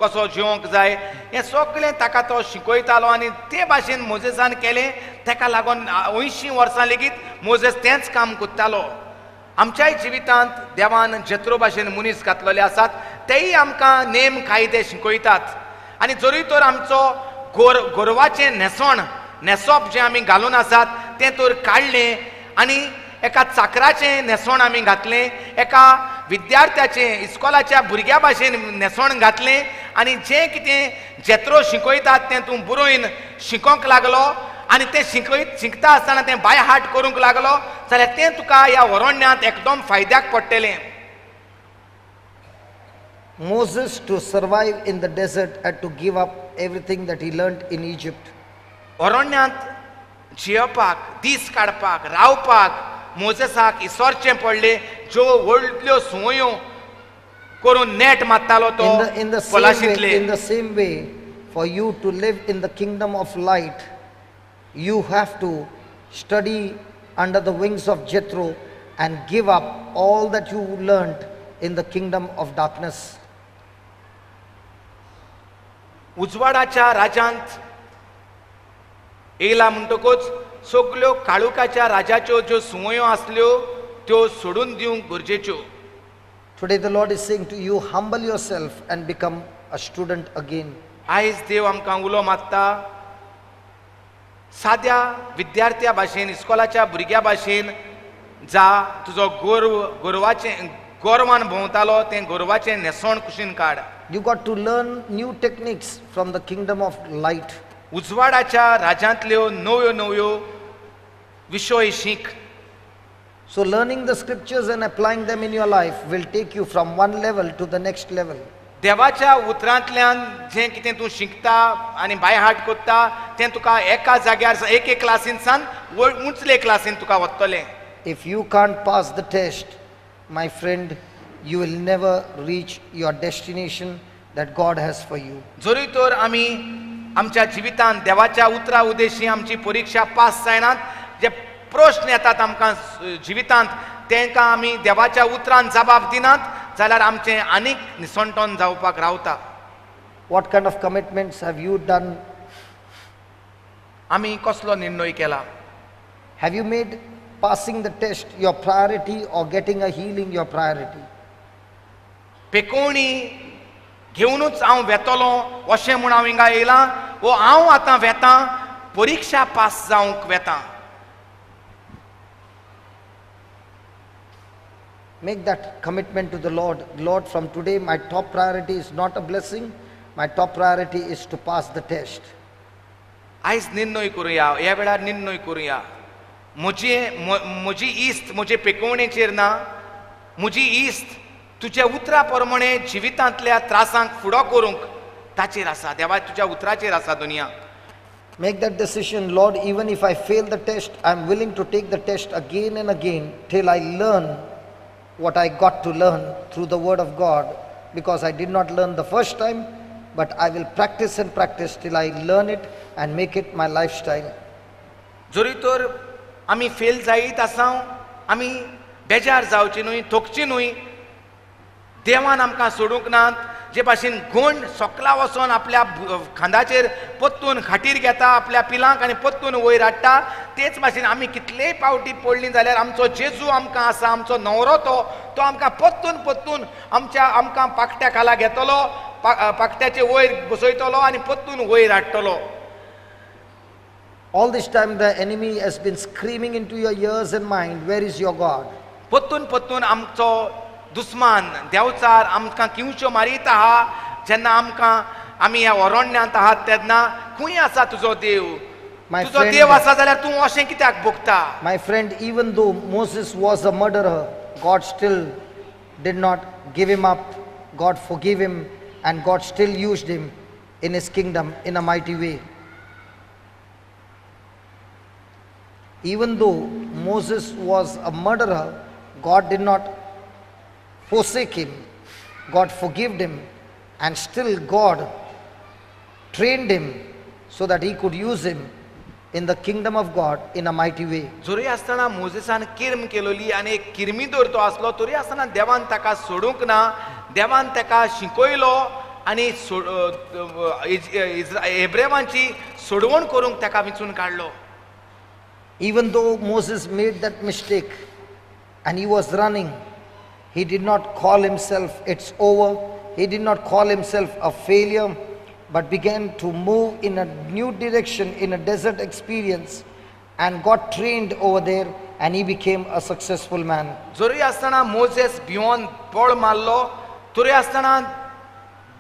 कसो जिवंक जाय, हें सगळें ताका तो शिकयतालो आनी ते भाशेन मोजेसान केलें. ताका लागून 80 वर्सां लेगीत मोजेस तेंच काम करतालो. आमच्याय जिवितांत देवान जेत्रो भाशेन मनीस घातलेले आसात, तेय आमकां नेम कायदे शिकयतात. आनी जरी तर आमचो गोरवाचें न्हेसप जें आमी घालून आसात तें तर काडलें आनी एका चाकराचें न्हेसण आमी घातलें, एका विद्यार्थ्याचें इस्कॉलाच्या भुरग्या भाशेन न्हेसण घातलें आनी जें कितें जेत्रो शिकयतात तें तूं बरोवन शिकोंक लागलो आनी तें शिकता आसतना तें बाय हार्ट करूंक लागलो जाल्यार तें तुका ह्या अरण्यात एकदम फायद्याक पडटलें. Moses, to survive in the desert, had to give up everything that he learned in Egypt. अरण्यात जियेवपाक, दीस काडपाक, रावपाक मोजेसाक इसोरचें पडलें. ज्यो व्हडल्यो सुवयो करून नेट मारतालो तो In the पलाशींतले. same way, for you to live in the kingdom of light, you have to study under the wings of Jethro and give up all that you learned in the kingdom of darkness. उजवाडाच्या राजांत येयला म्हणटकूच सगळ्यो काळुकाच्या राजाच्यो ज्यो सुवयो आसल्यो त्यो सोडून दिवंक गरजेच्यो. Today the Lord is saying to you, humble yourself and become a student again. आयज देव आमकां उलो मारता, साद्या विद्यार्थ्या भाशेन, इस्कॉलाच्या भुरग्या भाशेन जा. तुजो गोरवान भोंवतालो तें गोरवाचें न्हेसण कुशीन काड. You got to learn new techniques from the kingdom of light. उजवाडाच्या राजांतल्यो नव्यो विशय chic. So learning the scriptures and applying them in your life will take you from one level to the next level. देवाच्या उतरांतल्यान जें कितें तूं शिकता आनी by heart करता तें तुका एका जाग्यार एक क्लासीन सान उंचले क्लासीन तुका वतलें. If you can't pass the test, my friend, you will never reach your destination that God has for you. जरी तर आमी आमच्या जिवितांत देवाच्या उतरा उद्देशी आमची परीक्षा पास जायनात, जे प्रश्न येतात आमकां जिवितांत तांकां आमी देवाच्या उतरान जबाब दिनात जाल्यार आमचें आनीक निसंटोन जावपाक रावता. What kind of commitments have you done? आमी कसलो निर्णय केला? Have you made passing the test your priority or getting a healing your priority? पेकोवणी घेवनूच हांव वेतलो अशें म्हूण हांव हिंगा येयलां, वो हांव आतां वेतां परीक्षा पास जावंक वेतां. Make that commitment to the Lord. Lord, from today my top priority is not a blessing, my top priority is to pass the test. आयज निर्णय करुया, ह्या वेळार निर्णय करुया. म्हजी इस्त म्हजे पेकोवणेचेर ना, म्हजी इस्त तुज्या उतरा प्रमाणे जिवितांतल्या त्रासांक फुडो करूंक ताचेर आसा. देवा तुज्या उतराचेर आसा दुनिया. Make that decision. Lord, even if I fail the test, I'm willing to take the test again and again till I learn what I got to learn through the word of God, because I did not learn the first time, but I will practice and practice till I learn it and make it my lifestyle. जरी तर आमी fail जायत आसा, आमी बेजार जावची न्हय, थकची न्हय, देवान आमकां सोडूंक नात. जे भाशेन गोंड सोकला वचोन आपल्या खांदाचेर पोत्तून खाटीर घेता, आपल्या पिलांक आनी पोत्तून वयर हाडटा, तेच भाशेन आमी कितलेय पावटी पडलीं जाल्यार आमचो जेजू आमकां आसा, आमचो न्हवरो तो आमकां पोत्तून आमकां पाकट्या खाला घेतलो, पाकट्याचे वयर बसयतलो आनी पोत्तून वयर हाडटलो. All this time the enemy has been screaming into your ears and mind, where is your God? पोत्तून आमचो दुस्मान देंवचार आमकां किंवच्यो मारीत आहा. जेन्ना आमी ह्या अरण्यांत आहात तेन्ना खंय आसा तुजो देव? My तुजो friend- देव आसा जाल्यार तूं अशें कित्याक भोगता? My friend, even though Moses was a murderer, God still did not give him up. God forgave him and God still used him in his kingdom in a mighty way. Even though Moses was a murderer, God did not forsake him. God forgave him and still God trained him so that he could use him in the kingdom of God in a mighty way. जोरी आसतना मोजेसान किर्म केलोली आनी एक किरमीदोर तो आसलो, तरी आसतना देवान ताका सोडूंक ना. देवान ताका शिकयलो आनी हेब्रेवांची सोडवण करूंक ताका वेंचून काडलो. Even though Moses made that mistake and he was running, he did not call himself it's over. He did not call himself a failure, but began to move in a new direction in a desert experience and got trained over there and he became a successful man. जोरी आसतना Moses भिवून पळ मारलो, तरी आसतना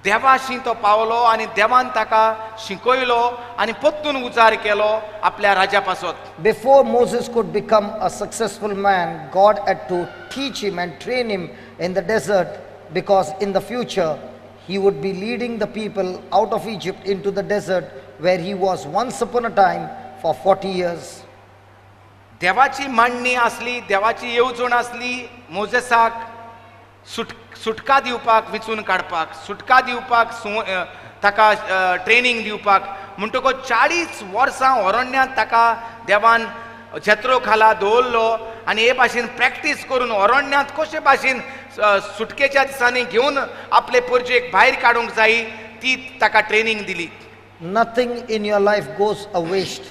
देवाशी तो Paulo आनी देवान ताका शिकयलो आनी पोत्तून उजार केलो आपल्या राजा पासत. Before Moses could become a successful man, God had to teach him and train him in the desert, because in the future he would be leading the people out of Egypt into the desert where he was once upon a time for 40 years. देवाची मांडणी आसली, देवाची येवजण आसली मोजेसाक सुटका दिवपाक, वेंचून काडपाक, सुटका दिवपाक, ताका ट्रेनिंग दिवपाक. म्हणटकूच 40 वर्सां अरण्यांत ताका देवान जेत्रो खाला दवरलो आनी हे भाशेन प्रॅक्टीस करून अरण्यांत कशे भाशेन सुटकेच्या दिसांनी घेवन आपले परजेक भायर काडूंक जायी ती ताका ट्रेनिंग दिली. Nothing in your life goes a waste.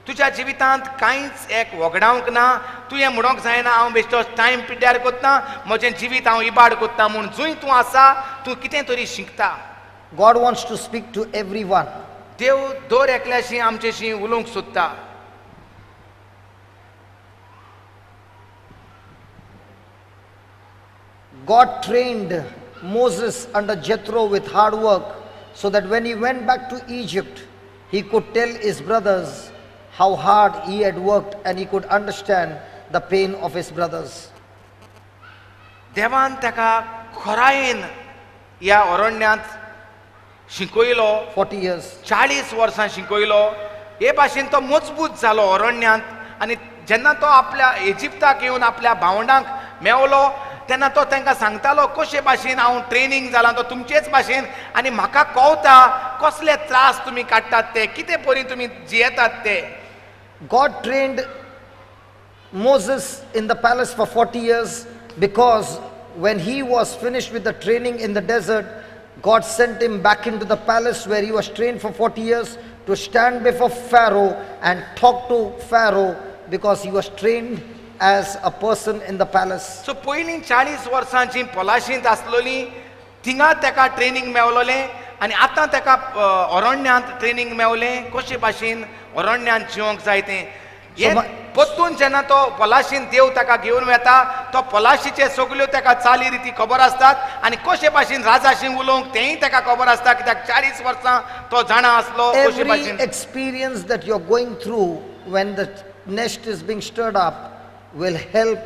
तुज्या जिवितांत कांयच एक वगडावंक ना. तुवें म्हणोंक जायना हांव बेश्टो टायम पिड्ड्यार कोत्ता, म्हजें जिवीत हांव इबाड कोत्ता म्हूण. जंय तूं आसा तूं कितें तरी शिकता. God wants to speak to everyone. देव दर एकल्याशी आमचेशी उलोवंक सोदता. God trained Moses under Jethro with hard work so that when he went back to Egypt, he could tell his brothers how hard he had worked and he could understand the pain of his brothers. देवान ताका खरायेन ह्या अरण्यांत शिकयलो. 40 years. 40 वर्सां शिकयलो. हे भाशेन तो मजबूत जालो अरण्यांत. आनी जेन्ना तो आपल्या इजिप्ताक येवन आपल्या भावंडांक मेवलो तेन्ना तो तांकां सांगतालो कशे भाशेन हांव ट्रेनिंग जालां तो तुमचेच भाशेन आनी म्हाका कळटा कसले त्रास तुमी काडटात ते, कितें परी तुमी जियेतात ते. God trained Moses in the palace for 40 years because when he was finished with the training in the desert, God sent him back into the palace where he was trained for 40 years to stand before Pharaoh and talk to Pharaoh because he was trained as a person in the palace. सो पयलीं 40 वर्सांची पलाशींत आसलोली थिंगा ताका training मेवलोलें आनी आतां ताका अरण्यांत training मेवलें कशे भाशेन अरण्यांत जिवंक जाय तें. पोत्तून जेन्ना तो पलाशीन देव ताका घेवन वता तो पलाशीचे सगल्यो ताका चाली रिती खबर आसतात आनी कशे भाशेन राजाशी उलोवंक तेंय ताका खबर आसता कित्याक 40 वर्सां तो जाणा आसलो कशे Every भाशेन. experience that you're going through when the nest is being stirred up will help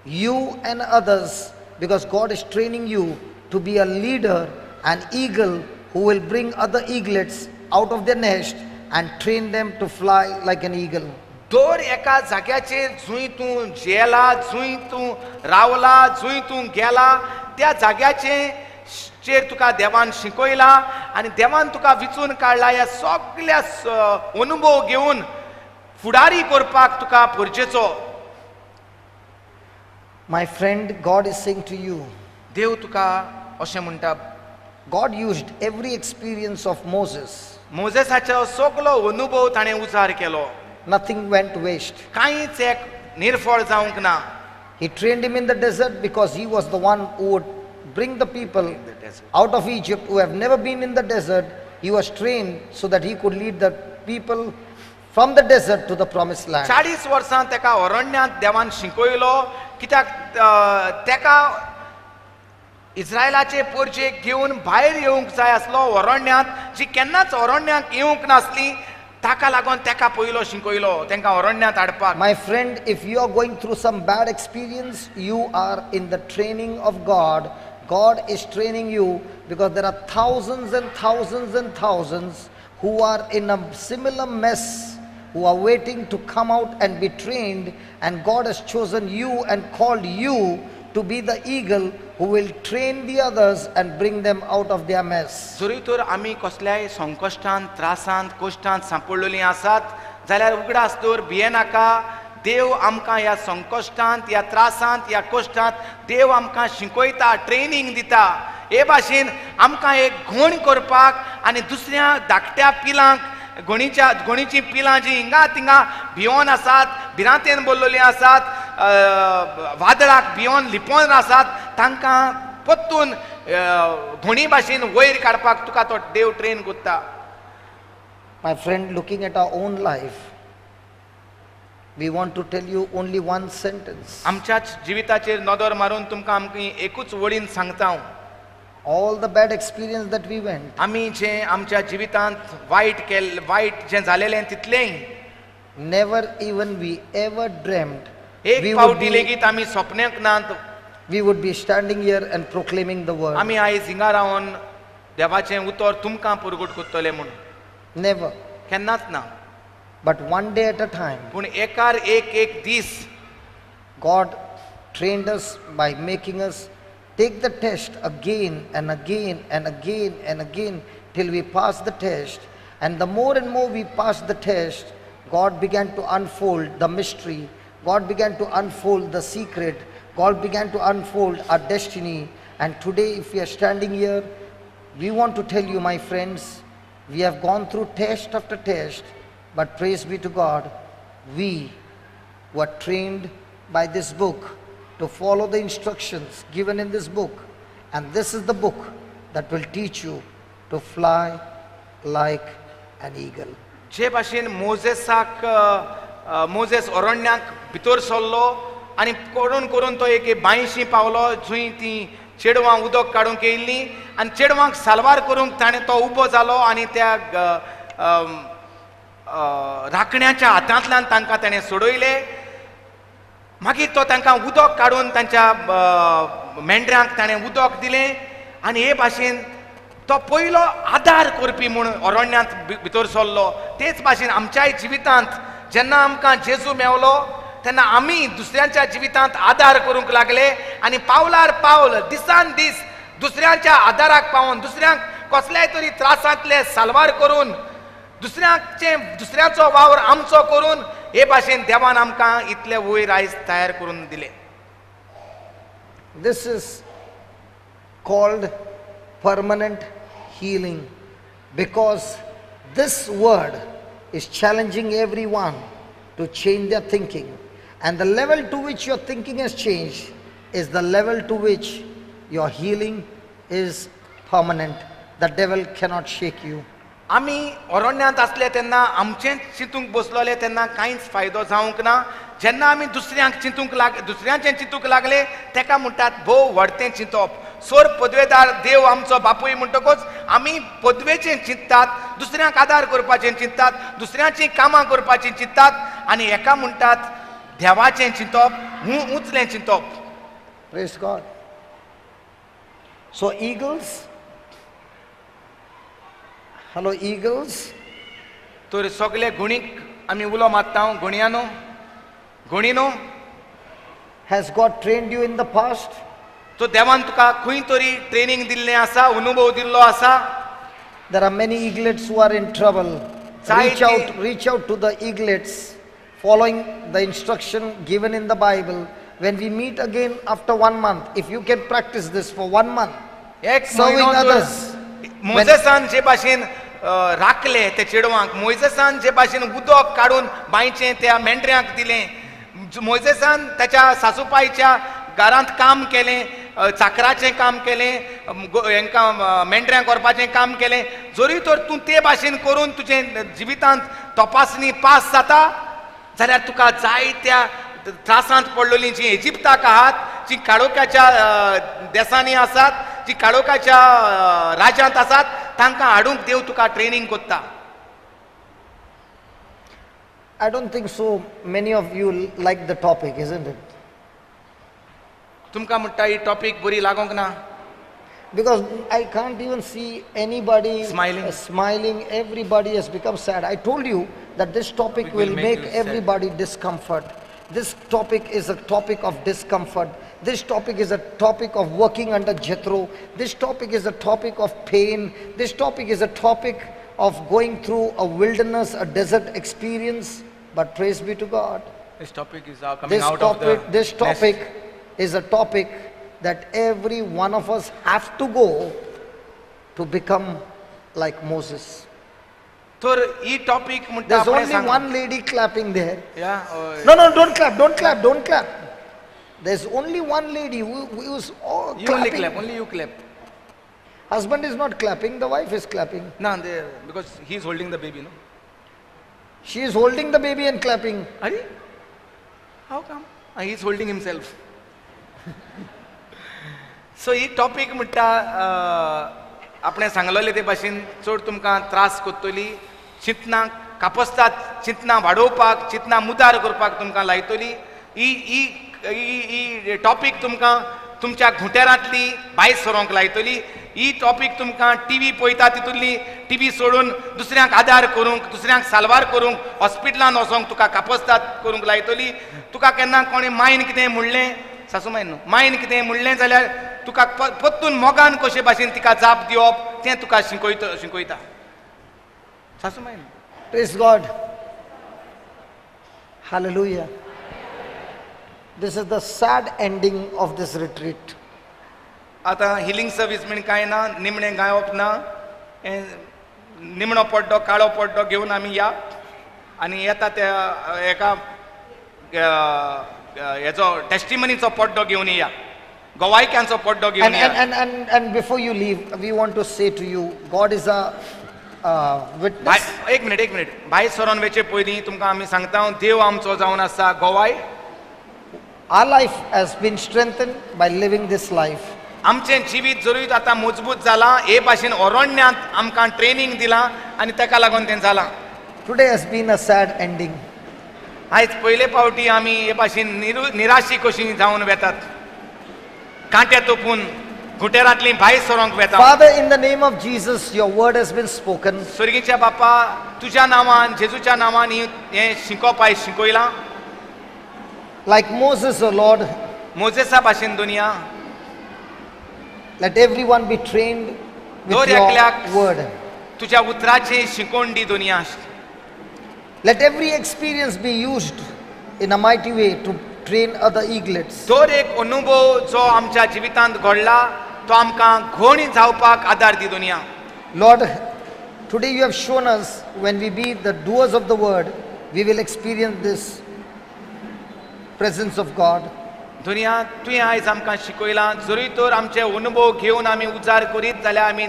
you and others, because God is training you to be a leader, an eagle who will bring other eaglets out of their nest and train them to fly like an eagle. दर एका जाग्याचेर जंय तूं जेला, जंय तूं रावला, जंय तूं गेला त्या जाग्याचेर तुका देवान शिकयला आनी देवान तुका विचून काडला. ह्या सगळ्या अनुभव घेवन फुडारी करपाक तुका परचेचो. My friend, God is saying to you, देव तुका अशें म्हणटा. God used every experience of Moses. मोजेसाचो सगलो अनुभव ताणें उजार केलो. Nothing went waste. कांयच एक निर्फळ जावंक ना. He trained him in the desert because he was the one who would bring the people out of Egypt who have never been in the desert. He was trained so that he could lead the people from the desert to the promised land. 40 वर्सां तेका अरण्यात देवान शिकयलो, कित्याक तेका इस्रायलाचे पोरचेक घेवन भायर येवंक जाय आसलो अरण्यात, जी केन्नाच अरण्यात येवंक नासली. ताका लागून तेका पयलो शिकयलो तांकां अरण्यात हाडपाक. My friend, if you are going through some bad experience, you are in the training of God. God is training you because there are thousands and thousands and thousands who are in a similar mess, who are waiting to come out and be trained, and God has chosen you and called you to be the eagle who will train the others and bring them out of their mess. जरी तर आमी कसल्याय संकश्टांत, त्रासांत, कश्टांत सांपडलेलीं आसात जाल्यार उगडास तर भियेनाका. देव आमकां ह्या संकश्टांत, ह्या त्रासांत, ह्या कश्टांत देव आमकां शिकयता, ट्रेनिंग दिता. हे भाशेन आमकां एक घोण करपाक आनी दुसऱ्या धाकट्या पिलांक घोणीची पिलां जी हिंगा तिंगा भियोन आसात, भिरांतेन बोल्लोलीं आसात, वादळाक भियोन लिपोवन आसात, तांकां पत्तून घोणी भाशेन वयर काडपाक तुका तो देव ट्रेन करता. My friend, looking at our own life, we want to tell you only one sentence. आमच्याच जिविताचेर नदर मारून तुमकां आमकां एकूच वडीन सांगता हांव. All the bad experience that we went, आमी जें आमच्या जिवितांत वायट जें जालेलें तितलेंय never even we ever dreamt एक फावटी लेगीत आमी सपन्याक नात we would be standing here and proclaiming the word. आमी आयज हिंगा रावन देवाचें उतर तुमकां पुरगूट करतले म्हूण. Never. केन्नाच ना. But one day at a time, पूण एकार एक दीस God trained us by making us take the test again and again and again and again till we passed the test. And the more and more we passed the test, God began to unfold the mystery. God began to unfold the secret. God began to unfold our destiny. And today, if we are standing here, we want to tell you, my friends, we have gone through test after test, but praise be to God, we were trained by this book to follow the instructions given in this book. And this is the book that will teach you to fly like an eagle. जे भाशेन Moses अरण्याक भितर सरलो आनी करून करून तो एक बांयशी Paulo जंय ती चेडवां उदक काडूंक येयल्लीं आनी चेडवांक सालवार करूंक ताणें तो उबो जालो आनी त्या राखण्याच्या हातांतल्यान तांकां ताणें सोडयले. मागीर तो तांकां उदक काडून तांच्या मेंढऱ्यांक ताणें उदक दिलें आनी हे भाशेन तो पयलो आदार करपी म्हूण अरण्यांत भितर सरलो. तेच भाशेन आमच्याय जिवितांत जेन्ना आमकां जेजू मेवलो तेन्ना आमी दुसऱ्यांच्या जिवितांत आदार करूंक लागले आनी पावलार पावल दिसान दीस दुसऱ्यांच्या आदाराक पावून दुसऱ्यांक कसल्याय तरी त्रासांतले सालवार करून दुसऱ्याचो वावर आमचो करून हे भाशेन देवान आमकां इतले वयर आयज तयार करून दिले. This is called permanent healing, because this word is challenging everyone to change their thinking, and the level to which your thinking has changed is the level to which your healing is permanent. The devil cannot shake you. आमी अरण्यांत आसले तेन्ना आमचें चिंतूंक बसलोले तेन्ना कांयच फायदो जावंक ना. जेन्ना आमी दुसऱ्यांचें चिंतूंक लागले तेका म्हणटात भोव व्हडतें चिंतप. सोर पदवेदार देव आमचो बापूय म्हणटकूच आमी पदवेचें चिंततात, दुसऱ्यांक आदार करपाचें चिंततात, दुसऱ्यांचीं कामां करपाचीं चिंततात आनी एका म्हणटात देवाचें चिंतप, उंचलें चिंतप. Praise God. So eagles, hello eagles. तर सगळे गुणीक आमी उलो मारता. गुणयानो, गुणीनो, Has God trained you in the past? तो देवान तुका खंय तरी ट्रेनिंग दिल्लें आसा, अनुभव दिल्लो आसा. There are many eaglets who are in trouble. Reach out to the eaglets, following the instruction given in the Bible. when we meet again after 1 month, if you can practice this for 1 month, एक serving म्हयनो जर others. मोजेसान जे भाशेन राखले ते चेडवांक, मोजेसान जे भाशेन उदक काडून बांयचें त्या मेंढऱ्यांक दिलें, मोजेसान त्याच्या सासूपायच्या घरांत काम केलें, चाकराचें काम केलें, हांकां मेंढऱ्यांक व्हरपाचें काम केलें, जरी तर तूं ते भाशेन करून तुजें जिवितांत तपासणी पास जाता जाल्यार तुका जायत्या त्रासांत पडलेलीं जीं इजिप्ताक आहात, जीं काळोखाच्या देसांनी आसात, जीं काळोखाच्या राज्यांत आसात, तांकां हाडूंक देव तुका ट्रेनिंग कोत्ता. I don't think so many of you like the topic, isn't it? तुमकां म्हणटा ही टॉपीक बरी लागोंक ना. Because I can't even see anybody Smiling. smiling. Everybody has become sad. I told you that this topic will make you sad. everybody discomfort. This topic is a topic of discomfort. This topic is a topic of working under Jethro. This topic is a topic of pain. This topic is a topic of going through a wilderness, a desert experience. But praise be to God. This topic is coming This out of topic, the this topic is a topic that every one of us have to go to become like Moses. तर ही topic म्हणटा There's आपणे only सांग. one lady clapping there. या No, no, don't clap, don't clap, don't clap. There's only one lady who is all you only clapping. clap, only you clap. Husband is not clapping, the wife is clapping. No, because he is holding the baby, no? She is holding the baby and clapping. Are how come? He is holding himself. So he topic म्हणटा आपणे सांगलेले ते भाशेन चड तुमकां त्रास कोत्तली, चिंतनां कापसतात, चिंतनां वाडोवपाक, चिंतनां मुदार करपाक तुमकां लायतली. ही टॉपीक तुमकां तुमच्या घुटेरांतली भायर सरोंक लायतली. ही टॉपीक तुमकां टीव्ही पळयता तितूंतली टीव्ही सोडून दुसऱ्यांक आदार करूंक, दुसऱ्यांक साल्वार करूंक, हॉस्पिटलांत वचोंक तुका कापसतात करूंक लायतली. तुका केन्ना कोणें मायन कितें म्हणलें, सासूमायन न्हू, मायन कितें म्हणलें जाल्यार तुका परतून मोगान कशे भाशेन तिका जाप दिवप तें तुका शिकयता. सासूमायन Praise God. Hallelujah. This is the sad ending of this retreat. आतां हिलिंग सर्वीस म्हण कांय ना, निमणें गावप ना, निमणो पड्डो काळो पड्डो घेवन आमी या आनी येता त्या एका हेचो टेस्टिमनीचो पड्डो घेवन या, गोवायक्यांचो पड्डो घेवन या. And before you leave, we want to say to you, God is a witness. एक मिनिट भायर सरोन वेचे पयलीं तुमकां आमी सांगता देव आमचो जावन आसा गोवाय. Our life has been strengthened by living this life. आमचें जिवीत जरूर आतां मजबूत जालां, हे भाशेन अरण्यांत आमकां ट्रेनिंग दिलां आनी ताका लागून तें जालां. Today has been a sad ending. आयज पयले फावटी आमी हे भाशेन निराशी कशी जावन वेतात, कांटे तोपून घुटेरांतली भायर सरोंक वेता. Father, in the name of Jesus, your word has been spoken. स्वर्गीच्या बापा, तुज्या नांवान, जेजूच्या नांवान हें शिकोवपाक शिकयलां. Like Moses, O Lord, मोजेसा भाशेन दुनिया let everyone be trained with there your एकल्याक word. तुज्या उतराची शिकोवन दी दुनिया. Let every experience be used in a mighty way to train other eaglets. दर एक अनुभव जो आमच्या जिवितांत घडला तो आमकां घोणी जावपाक आदार दी दुनिया. Lord, today you have shown us when we be the doers of the word, we will experience this presence of God. दुनिया तुवें आयज आमकां शिकयलां, जरी तर आमचे अनुभव घेवन आमी उजार करीत जाल्यार आमी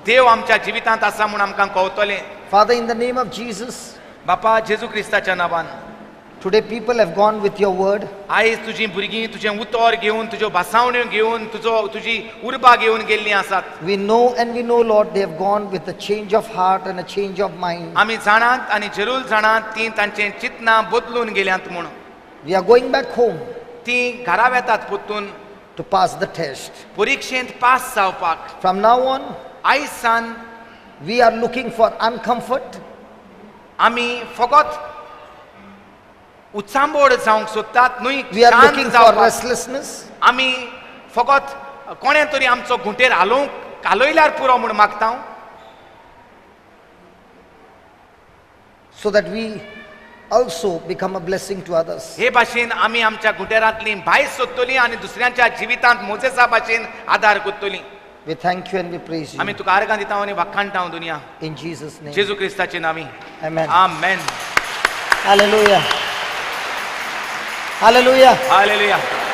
देव आमच्या जिवितांत आसा म्हूण आमकां कळटलें. Father, in the name of Jesus, बापा जेजू क्रिस्ताच्या नांवान today people have gone with your word. आयज तुजीं भुरगीं तुजें उतर घेवन, तुज्यो भासावण्यो घेवन, तुजी उर्बा घेवन गेल्लीं आसात. We know and we know, Lord, they have gone with a change of heart and a change of mind. आमी जाणात आनी जरूर जाणात तीं तांचें चिंतनां बदलून गेल्यांत म्हूण. We are going back home तीं घरा वेतात परतून to pass the test. परिक्षेंत पास जावपाक. From now on, आयज सान we are looking for uncomfort. आमी फकत उत्सांबोड जावंक सोदतात न्हय, We are शांत looking for जावपाक. restlessness. आमी फकत कोणे तरी आमचो घुंटेर कालयल्यार पुरो म्हूण मागता. So that we also become a blessing to others. हे भाशेन आमी आमच्या गुटेरांतली भायस सोदतली आनी दुसऱ्यांच्या जिवितांत मोजेसा भाशेन आदार करतली. We thank you and we praise you. आमी तुका आर्गां दिता आनी वाखाणटा हांव दुनिया In Jesus' name. जेजू क्रिस्ताचे नामी. Amen. आमेन. Hallelujah. Hallelujah. हालेलुया.